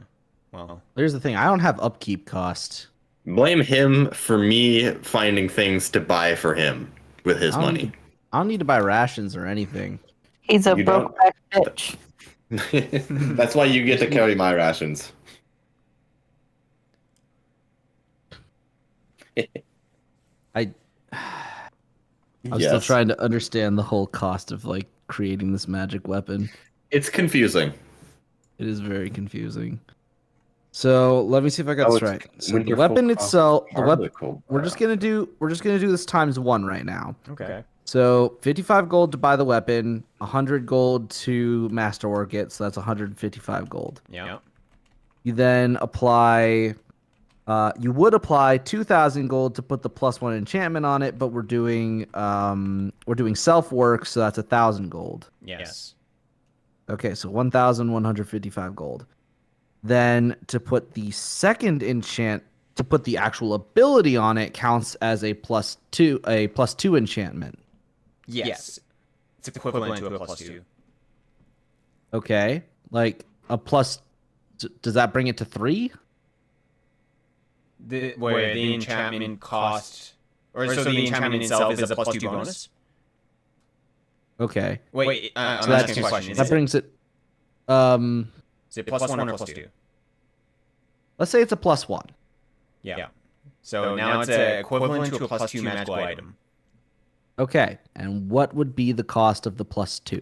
Well, Here's the thing. I don't have upkeep cost. Blame him for me finding things to buy for him with his I don't money. need- I don't need to buy rations or anything. He's a You broke back bitch. That's why you get to carry my rations. I'm still trying to understand the whole cost of like creating this magic weapon. It's confusing. It is very confusing. So let me see if I got Oh, this it's right. So the wonderful weapon cost itself, the weapon. particle We're just gonna do this times 1 right now. okay. So 55 gold to buy the weapon, 100 gold to masterwork it, so that's 155 gold. Yeah. You then apply. You would apply 2,000 gold to put the +1 enchantment on it, but we're doing self work, so that's 1,000 gold. Yes. Okay, so 1,155 gold. Then to put the second enchant, to put the actual ability on it, counts as a +2 enchantment. Yes. It's equivalent to a +2. Okay, like a plus. Does that bring it to 3? The enchantment cost, or so the enchantment itself is a +2 bonus. Okay, Wait, I'm so asking a question. that brings it. Is it +1 or +2? Let's say it's a +1. Yeah. So now it's equivalent to a +2 magical item. Okay, and what would be the cost of the +2?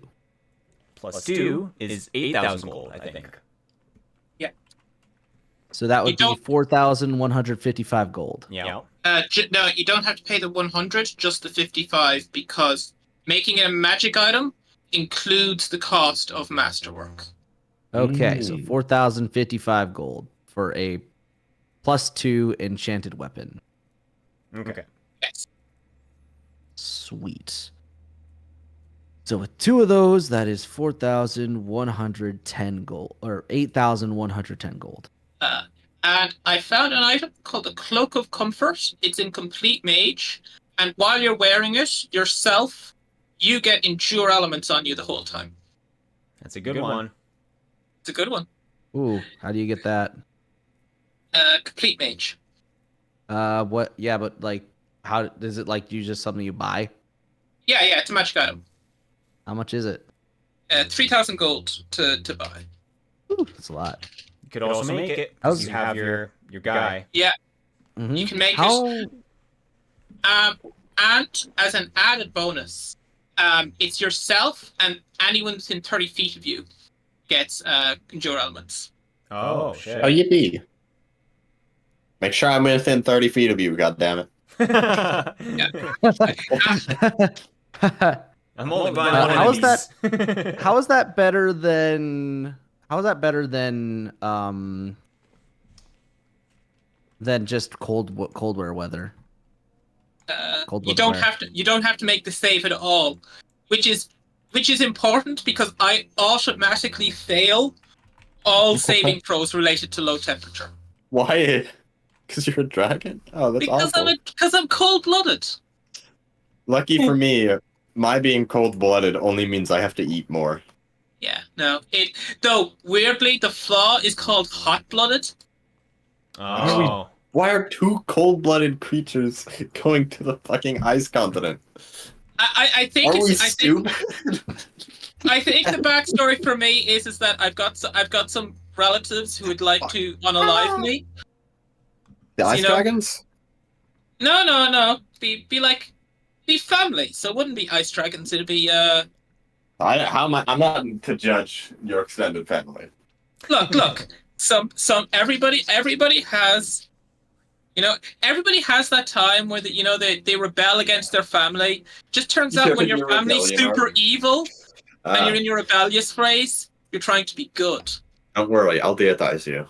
+2 is 8,000 gold, I think. So that would be don't- 4,155 gold. Yeah. No, you don't have to pay the 100, just the 55, because making a magic item includes the cost of masterwork. Okay, so 4,055 gold for a +2 enchanted weapon. Okay. Yes. Sweet. So with 2 of those, that is 4,110 gold, or 8,110 gold. And I found an item called the Cloak of Comfort. It's in Complete Mage, and while you're wearing it yourself, you get Endure elements on you the whole time. That's a good one. It's a good one. Ooh, how do you get that? Complete Mage. What? Yeah, but like, how is it like? You just something you buy? Yeah, it's a magic item. How much is it? 3,000 gold to buy. Ooh, that's a lot. You could also make it. How's- You have your guy. Yeah, Mhm. you can make How? it. And as an added bonus, it's yourself and anyone within 30 feet of you gets Endure elements. Oh, shit. Oh, yippee. Make sure I'm within 30 feet of you, goddammit. I'm only buying Uh, one how of is these. How is that better than? How is that better than just cold wear weather? Cold You weather don't wear. have to make the save at all, which is important because I automatically fail all saving throws related to low temperature. Why? Because you're a dragon? Oh, that's awful. Because I'm cold-blooded. Lucky for me, my being cold-blooded only means I have to eat more. Yeah, no. Though weirdly, the flaw is called hot-blooded. Oh. Why are two cold-blooded creatures going to the fucking ice continent? I think Are we it's stupid? I think the backstory for me is that I've got some relatives who would like to unalive me. The So, ice dragons? No. Be family. So it wouldn't be ice dragons. It'd be How am I? I'm not to judge your extended family. look. Everybody has. Everybody has that time where they rebel against their family. Just turns out when your family's super evil and you're in your rebellious phase, you're trying to be good. Don't worry, I'll deitize you.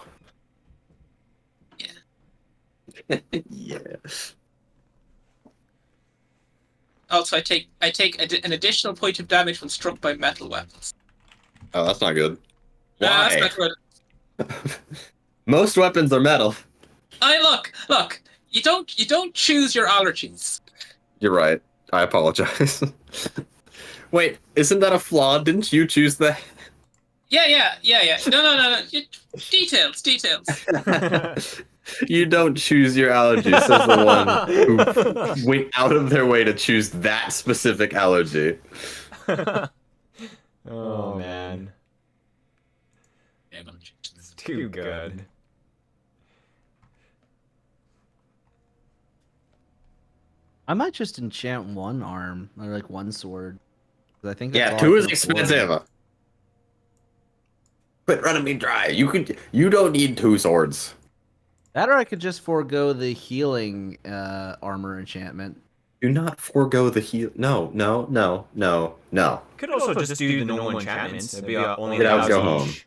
Yeah. Yeah. Also, I take an additional point of damage when struck by metal weapons. Oh, that's not good. Nah, Why? that's not good. Most weapons are metal. Look. You don't choose your allergies. You're right. I apologize. Wait, isn't that a flaw? Didn't you choose that? Yeah. No. Details. You don't choose your allergies, says the one who went out of their way to choose that specific allergy. Oh man. Yeah, I'm gonna change this. Too good. I might just enchant one arm or like one sword. 'Cause I think that's Yeah, all I two is can afford. expensive. Quit running me dry. You don't need two swords. That or I could just forego the healing armor enchantment. Do not forego the heal. No. Could also just do the normal enchantments. It'd be only Get out, go 1,000 home. each.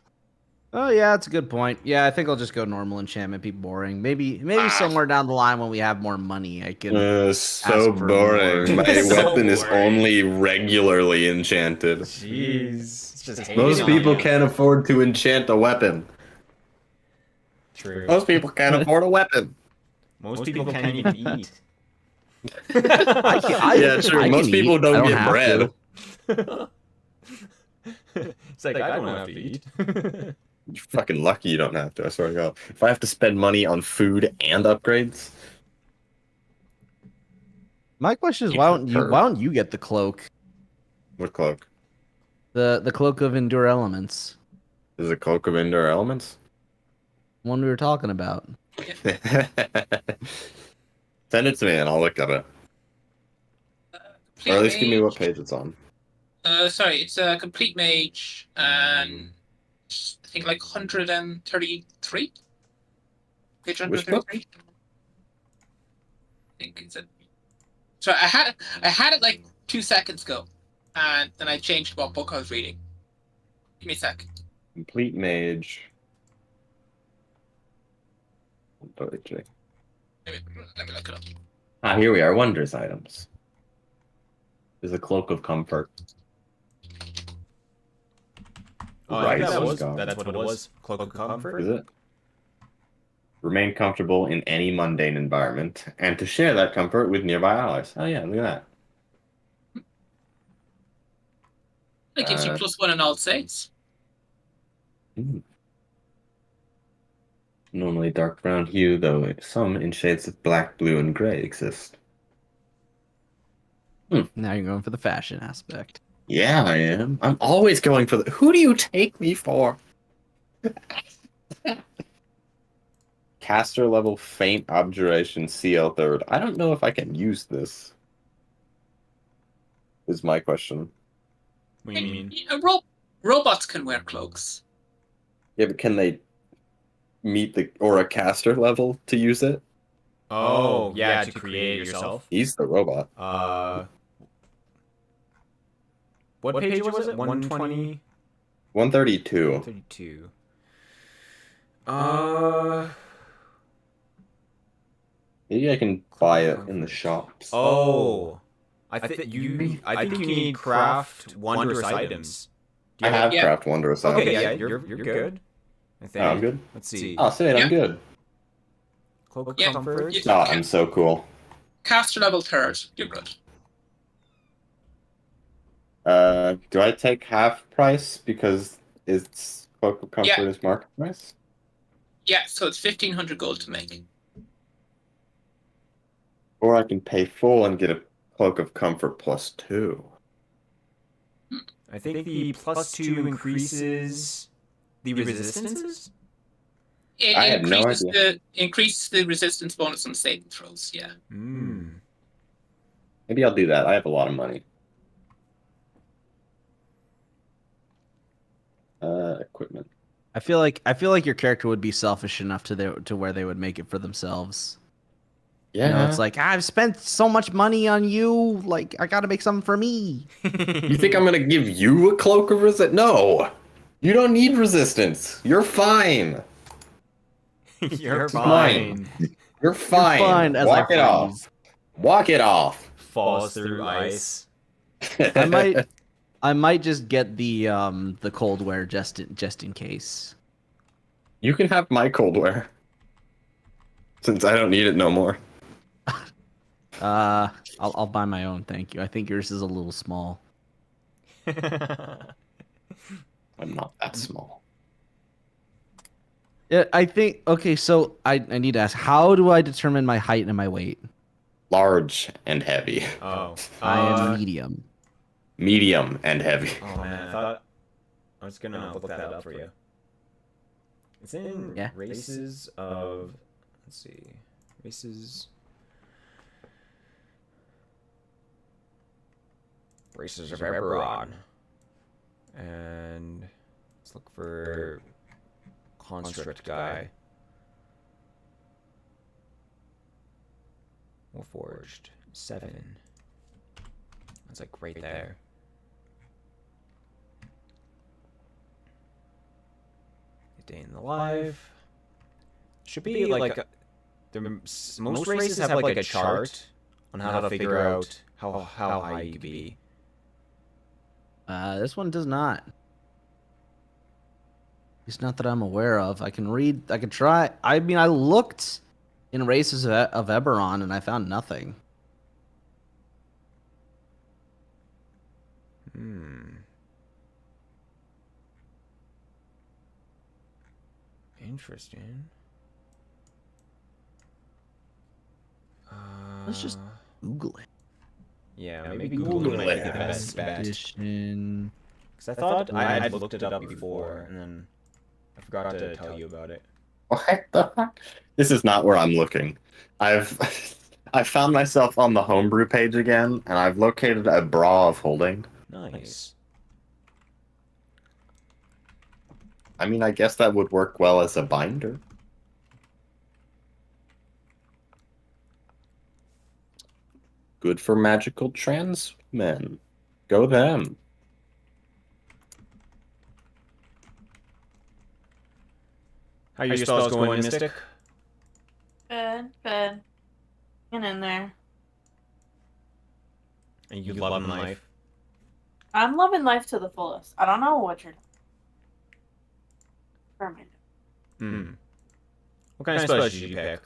Oh yeah, that's a good point. Yeah, I think I'll just go normal enchantment. Be boring. Maybe somewhere down the line when we have more money, I can. So ask for boring. more. My So weapon is boring. only regularly enchanted. Jeez. It's just Most hating on people you. can't afford to enchant a weapon. True. Most people can't afford a weapon. Most people can't even eat. Yeah, true. I Most can people eat. don't I get have bread. to. It's like I don't have to eat. You're fucking lucky you don't have to, I swear to God. If I have to spend money on food and upgrades, My question is, You why don't prefer- you get the cloak? what cloak? The cloak of endure elements. Is it Cloak of Indoor Elements? One we were talking about. Send it to me and I'll look at it. Or at least give me what page it's on. Sorry, it's a complete mage, and I think like 133. Page Which book? 133. I think it's a. So I had it like 2 seconds ago, and then I changed what book I was reading. Give me a sec. Complete Mage. 133. Let me look it up. Ah, here we are. Wondrous items. There's a Cloak of Comfort. I think Rise that's of God. what it was. Cloak of Comfort. Is it? Remain comfortable in any mundane environment, and to share that comfort with nearby allies. Oh yeah, look at that. It gives you +1 in all saves. Normally dark brown hue, though some in shades of black, blue, and gray exist. Now you're going for the fashion aspect. Yeah, I am. I'm always going for the. Who do you take me for? Caster level faint abjuration CL third. I don't know if I can use this. Is my question. What do you mean? Robots can wear cloaks. Yeah, but can they meet the aura caster level to use it? Oh, yeah, to create it yourself. He's the robot. What page was it? 120? 132. 132. Maybe I can buy it in the shops. Oh. I think you need craft wondrous items. Do I you have Yeah. craft wondrous items. Okay, yeah, you're good. I think. Oh, I'm good. Let's see. Oh, say it, Yeah. I'm good. Cloak of Yeah, Comfort. you- Oh, I'm so cool. Caster level 3rd. You're good. Do I take half price because it's Cloak of Comfort Yeah. is market price? Yeah, so it's 1,500 gold to make. Or I can pay full and get a Cloak of Comfort +2. I think the +2 increases the resistances? It I had no idea. increases the resistance bonus on saving throws, yeah. Maybe I'll do that. I have a lot of money. Equipment. I feel like your character would be selfish enough to where they would make it for themselves. Yeah. You know, it's like I've spent so much money on you, like I gotta make something for me. You think I'm gonna give you a cloak of resistance? No! You don't need resistance. You're fine. You're fine. fine. You're fine. fine as Walk I it off. freeze. Walk it off. Falls through ice. I might just get the cold wear just in case. You can have my cold wear. Since I don't need it no more. I'll buy my own, thank you. I think yours is a little small. I'm not that small. Yeah, I think okay, so I need to ask, how do I determine my height and my weight? Large and heavy. Oh. I am medium. Medium and heavy. Oh man, I thought I was gonna look that up for you. It's in races of. Let's see, races. Races of Eberron. And let's look for Construct guy. Warforged 7. That's like right there. A day in the life. Should be like most races have like a chart on how to figure out how high you can be. This one does not. It's not that I'm aware of. I can read. I could try. I mean, I looked in races of Eberron and I found nothing. Interesting. Let's just Google it. Yeah, maybe Google might be the best bet. Edition. Because I thought I'd looked it up before, and then I forgot to tell you about it. What the fuck? This is not where I'm looking. I found myself on the homebrew page again, and I've located a bra of holding. Nice. I mean, I guess that would work well as a binder. Good for magical trans men. Go them. How are your spells going, Mystic? Good, good. Get in there. And you love life? I'm loving life to the fullest. I don't know what you're doing. What kind of spells did you pick?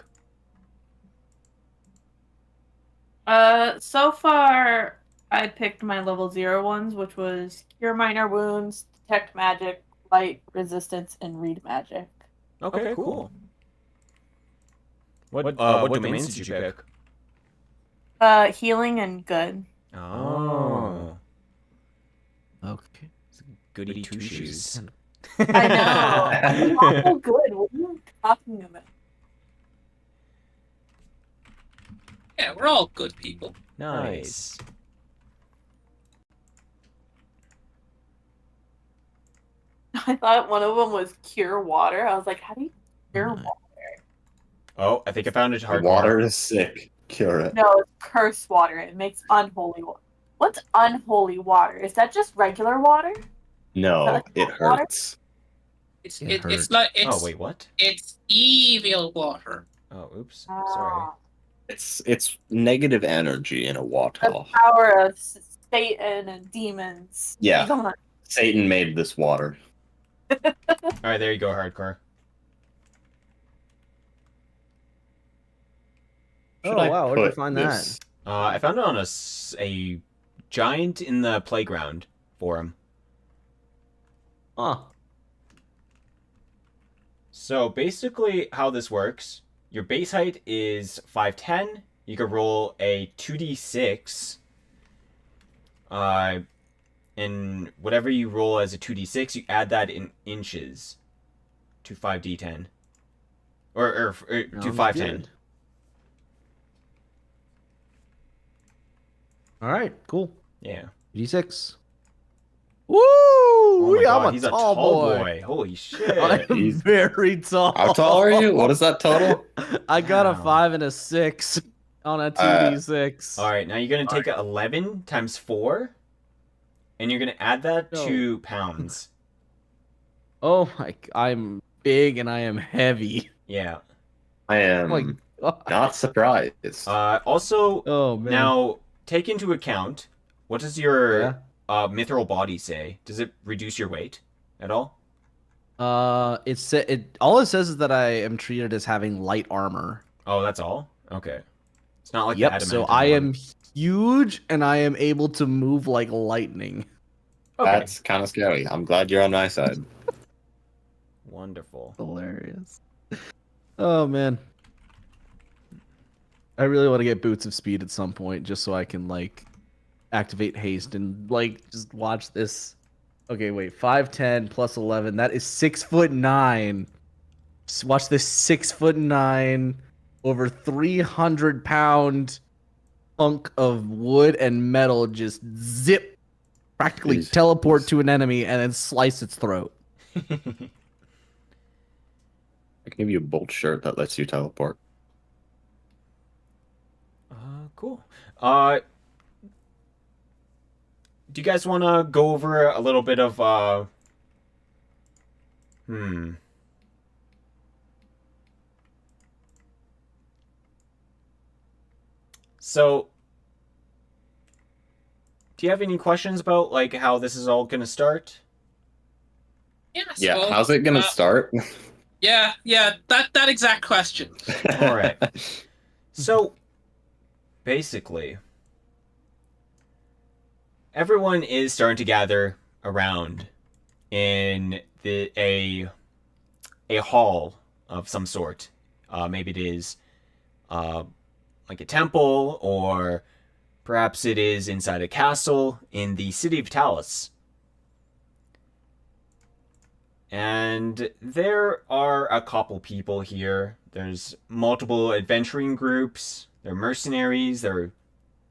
So far, I picked my level 0 ones, which was Cure Minor Wounds, Detect Magic, Light Resistance, and Read Magic. Okay, cool. What domains did you pick? Healing and Good. Oh. Okay. Goody two shoes. I know. Awful good. What are you talking about? Yeah, we're all good people. Nice. I thought one of them was Cure Water. I was like, how do you cure water? Oh, I think I found it hard. Water is sick. Cure it. No, it's Curse Water. It makes unholy water. What's unholy water? Is that just regular water? No, it hurts. It's hurts. like Oh wait, what? it's evil water. Oh, oops. Sorry. It's negative energy in a water. The power of Satan and demons. Yeah. Come on. Satan made this water. All right, there you go, hardcore. Should Oh, I wow, where'd you put find this? I found it on a giant in the playground forum. Huh. So basically, how this works: your base height is 5'10". You can roll a 2d6. And whatever you roll as a 2d6, you add that in inches to 5d10. Or to Sounds 5'10". good. All right, cool. Yeah. D6. Woo! Oh my god, I'm he's a a tall boy. Holy shit. I'm He's- very tall. How tall are you? What is that total? I got a Wow. 5 and a 6 on a 2d6. All right, now you're going to take 11 times 4, and you're going to add that No. to pounds. Oh my! I'm big and I am heavy. Yeah. I am Oh my god. not surprised. Also, Oh man. now take into account, what does your Yeah. mithril body say? Does it reduce your weight at all? It all it says is that I am treated as having light armor. Oh, that's all? Okay. It's not like the Yep. So adamant I one. am huge and I am able to move like lightning. Okay. That's kind of scary. I'm glad you're on my side. Wonderful. Hilarious. Oh man. I really want to get boots of speed at some point just so I can like activate haste and like just watch this. Okay, wait, 5'10 plus 11. That is 6'9". Just watch this 6'9", over 300-pound hunk of wood and metal just zip, practically Jeez. teleport to an enemy and then slice its throat. I can give you a bolt shirt that lets you teleport. Cool. Do you guys want to go over a little bit of So, do you have any questions about like how this is all gonna start? Yeah. Yeah, So, how's it gonna start? Yeah. That exact question. All right. So, basically, everyone is starting to gather around in a hall of some sort. Maybe it is like a temple, or perhaps it is inside a castle in the city of Talos. And there are a couple people here. There's multiple adventuring groups. There are mercenaries. There are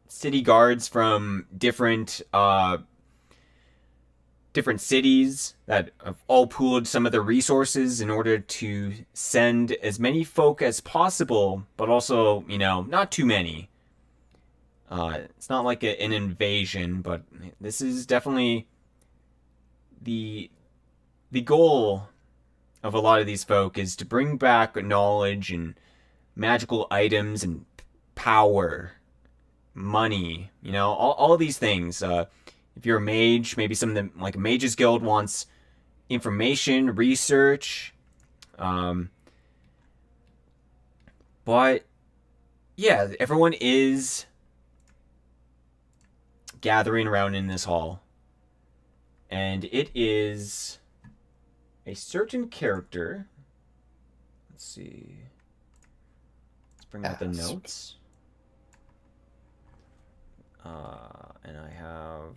city guards from different cities that have all pooled some of their resources in order to send as many folk as possible, but also, not too many. It's not like an invasion, but this is definitely the goal of a lot of these folk is to bring back knowledge and magical items and power, money, all these things. If you're a mage, maybe some of them, like Mages Guild, wants information, research. But yeah, everyone is gathering around in this hall. And it is a certain character. Let's see. Let's bring out the notes. And I have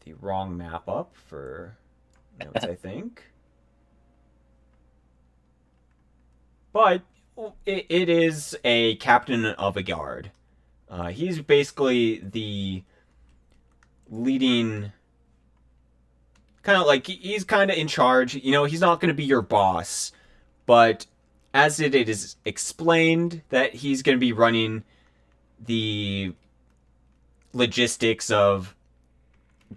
the wrong map up for notes, I think. But it is a captain of a guard. He's basically the leading, kind of like, he's kind of in charge. He's not going to be your boss, but as it is explained that he's going to be running the logistics of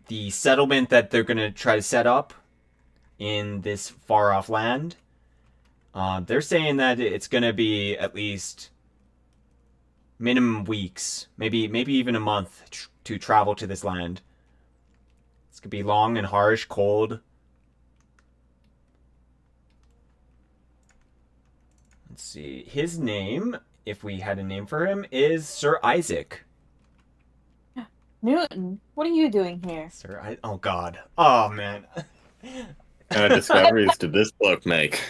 the settlement that they're going to try to set up in this far off land. They're saying that it's going to be at least minimum weeks, maybe even a month to travel to this land. It's going to be long and harsh, cold. Let's see. His name if we had a name for him, is Sir Isaac. Newton, what are you doing here? Oh God. Oh man. What kind of discoveries did this bloke make?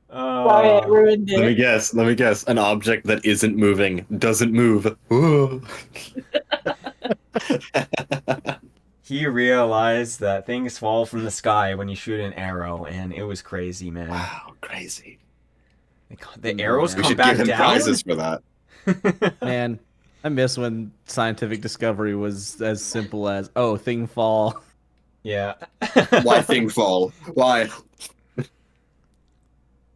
Sorry, I ruined Let me it. guess. Let me guess. An object that isn't moving doesn't move. Ooh. He realized that things fall from the sky when you shoot an arrow, and it was crazy, man. Wow, crazy. The arrows We We come should back give him down. prizes for that. Man, I miss when scientific discovery was as simple as, oh, thing fall. Yeah. Why thing fall? Why?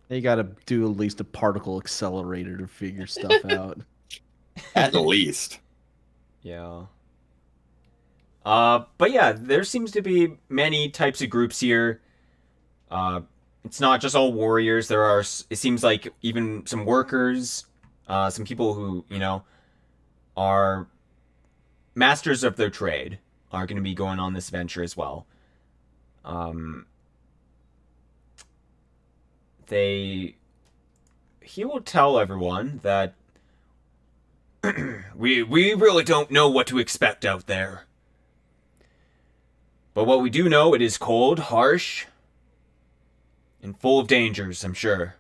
You gotta do at least a particle accelerator to figure stuff out. At least. Yeah. But yeah, there seems to be many types of groups here. It's not just all warriors. There are, it seems like, even some workers, some people who, you know, are masters of their trade are going to be going on this venture as well. He will tell everyone that we really don't know what to expect out there. But what we do know, it is cold, harsh, and full of dangers, I'm sure.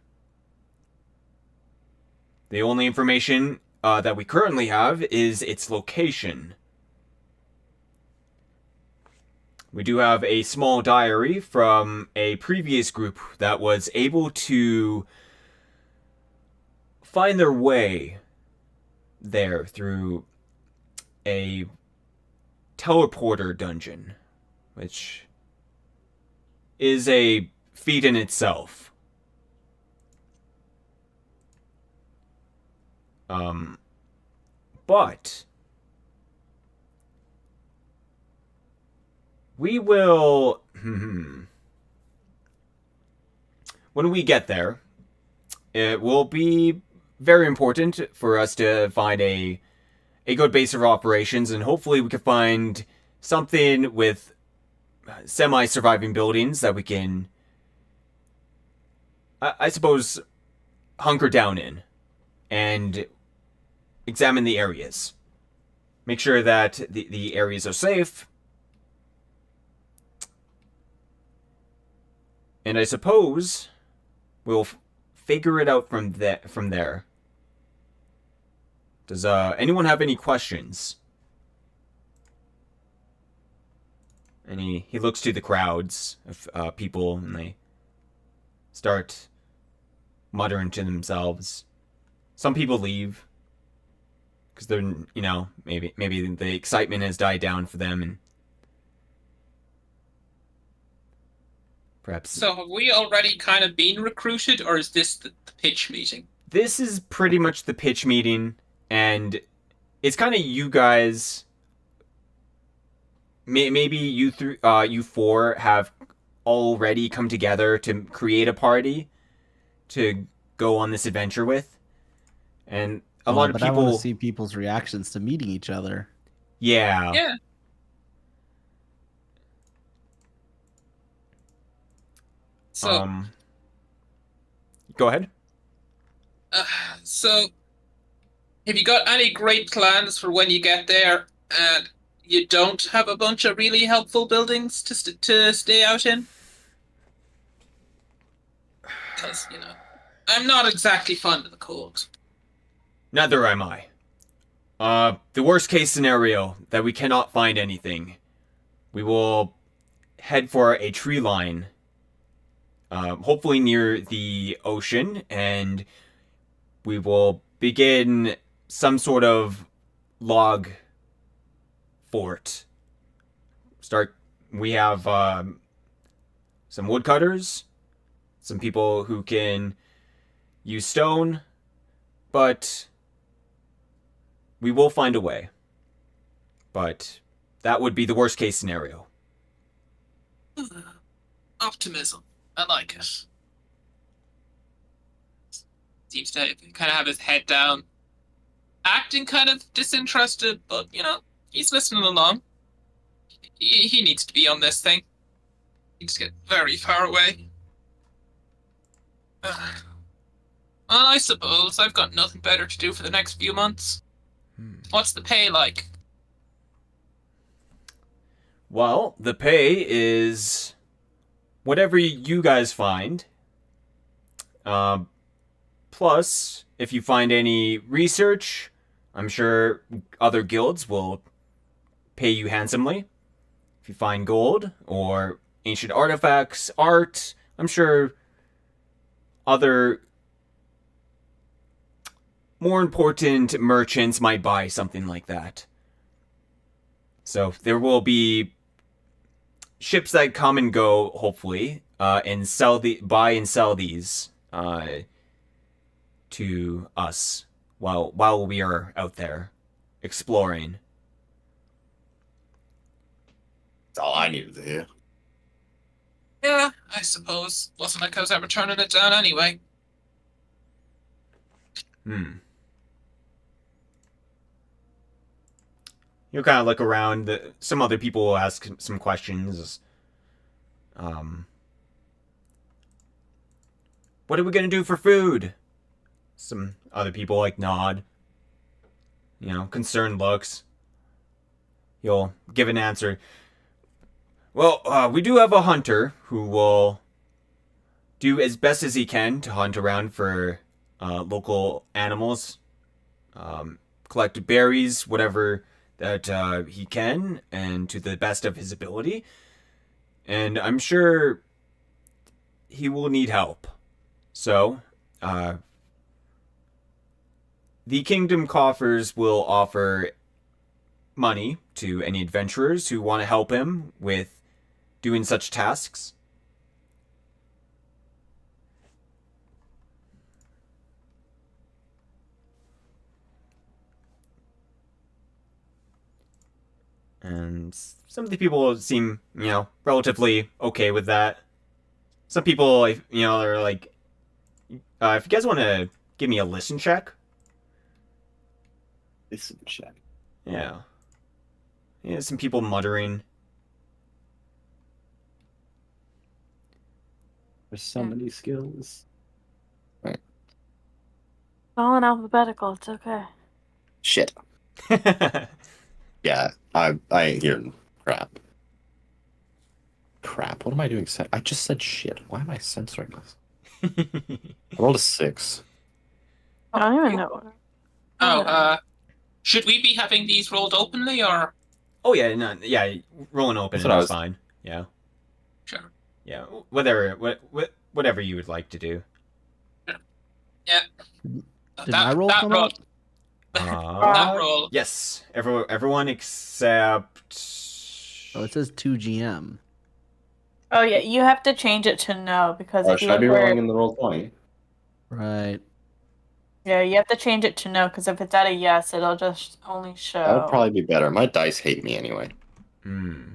The only information that we currently have is its location. We do have a small diary from a previous group that was able to find their way there through a teleporter dungeon, which is a feat in itself. But we will, when we get there, it will be very important for us to find a good base of operations, and hopefully we can find something with semi-surviving buildings that we can, I suppose, hunker down in and examine the areas. Make sure that the areas are safe. And I suppose we'll figure it out from there. Does anyone have any questions? And he looks to the crowds of people, and they start muttering to themselves. Some people leave because they're, you know, maybe the excitement has died down for them, and perhaps. So have we already kind of been recruited, or is this the pitch meeting? This is pretty much the pitch meeting, and it's kind of you guys. Maybe you four have already come together to create a party to go on this adventure with, and a lot of but people. I want to see people's reactions to meeting each other. Yeah. Yeah. So, go ahead. So, have you got any great plans for when you get there and you don't have a bunch of really helpful buildings to stay out in? Because, you know, I'm not exactly fond of the cold. Neither am I. The worst case scenario that we cannot find anything, we will head for a tree line, hopefully near the ocean, and we will begin some sort of log fort. We have some woodcutters, some people who can use stone, but we will find a way. But that would be the worst case scenario. Optimism. I like it. Seems to kind of have his head down. Acting kind of disinterested, but, you know, he's listening along. He needs to be on this thing. He needs to get very far away. I suppose I've got nothing better to do for the next few months. What's the pay like? Well, the pay is whatever you guys find. Plus, if you find any research, I'm sure other guilds will pay you handsomely. If you find gold or ancient artifacts, art, I'm sure other more important merchants might buy something like that. So there will be ships that come and go, hopefully, and buy and sell these to us while we are out there exploring. That's all I needed to hear. Yeah, I suppose. Wasn't like I was ever turning it down anyway. You'll kind of look around. Some other people will ask some questions. What are we gonna do for food? Some other people like nod. Concerned looks. You'll give an answer. Well, we do have a hunter who will do as best as he can to hunt around for local animals, collect berries, whatever that he can, and to the best of his ability. And I'm sure he will need help. So, the Kingdom Coffers will offer money to any adventurers who want to help him with doing such tasks. And some of the people seem, relatively okay with that. Some people, are like, if you guys want to give me a listen check. Listen check. Yeah. Yeah, some people muttering. There's so many skills. It's all in alphabetical. It's okay. Shit. Yeah, I ain't hearing crap. Crap. What am I doing? I just said shit. Why am I censoring this? I rolled a 6. I don't even know. Should we be having these rolled openly or? Oh yeah, no, yeah, rolling open That's what I is was- fine. Yeah, Sure. yeah, whatever you would like to do. Yeah. Did my roll that come roll. up? That roll. Yes, everyone except. Oh, it says 2 GM. Oh yeah, you have to change it to no because if Should you I be look where- rolling in the roll 20? Right. yeah, you have to change it to no because if it's at a yes, it'll just only show. That would probably be better. My dice hate me anyway. Hmm.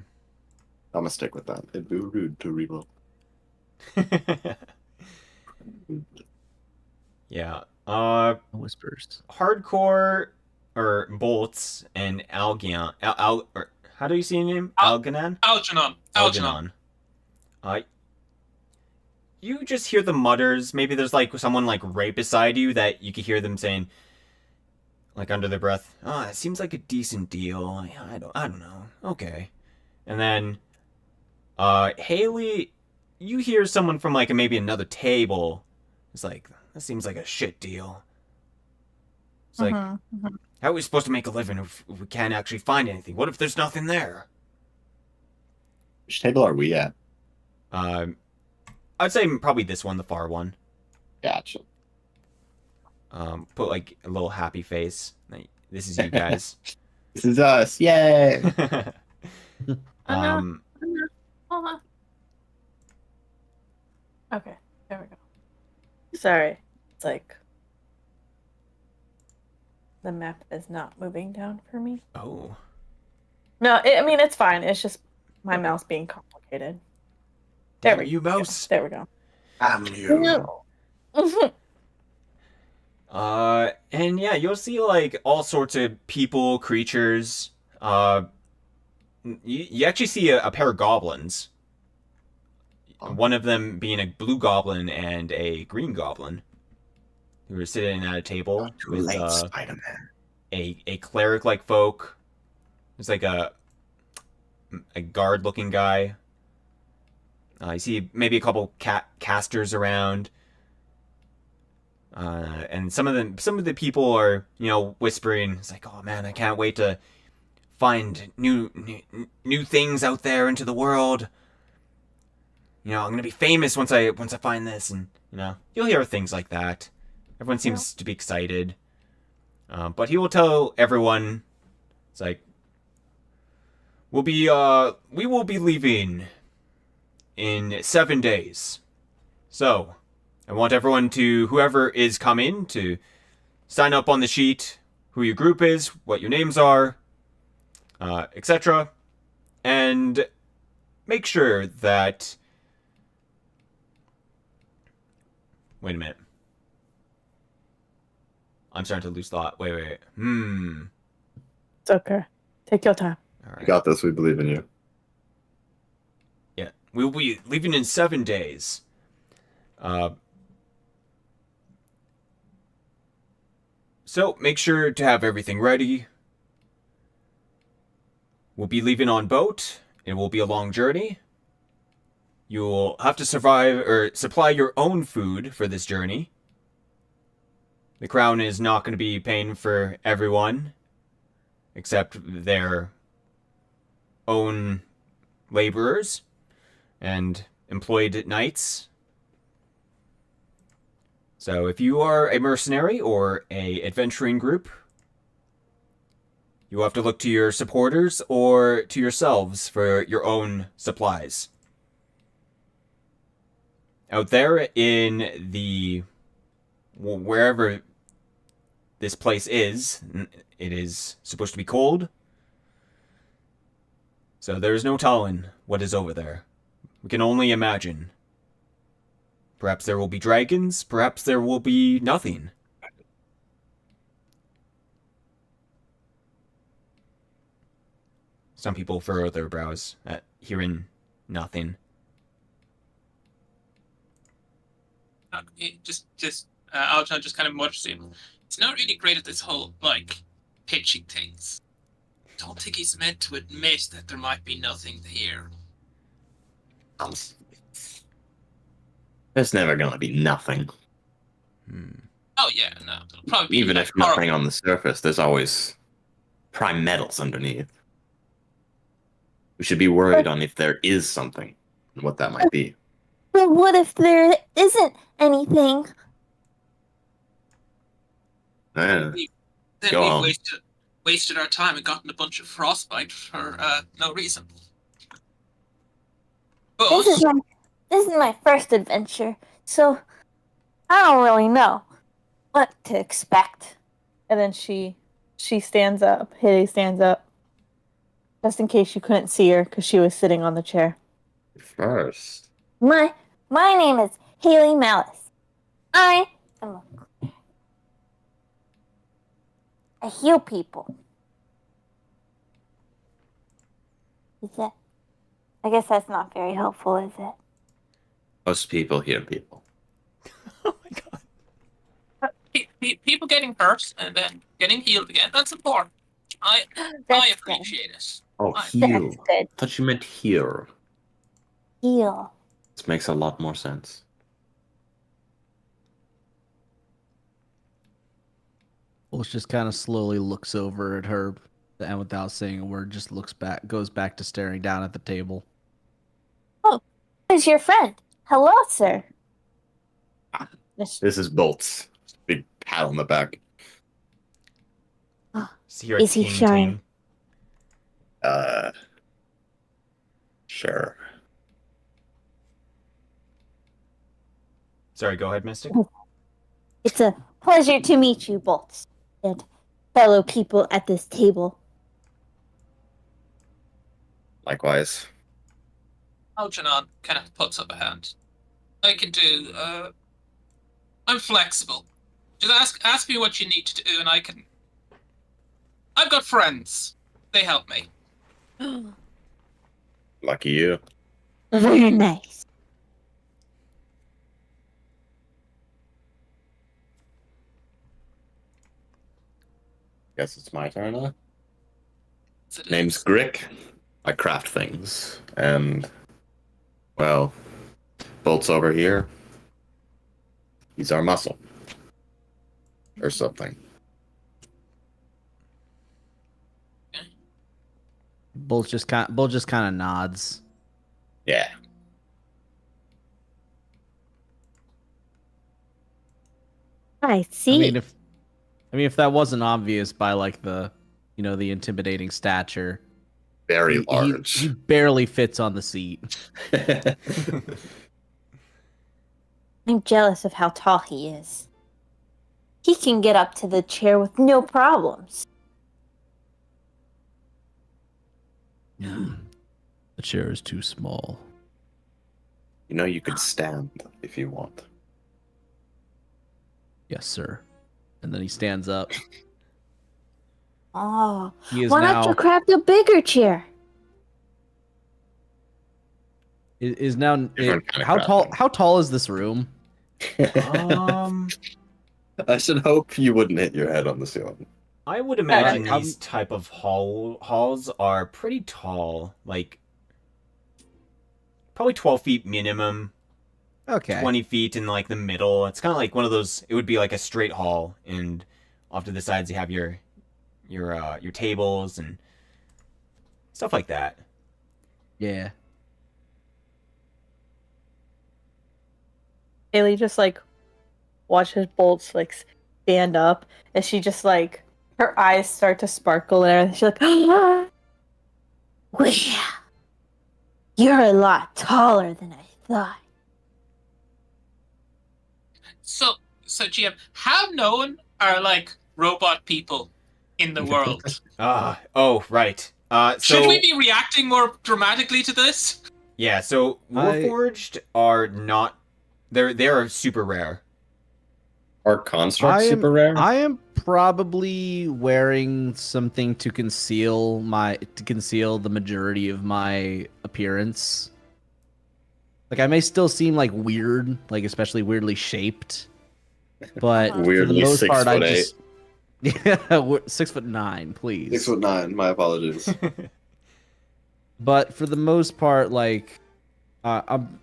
I'm gonna stick with that. It'd be rude to reroll. Yeah. Whispers. Hardcore or bolts and Algion. Or how do you see your name? Algenan. Algernon. You just hear the mutters. Maybe there's like someone like right beside you that you could hear them saying, like under their breath, "Oh, it seems like a decent deal. I don't know. Okay." And then, Haley, you hear someone from like maybe another table. It's like, that seems like a shit deal. It's like, Mhm, mhm. how are we supposed to make a living if we can't actually find anything? What if there's nothing there? Which table are we at? I'd say probably this one, the far one. Gotcha. Put like a little happy face. Like, this is you guys. This is us. Yay! um, Uh-huh. Okay, there we go. Sorry, it's like the map is not moving down for me. oh. No, I mean it's fine. It's just my mouse being complicated. There Damn we you, go. mouse. There we go. I'm you. And yeah, you'll see like all sorts of people, creatures. You actually see a pair of goblins. One of them being a blue goblin and a green goblin. who are sitting at a table Too with late, Spider-Man. a cleric-like folk. There's like a guard-looking guy. You see maybe a couple casters around. And some of the people are, whispering. It's like, oh man, I can't wait to find new things out there into the world. I'm gonna be famous once I find this, and you'll hear things like that. Everyone seems to be excited, but he will tell everyone, it's like, we will be leaving in 7 days, so I want everyone whoever is coming, to sign up on the sheet, who your group is, what your names are, etc., and make sure that. Wait a minute. I'm starting to lose thought. Wait. It's okay. Take your time. All right. You got this. We believe in you. Yeah. We'll be leaving in 7 days. So make sure to have everything ready. We'll be leaving on boat. It will be a long journey. You'll have to survive or supply your own food for this journey. The Crown is not going to be paying for everyone, except their own laborers and employed knights. So if you are a mercenary or a adventuring group, you will have to look to your supporters or to yourselves for your own supplies. Out there in the wherever this place is, it is supposed to be cold. So there is no telling what is over there. We can only imagine. Perhaps there will be dragons, perhaps there will be nothing. Some people furrow their brows at hearing nothing. Alton just kind of mutters to him. He's not really great at this whole, pitching things. Don't think he's meant to admit that there might be nothing here. There's never gonna be nothing. Oh yeah, no. It'll probably be Even if nothing on the surface, there's always prime metals underneath. We should be worried on if there is something and what that might be. But what if there isn't anything? Yeah. Then Go we've on. wasted our time and gotten a bunch of frostbite for no reason. But This is my first adventure, so I don't really know what to expect. And then she stands up. Haley stands up. Just in case you couldn't see her because she was sitting on the chair. First. My name is Haley Malice. I heal people. Is that? I guess that's not very helpful, is it? Most people hear people. Oh my god. people getting hurt and then getting healed again, that's important. I That's appreciate it. Oh, I- heal. That's good. I thought you meant hear. Heal. This makes a lot more sense. Pulse just kind of slowly looks over at her, and without saying a word, just goes back to staring down at the table. Who's your friend? Hello, sir. This is Bolts. Just a big pat on the back. See your Is he ting shy? ting. Sure. Sorry, go ahead, Mystic. It's a pleasure to meet you, Bolts, and fellow people at this table. Likewise. Algernon kind of puts up a hand. I can do, I'm flexible. Just ask me what you need to do and I can... I've got friends. They help me. Lucky you. Very nice. Guess it's my turn, huh? Yes, it Name's is. Grick. I craft things. And, well, Bolt's over here. He's our muscle. Or something. Bolt just kind of nods. Yeah. I see. I mean if that wasn't obvious by like the the intimidating stature, Very he large. barely fits on the seat. I'm jealous of how tall he is. He can get up to the chair with no problems. The chair is too small. You could stand if you want. Yes, sir. And then he stands up. Oh, He is why now not you craft a bigger chair? is now Different kind of how tall crafting. how tall is this room? I should hope you wouldn't hit your head on the ceiling. I would imagine I'm- these type of halls are pretty tall, like probably 12 feet minimum, Okay. 20 feet in like the middle. It's kind of like one of those. It would be like a straight hall, and off to the sides you have your tables and stuff like that. Yeah. Haley just like watches Bolts like stand up, and she just like her eyes start to sparkle, and she's like, Well, you're a lot taller than I thought. So GM, how known are like robot people in the world? Oh, right. So Should we be reacting more dramatically to this? yeah, so Warforged are not. They are super rare. Are constructs super rare? I am probably wearing something to conceal the majority of my appearance. Like I may still seem like weird, like especially weirdly shaped, but for the Weirdly most part, I 6'8". just 6'9", please. 6'9". My apologies. But for the most part, like I'm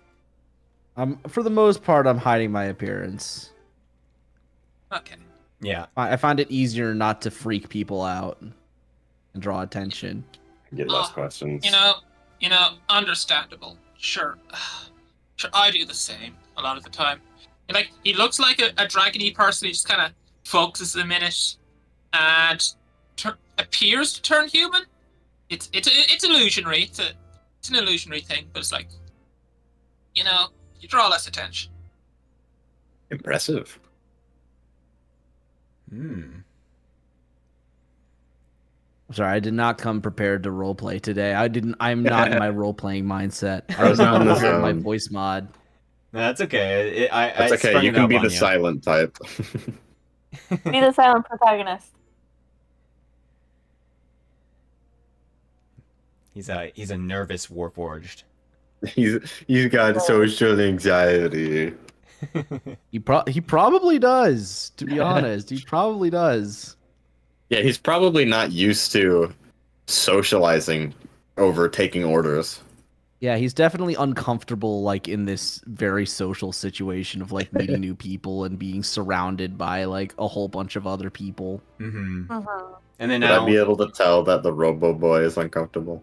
for the most part, I'm hiding my appearance. Okay. Yeah. I find it easier not to freak people out and draw attention. Get less questions. Understandable. Sure. Sure, I do the same a lot of the time. And, like, he looks like a dragony person. He just kind of focuses a minute and appears to turn human. It's illusionary. It's an illusionary thing, but it's like, you draw less attention. Impressive. Sorry, I did not come prepared to roleplay today. I'm not in my role-playing mindset. I was on on the my zone. voice mod. No, that's okay. That's okay. You can be the silent type. be the silent protagonist. He's a nervous Warforged. He's got social anxiety. He probably does, to be honest. He probably does. Yeah, he's probably not used to socializing over taking orders. Yeah, he's definitely uncomfortable, like, in this very social situation of, like, meeting new people and being surrounded by, like, a whole bunch of other people. Mm-hmm. Uh-huh. And then Would now, I be able to tell that the Robo Boy is uncomfortable?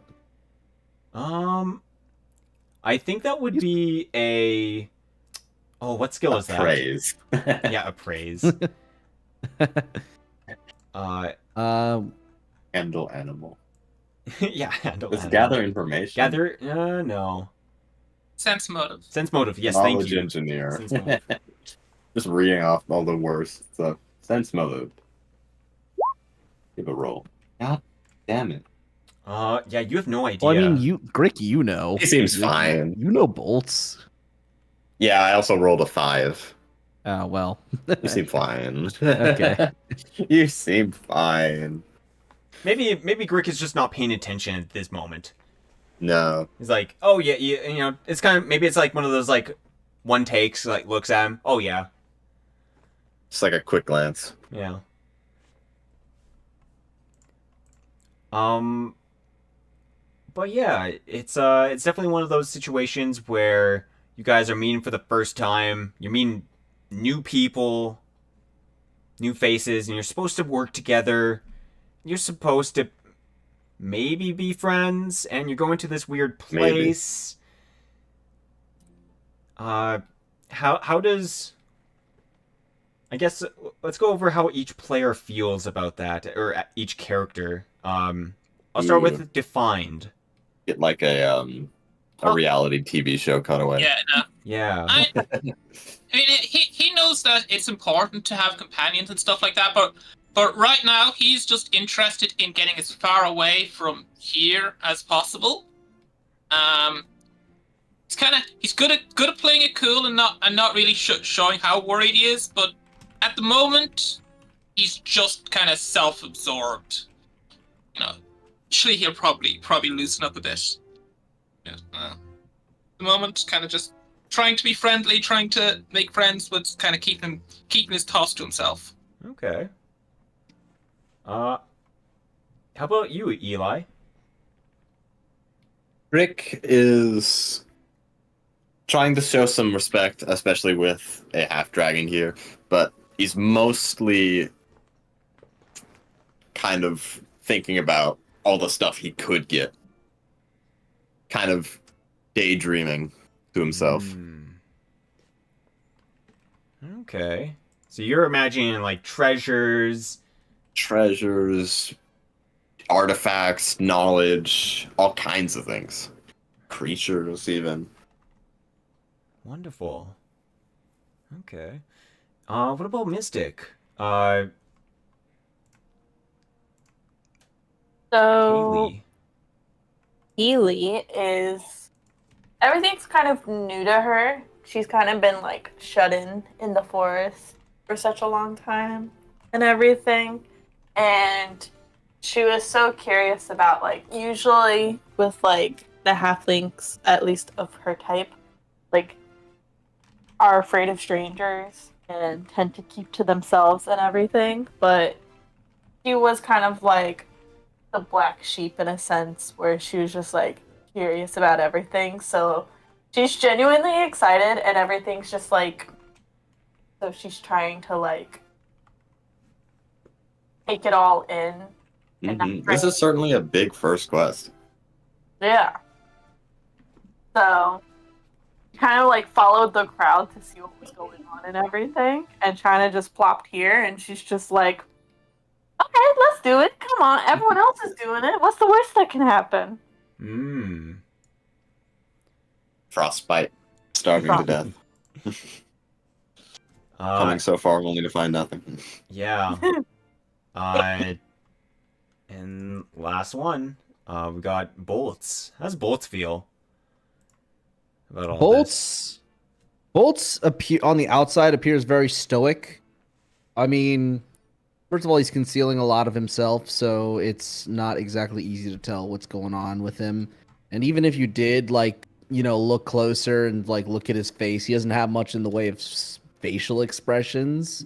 I think that would be a. Oh, what skill is that? Praise. Yeah, appraise. Handle animal. Yeah, handle Let's animal. gather information. Gather. No. Sense motive. Sense motive. Yes, thank Knowledge you. engineer. Sense motive. Just reading off all the worst stuff. Sense motive. Give a roll. God damn it. Yeah, you have no idea. Well, I mean, Grick, you know. He seems fine. You know bolts. Yeah, I also rolled a 5. Oh, well. You seem fine. Okay. You seem fine. Maybe Grick is just not paying attention at this moment. No. He's like, oh yeah, it's kind of, maybe it's like one of those like one takes, like looks at him. Oh yeah. Just like a quick glance. Yeah. Um, but yeah, it's definitely one of those situations where you guys are meeting for the first time. You're meeting new people, new faces, and you're supposed to work together. You're supposed to maybe be friends, and you're going to this weird Maybe. place. How does... I guess let's go over how each player feels about that, or each character. I'll start Ooh. with defined. Get like a reality TV show cutaway. Yeah, no. Yeah. I mean, he knows that it's important to have companions and stuff like that, but right now he's just interested in getting as far away from here as possible. He's good at playing it cool and not really showing how worried he is, but at the moment he's just kind of self-absorbed. You know, actually he'll probably loosen up a bit. Yeah, at the moment, kind of just trying to be friendly, trying to make friends, but kind of keeping his thoughts to himself. Okay. How about you, Eli? Rick is trying to show some respect, especially with a half dragon here, but he's mostly kind of thinking about all the stuff he could get. Kind of daydreaming to himself. Okay. So you're imagining like treasures. Treasures, artifacts, knowledge, all kinds of things. Creatures, even. Wonderful. Okay. What about Mystic? So Haley. Healy is everything's kind of new to her. She's kind of been like shut in the forest for such a long time and everything. And she was so curious about like usually with like the halflings, at least of her type, like are afraid of strangers and tend to keep to themselves and everything. But she was kind of like the black sheep in a sense where she was just like curious about everything. So she's genuinely excited and everything's just like, so she's trying to like take it all in. And not This is certainly a big first quest. Yeah. So kind of like followed the crowd to see what was going on and everything and trying to just plopped here and she's just like, okay, let's do it. Come on, everyone else is doing it. What's the worst that can happen? Frostbite. Starving to death. Coming so far only to find nothing. Yeah. And last one, we got Bolts. How's Bolts feel about all this? Bolts appear on the outside appears very stoic. I mean, first of all, he's concealing a lot of himself, so it's not exactly easy to tell what's going on with him. And even if you did, like, you know, look closer and like look at his face, he doesn't have much in the way of facial expressions.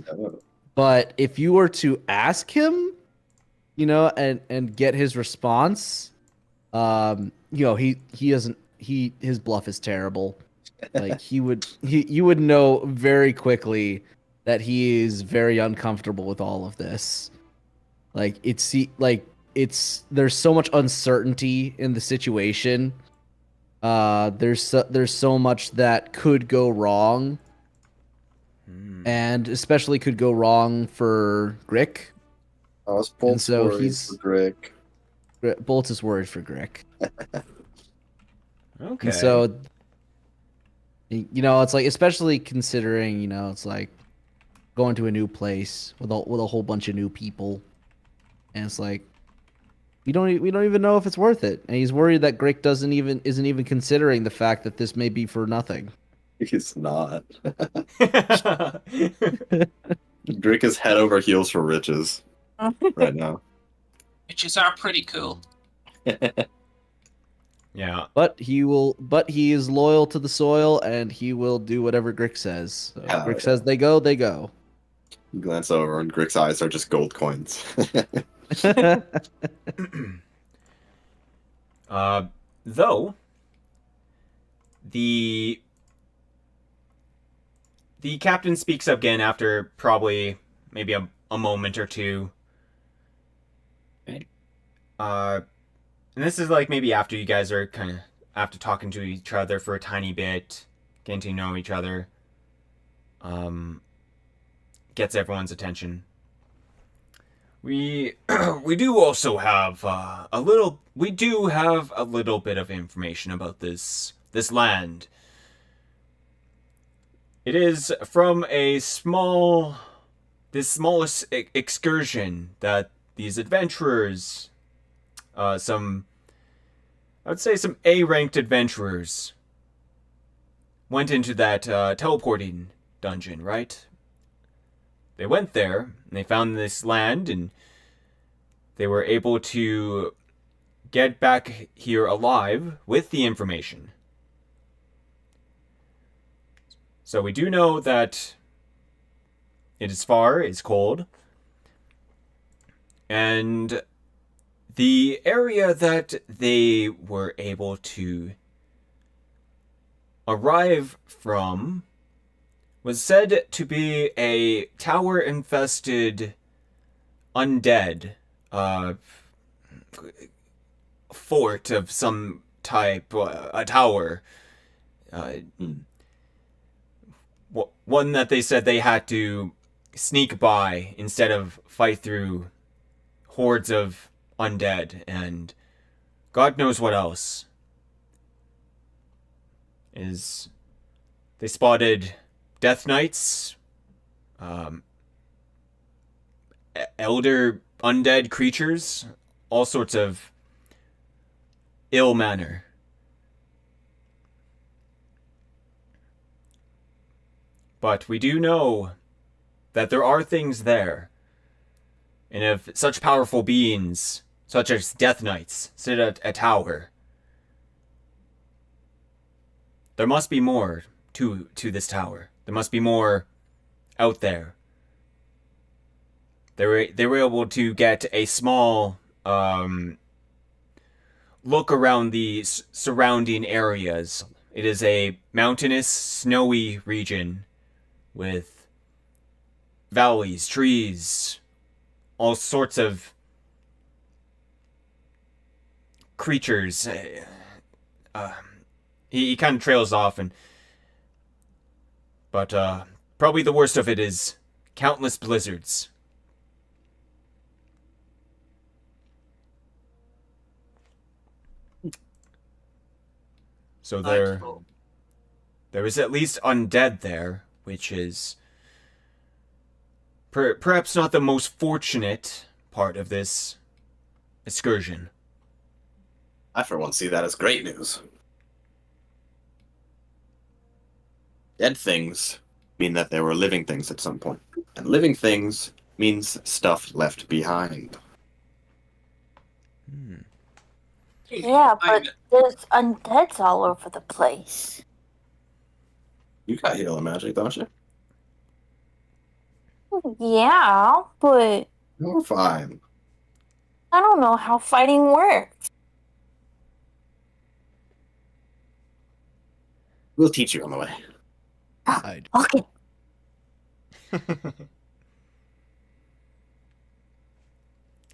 But if you were to ask him, you know, and get his response, you know, his bluff is terrible. Like you would know very quickly that he is very uncomfortable with all of this. Like there's so much uncertainty in the situation. There's so much that could go wrong. And especially could go wrong for Grick. I was Bolts so worried for Grick. Bolts is worried for Grick. Okay. And so, you know, it's like, especially considering, you know, it's like going to a new place with a whole bunch of new people, and it's like we don't even know if it's worth it. And he's worried that Grick isn't even considering the fact that this may be for nothing. He's not. Grick is head over heels for riches right now. Riches are pretty cool. Yeah. But he is loyal to the soil, and he will do whatever Grick says. So Grick says they go, they go. You glance over, and Grick's eyes are just gold coins. Though the captain speaks up again after probably maybe a moment or two. Okay. And this is like maybe after you guys are kind of after talking to each other for a tiny bit, getting to know each other. Gets everyone's attention. We we do also have a little bit of information about this land. It is from this smallest excursion that these adventurers, I would say some A-ranked adventurers, went into that teleporting dungeon, right? They went there, and they found this land, and they were able to get back here alive with the information. So we do know that it is far, it's cold, and the area that they were able to arrive from was said to be a tower-infested undead fort of some type, a tower. One that they said they had to sneak by instead of fight through hordes of undead and God knows what else. They spotted Death Knights, elder undead creatures, all sorts of ill manner. But we do know that there are things there. And if such powerful beings, such as Death Knights, sit at a tower, there must be more to this tower. There must be more out there. They were able to get a small look around the surrounding areas. It is a mountainous, snowy region with valleys, trees, all sorts of creatures. He kind of trails off, but probably the worst of it is countless blizzards. So there is at least undead there, which is perhaps not the most fortunate part of this excursion. I, for one, see that as great news. Dead things mean that there were living things at some point. And living things means stuff left behind. Yeah, but there's undeads all over the place. You got healing magic, don't you? Yeah, but You're fine. I don't know how fighting works. We'll teach you on the way. Okay.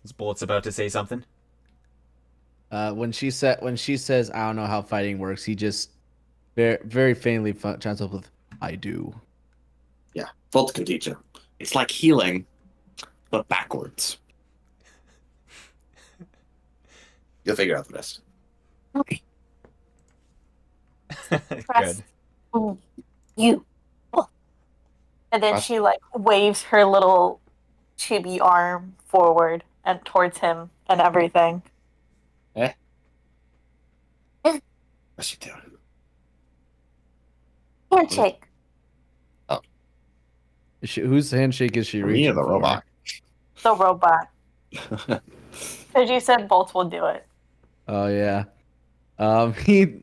Is Bullet's about to say something? When she says, "I don't know how fighting works," he just very, very faintly chimes up with, "I do." Yeah, Volt can teach you. It's like healing, but backwards. You'll figure out the rest. Okay. Good. You. And then she like waves her little chibi arm forward and towards him and everything. What's she doing? Handshake. Whose handshake is she Me reaching or the for? robot? The robot. Because you said Bolt will do it. Oh yeah. He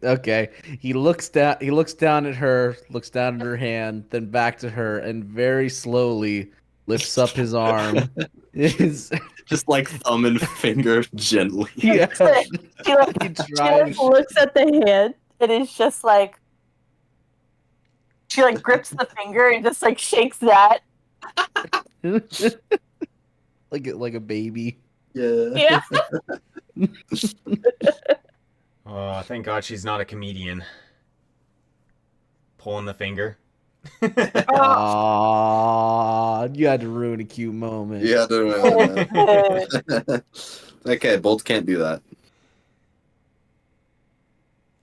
looks down. He looks down at her. Looks down at her hand. Then back to her, and very slowly lifts up his arm. Just like thumb and finger gently. Yeah. She like, He she tries. like looks at the hand and is just like she like grips the finger and just like shakes that. like a baby. Yeah. Yeah. Oh, thank God she's not a comedian. Pulling the finger. Aww, you had to ruin a cute moment. Yeah, okay, Bolt can't do that.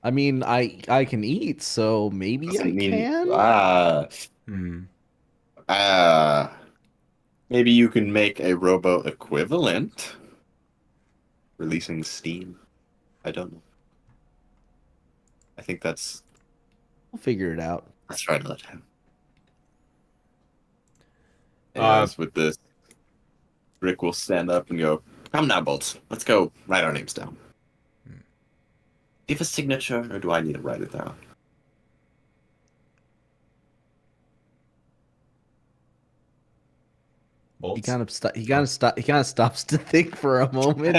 I mean, I can eat, so maybe I can. Maybe you can make a robo equivalent. Releasing steam. I don't know. I think that's We'll figure it out. right. Let him. Uh, As with this, Rick will stand up and go, "Come now, Bolts. Let's go write our names down. Give a signature, or do I need to write it down?" Bolts? He kind of stops to think for a moment.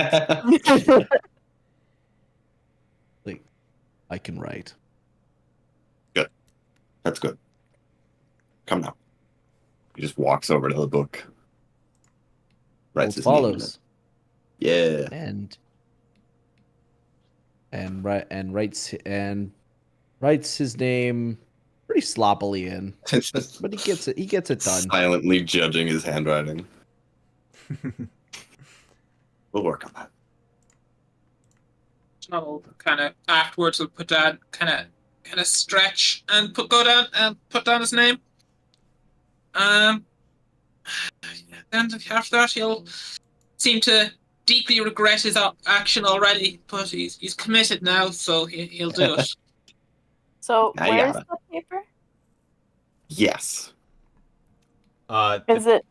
Like, I can write. Good. That's good. Come now. He just walks over to the book. Writes his name in it. Follows. Yeah. And writes his name pretty sloppily in, but he gets it done. Silently judging his handwriting. We'll work on that. So kind of afterwards, we'll put down kind of stretch and put down his name. And after that, he'll seem to deeply regret his action already, but he's committed now, so he'll do it. So Now you where's got the paper? Yes. Is it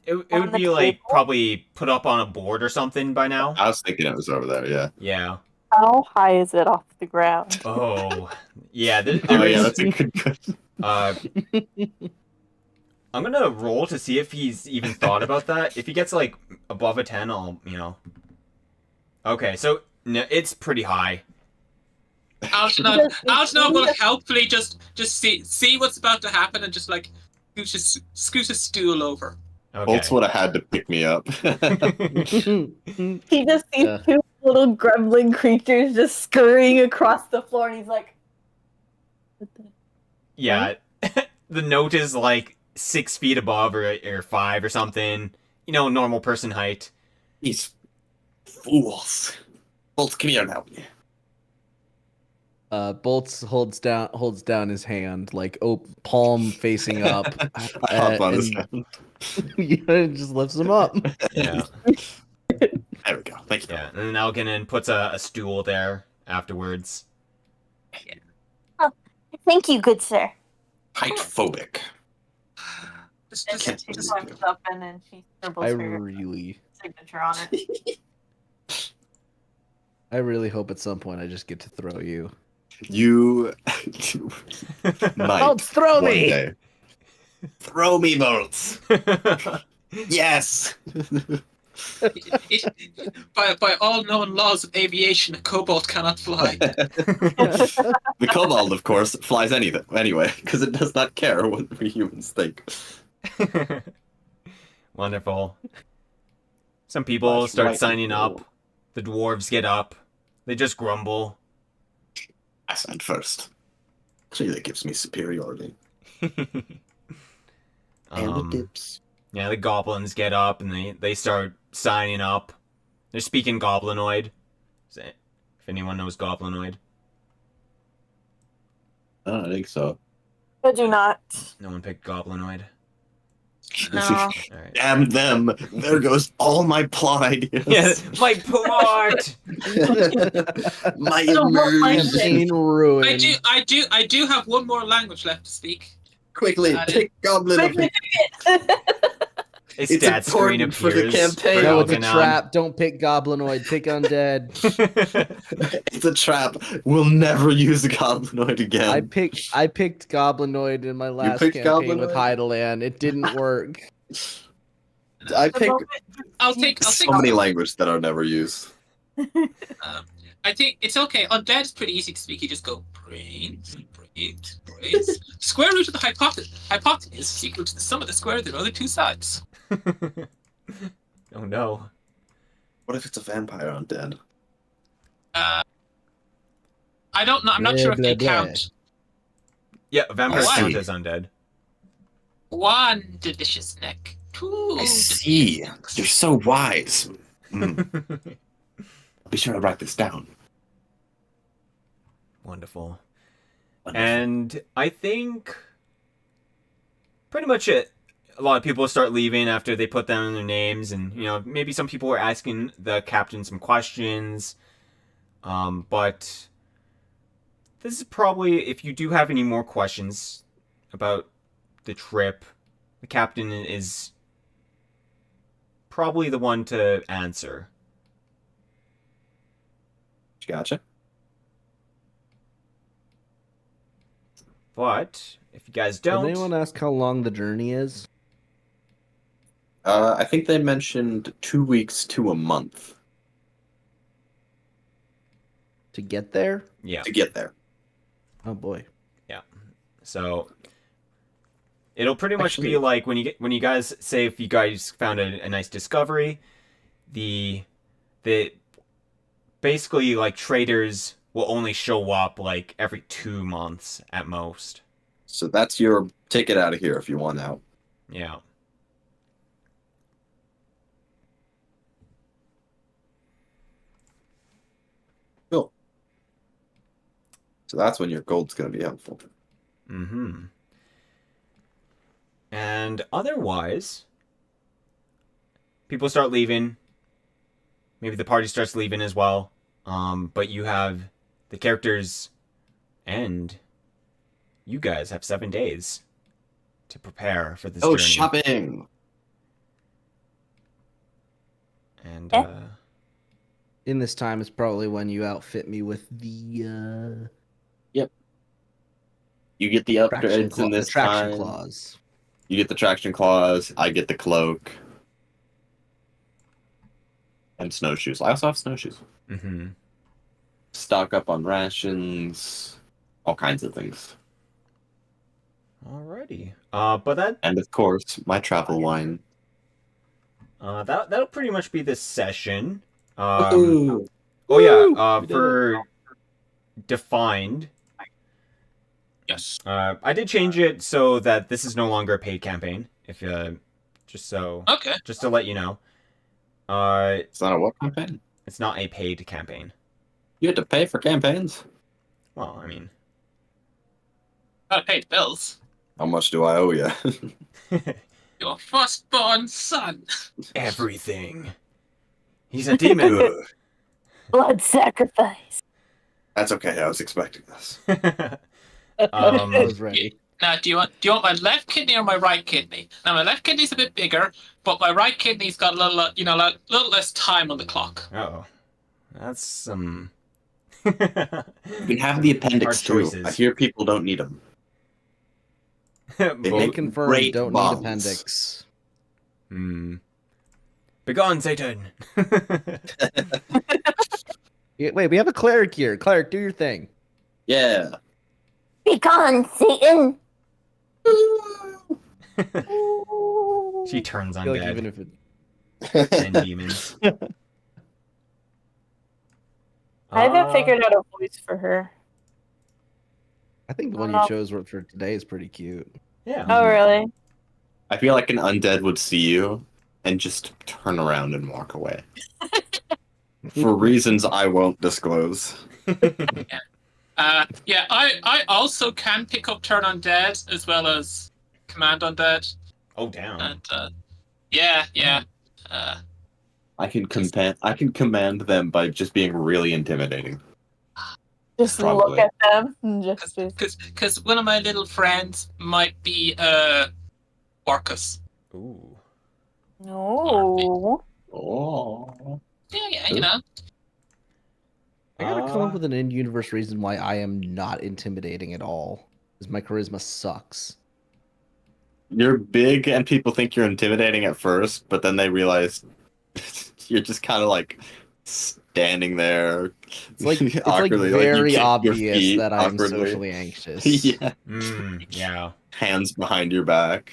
It on would the be like table? probably put up on a board or something by now. I was thinking it was over there, yeah. Yeah. how high is it off the ground? Oh, yeah. Oh, yeah, that's a good question. I'm gonna roll to see if he's even thought about that. If he gets like above a 10, I'll. Okay, so no, it's pretty high. Algernon will helpfully just see what's about to happen and just like scoot a stool over. Okay. Bolts would have had to pick me up. He just sees Yeah. two little grumbling creatures just scurrying across the floor, and he's like, "What the-" Yeah, the note is like 6 feet above or 5 or something. Normal person height. These fools. Bolts, come here now. Bolts holds down his hand, like palm facing up. I hop on his hand. Yeah, just lifts him up. Yeah. There we go. Thank you. Yeah, and then Algernon puts a stool there afterwards. Thank you, good sir. Height phobic. And Can't she do climbs this. up and then she scribbles I her really signature on it. hope at some point I just get to throw you. You might. Bolts, throw one me! day. Throw me, Bolts. Yes. By all known laws of aviation, a kobold cannot fly. The kobold, of course, flies anyway, because it does not care what we humans think. Wonderful. Some people Flash start right signing now. up. The dwarves get up. They just grumble. I signed first. Actually, that gives me superiority. Dips. Yeah, the goblins get up and they start signing up. They're speaking goblinoid. If anyone knows goblinoid. I don't think so. I do not. No one picked goblinoid. No. Alright. Damn them! There goes all my plot ideas. Yeah, my plot! My So what my immersion. Campaign ruin. I do have one more language left to speak. Quickly, take Goblin up. His It's stat screen important for the appears. campaign. No, it's a Algernon. trap. Don't pick goblinoid. Pick undead. It's a trap. We'll never use a Goblinoid again. I picked goblinoid in my last picked campaign with Goblinoid? Hydalann. It didn't work. I The pick moment I'll take. so many languages that are never used. I think it's okay. Undead is pretty easy to speak. You just go brains. Square root of the hypotenuse is equal to the sum of the square of the other two sides. Oh no. What if it's a vampire undead? I don't know. I'm not Blah, sure if they blah, blah. count. Yeah, vampires I count see. as undead. One delicious neck. Two. I see. You're so wise. Be sure to write this down. Wonderful. Wonderful. And I think pretty much it. A lot of people start leaving after they put down their names, and maybe some people are asking the captain some questions. But this is probably, if you do have any more questions about the trip, the captain is probably the one to answer. Gotcha. But if you guys Did don't, anyone ask how long the journey is? I think they mentioned 2 weeks to a month To get there? yeah. to get there. Oh boy. So it'll pretty much be Actually- like when you guys say if you guys found a nice discovery, the basically like traders will only show up like every 2 months at most. So that's your ticket out of here if you want out. Yeah. Cool. So that's when your gold's going to be helpful. Mm-hmm. And otherwise, people start leaving. Maybe the party starts leaving as well. But you have the characters, and you guys have 7 days to prepare for this journey. Shopping! And In this time is probably when you outfit me with the You get the upgrades in this traction time. clause. You get the traction claws. I get the cloak. And snowshoes. I also have snowshoes. mm-hmm. Stock up on rations. All kinds of things. Alrighty. But And of course, my travel wine. that'll pretty much be this session. Ooh. Oh yeah. We did For defined. Yes. I did change it so that this is no longer a paid campaign. If just Okay. to let you know, It's not a what campaign? it's not a paid campaign. You had to pay for campaigns? Well, I mean, Gotta pay the bills. How much do I owe you? Your firstborn son. everything. He's a demon. blood sacrifice. That's okay. I was expecting this. I was ready. Now, do you want my left kidney or my right kidney? Now, my left kidney's a bit bigger, but my right kidney's got a little less time on the clock. Oh, that's some. You can have the appendix Hard too. choices. I hear people don't need them. They Both- make Confirmed. great Don't bombs. need appendix. Begone, Satan! Yeah, wait, we have a cleric here. Cleric, do your thing. Yeah. Be gone, Satan! She turns I feel like undead even if it and demons. I haven't figured out a voice for her. I think the one you chose for today is pretty cute. Yeah. Oh, really? I feel like an undead would see you and just turn around and walk away. For reasons I won't disclose. Yeah, I also can pick up Turn Undead as well as Command Undead. Oh, damn. And yeah. I can command them by just being really intimidating. Just Probably. look at them and just be... Because one of my little friends might be Orcus. Ooh. No. Oh. Yeah, you know. I gotta come up with an in-universe reason why I am not intimidating at all. Because my charisma sucks. You're big and people think you're intimidating at first, but then they realize you're just kind of like standing there. It's like awkwardly, like you very kick your obvious feet that I'm awkwardly. socially anxious. Yeah, Yeah. hands behind your back.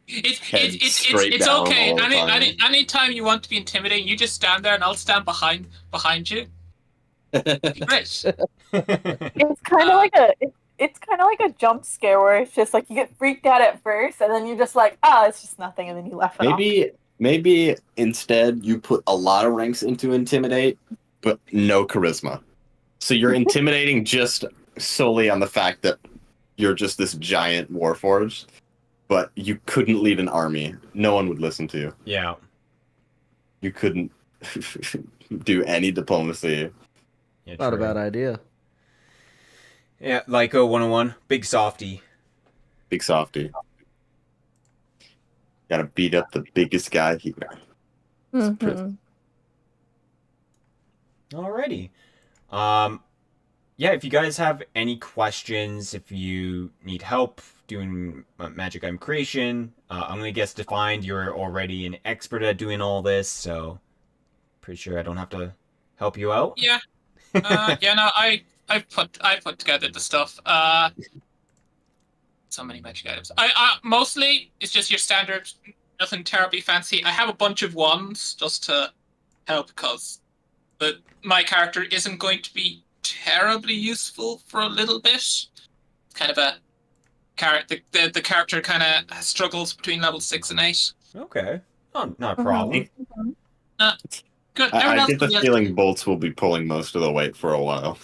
Head straight It's down okay. all the time. Anytime you want to be intimidating, you just stand there and I'll stand behind you. Great. It's kind of like it's kind of like a jump scare where it's just like you get freaked out at first, and then you're just like, oh, it's just nothing, and then you laugh it off. Maybe instead you put a lot of ranks into intimidate, but no charisma. So you're intimidating just solely on the fact that you're just this giant warforged, but you couldn't lead an army. No one would listen to you. Yeah. You couldn't do any diplomacy. Yeah, Not a true. bad idea. Yeah, Lyco 101, big softy. Big softy. Gotta beat up the biggest guy here. Mhm. Alrighty. Yeah, if you guys have any questions, if you need help doing magic item creation, I'm gonna guess defined you're already an expert at doing all this, so pretty sure I don't have to help you out. Yeah. No, I put together the stuff. So many magic items. I mostly it's just your standard, nothing terribly fancy. I have a bunch of wands just to help because my character isn't going to be terribly useful for a little bit. It's kind of a character. The character kind of struggles between level 6 and 8. Okay. Oh, not a problem. Good. I get the feeling bolts will be pulling most of the weight for a while.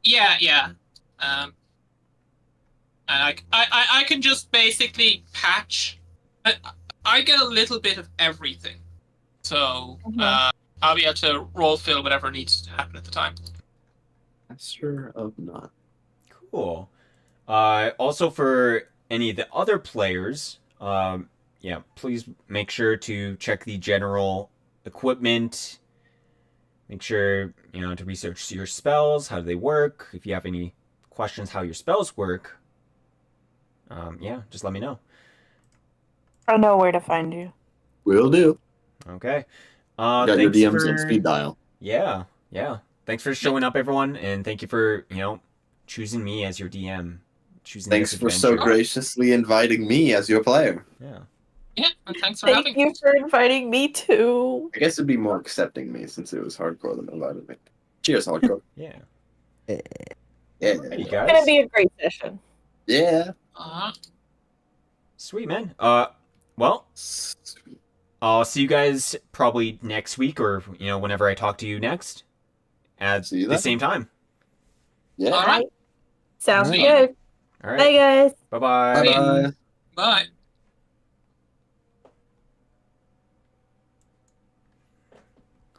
Yeah. And I can just basically patch. I get a little bit of everything, so I'll be able to roll fill whatever needs to happen at the time. Master of None. Cool. Also, for any of the other players, please make sure to check the general equipment. Make sure, to research your spells. How do they work? If you have any questions how your spells work, just let me know. I know where to find you. Will do. Okay. Got your DMs on speed dial. Yeah. Thanks for showing up, everyone, and thank you for, choosing me as your DM. Thanks for so graciously inviting me as your player. Yeah, and thanks for having me. Thank you for inviting me too. I guess it'd be more accepting me since it was hardcore that invited me. Cheers, hardcore. Yeah. Yeah. Hey, It's guys. gonna be a great session. Yeah. Sweet, man. Well, I'll see you guys probably next week or, whenever I talk to you next at See you the then. same time. Yeah. All right. Sounds All right. good. All right. Bye, guys. Bye-bye. Bye. Bye.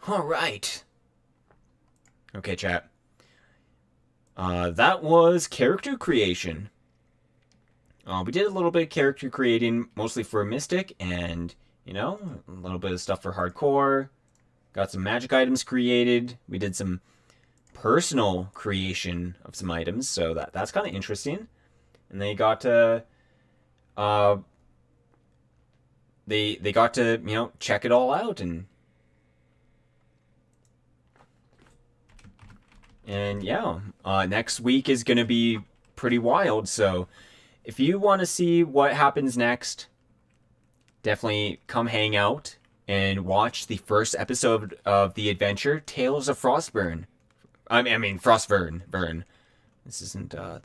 All right. Okay, chat. That was character creation. We did a little bit of character creating, mostly for Mystic, and, a little bit of stuff for hardcore. Got some magic items created. We did some personal creation of some items, so that's kind of interesting. And they got to, they got to, check it all out, and next week is going to be pretty wild, so if you want to see what happens next, definitely come hang out and watch the first episode of the adventure Tales of Frostvirn. I mean Frostvirn. This isn't the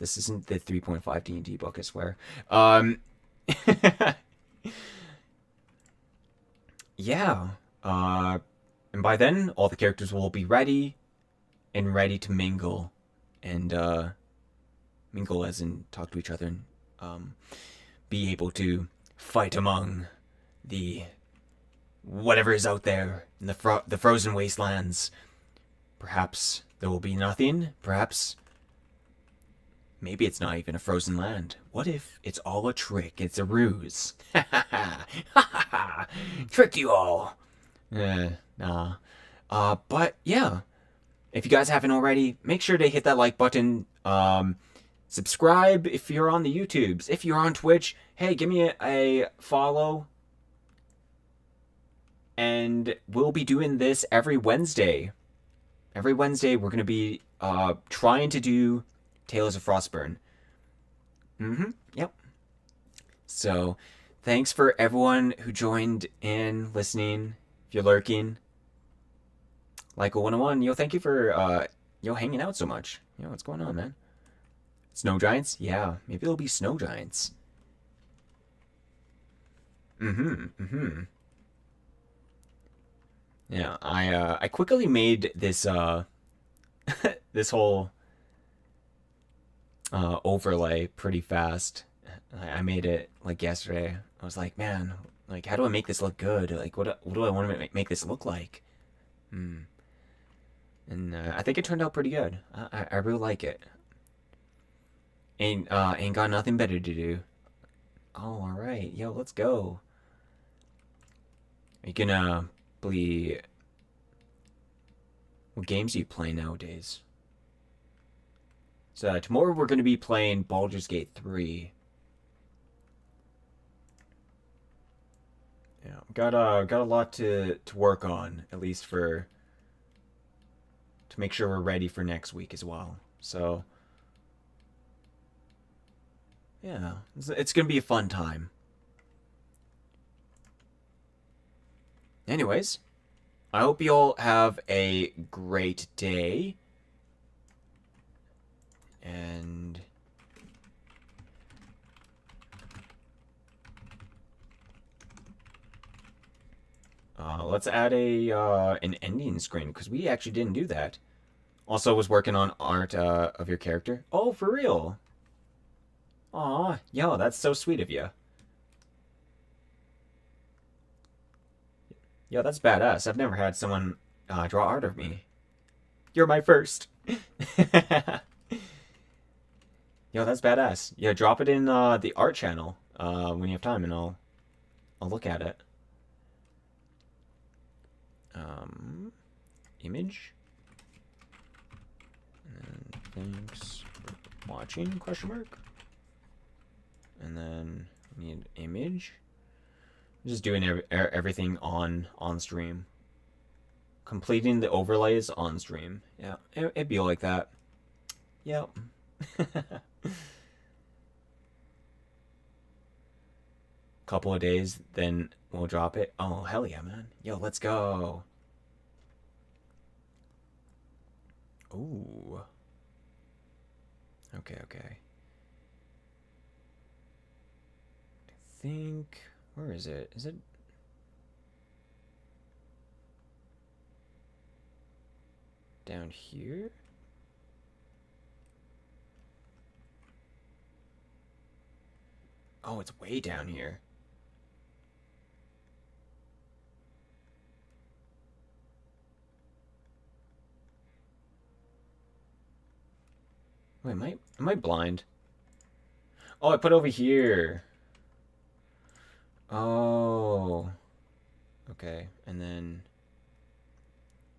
3.5 D&D book, I swear. And by then all the characters will be ready to mingle, and mingle as in talk to each other and be able to fight among the whatever is out there in the frozen wastelands. Perhaps there will be nothing. Perhaps maybe it's not even a frozen land. What if it's all a trick? It's a ruse. Tricked you all. Nah. But yeah. If you guys haven't already, make sure to hit that like button. Subscribe if you're on the YouTubes. If you're on Twitch, hey, give me a follow. And we'll be doing this every Wednesday. Every Wednesday, we're going to be trying to do Tales of Frostvirn. Yep. So, thanks for everyone who joined in, listening, if you're lurking. Like a 101, thank you for, hanging out so much. What's going on, man? Snow giants? Yeah, maybe there'll be snow giants. Yeah, I quickly made this, this whole, overlay pretty fast. I made it, like, yesterday. I was like, man, like, how do I make this look good? Like, what do I want to make this look like? And I think it turned out pretty good. I really like it. Ain't got nothing better to do. Oh, alright. Yo, let's go. Are you gonna play... What games do you play nowadays? So, tomorrow we're gonna be playing Baldur's Gate 3. Yeah, got a lot to work on, at least to make sure we're ready for next week as well. So, yeah, it's gonna be a fun time. Anyways, I hope you all have a great day. And let's add an ending screen, because we actually didn't do that. Also was working on art of your character. Oh, for real? Aw, yo, that's so sweet of you. Yo, that's badass. I've never had someone draw art of me. You're my first. Yo, that's badass. Yeah, drop it in the art channel when you have time, and I'll look at it. Image. And thanks for watching, question mark. And then we need image. Just doing everything on stream. Completing the overlays on stream. Yeah, it'd be like that. Yep. Couple of days, then we'll drop it. Oh, hell yeah, man. Yo, let's go. Ooh. Okay. I think... Where is it? Is it... down here? Oh, it's way down here. Wait, am I blind? Oh, I put over here. Oh. Okay, and then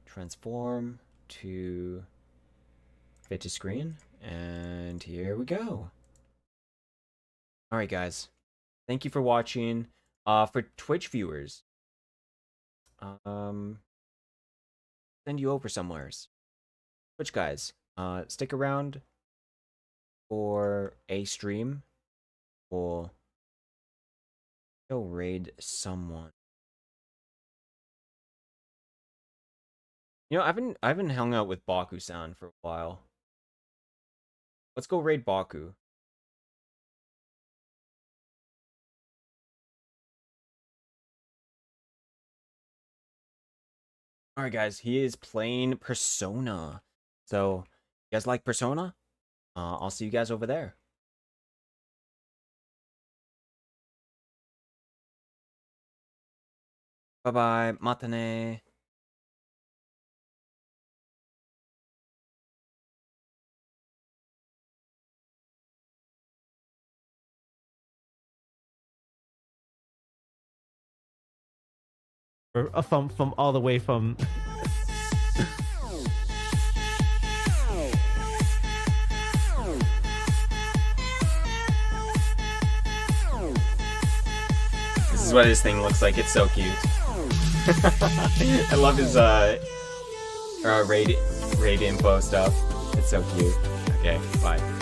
transform to fit to screen, and here we go. Alright guys, thank you for watching. For Twitch viewers, send you over somewheres. Twitch guys, stick around for a stream. We'll go raid someone. I haven't hung out with Baku-san for a while. Let's go raid Baku. Alright guys, he is playing Persona. So, you guys like Persona? I'll see you guys over there. Bye-bye. Matane. From all the way from is what his thing looks like. It's so cute. I love his raid info stuff. It's so cute. Okay, bye.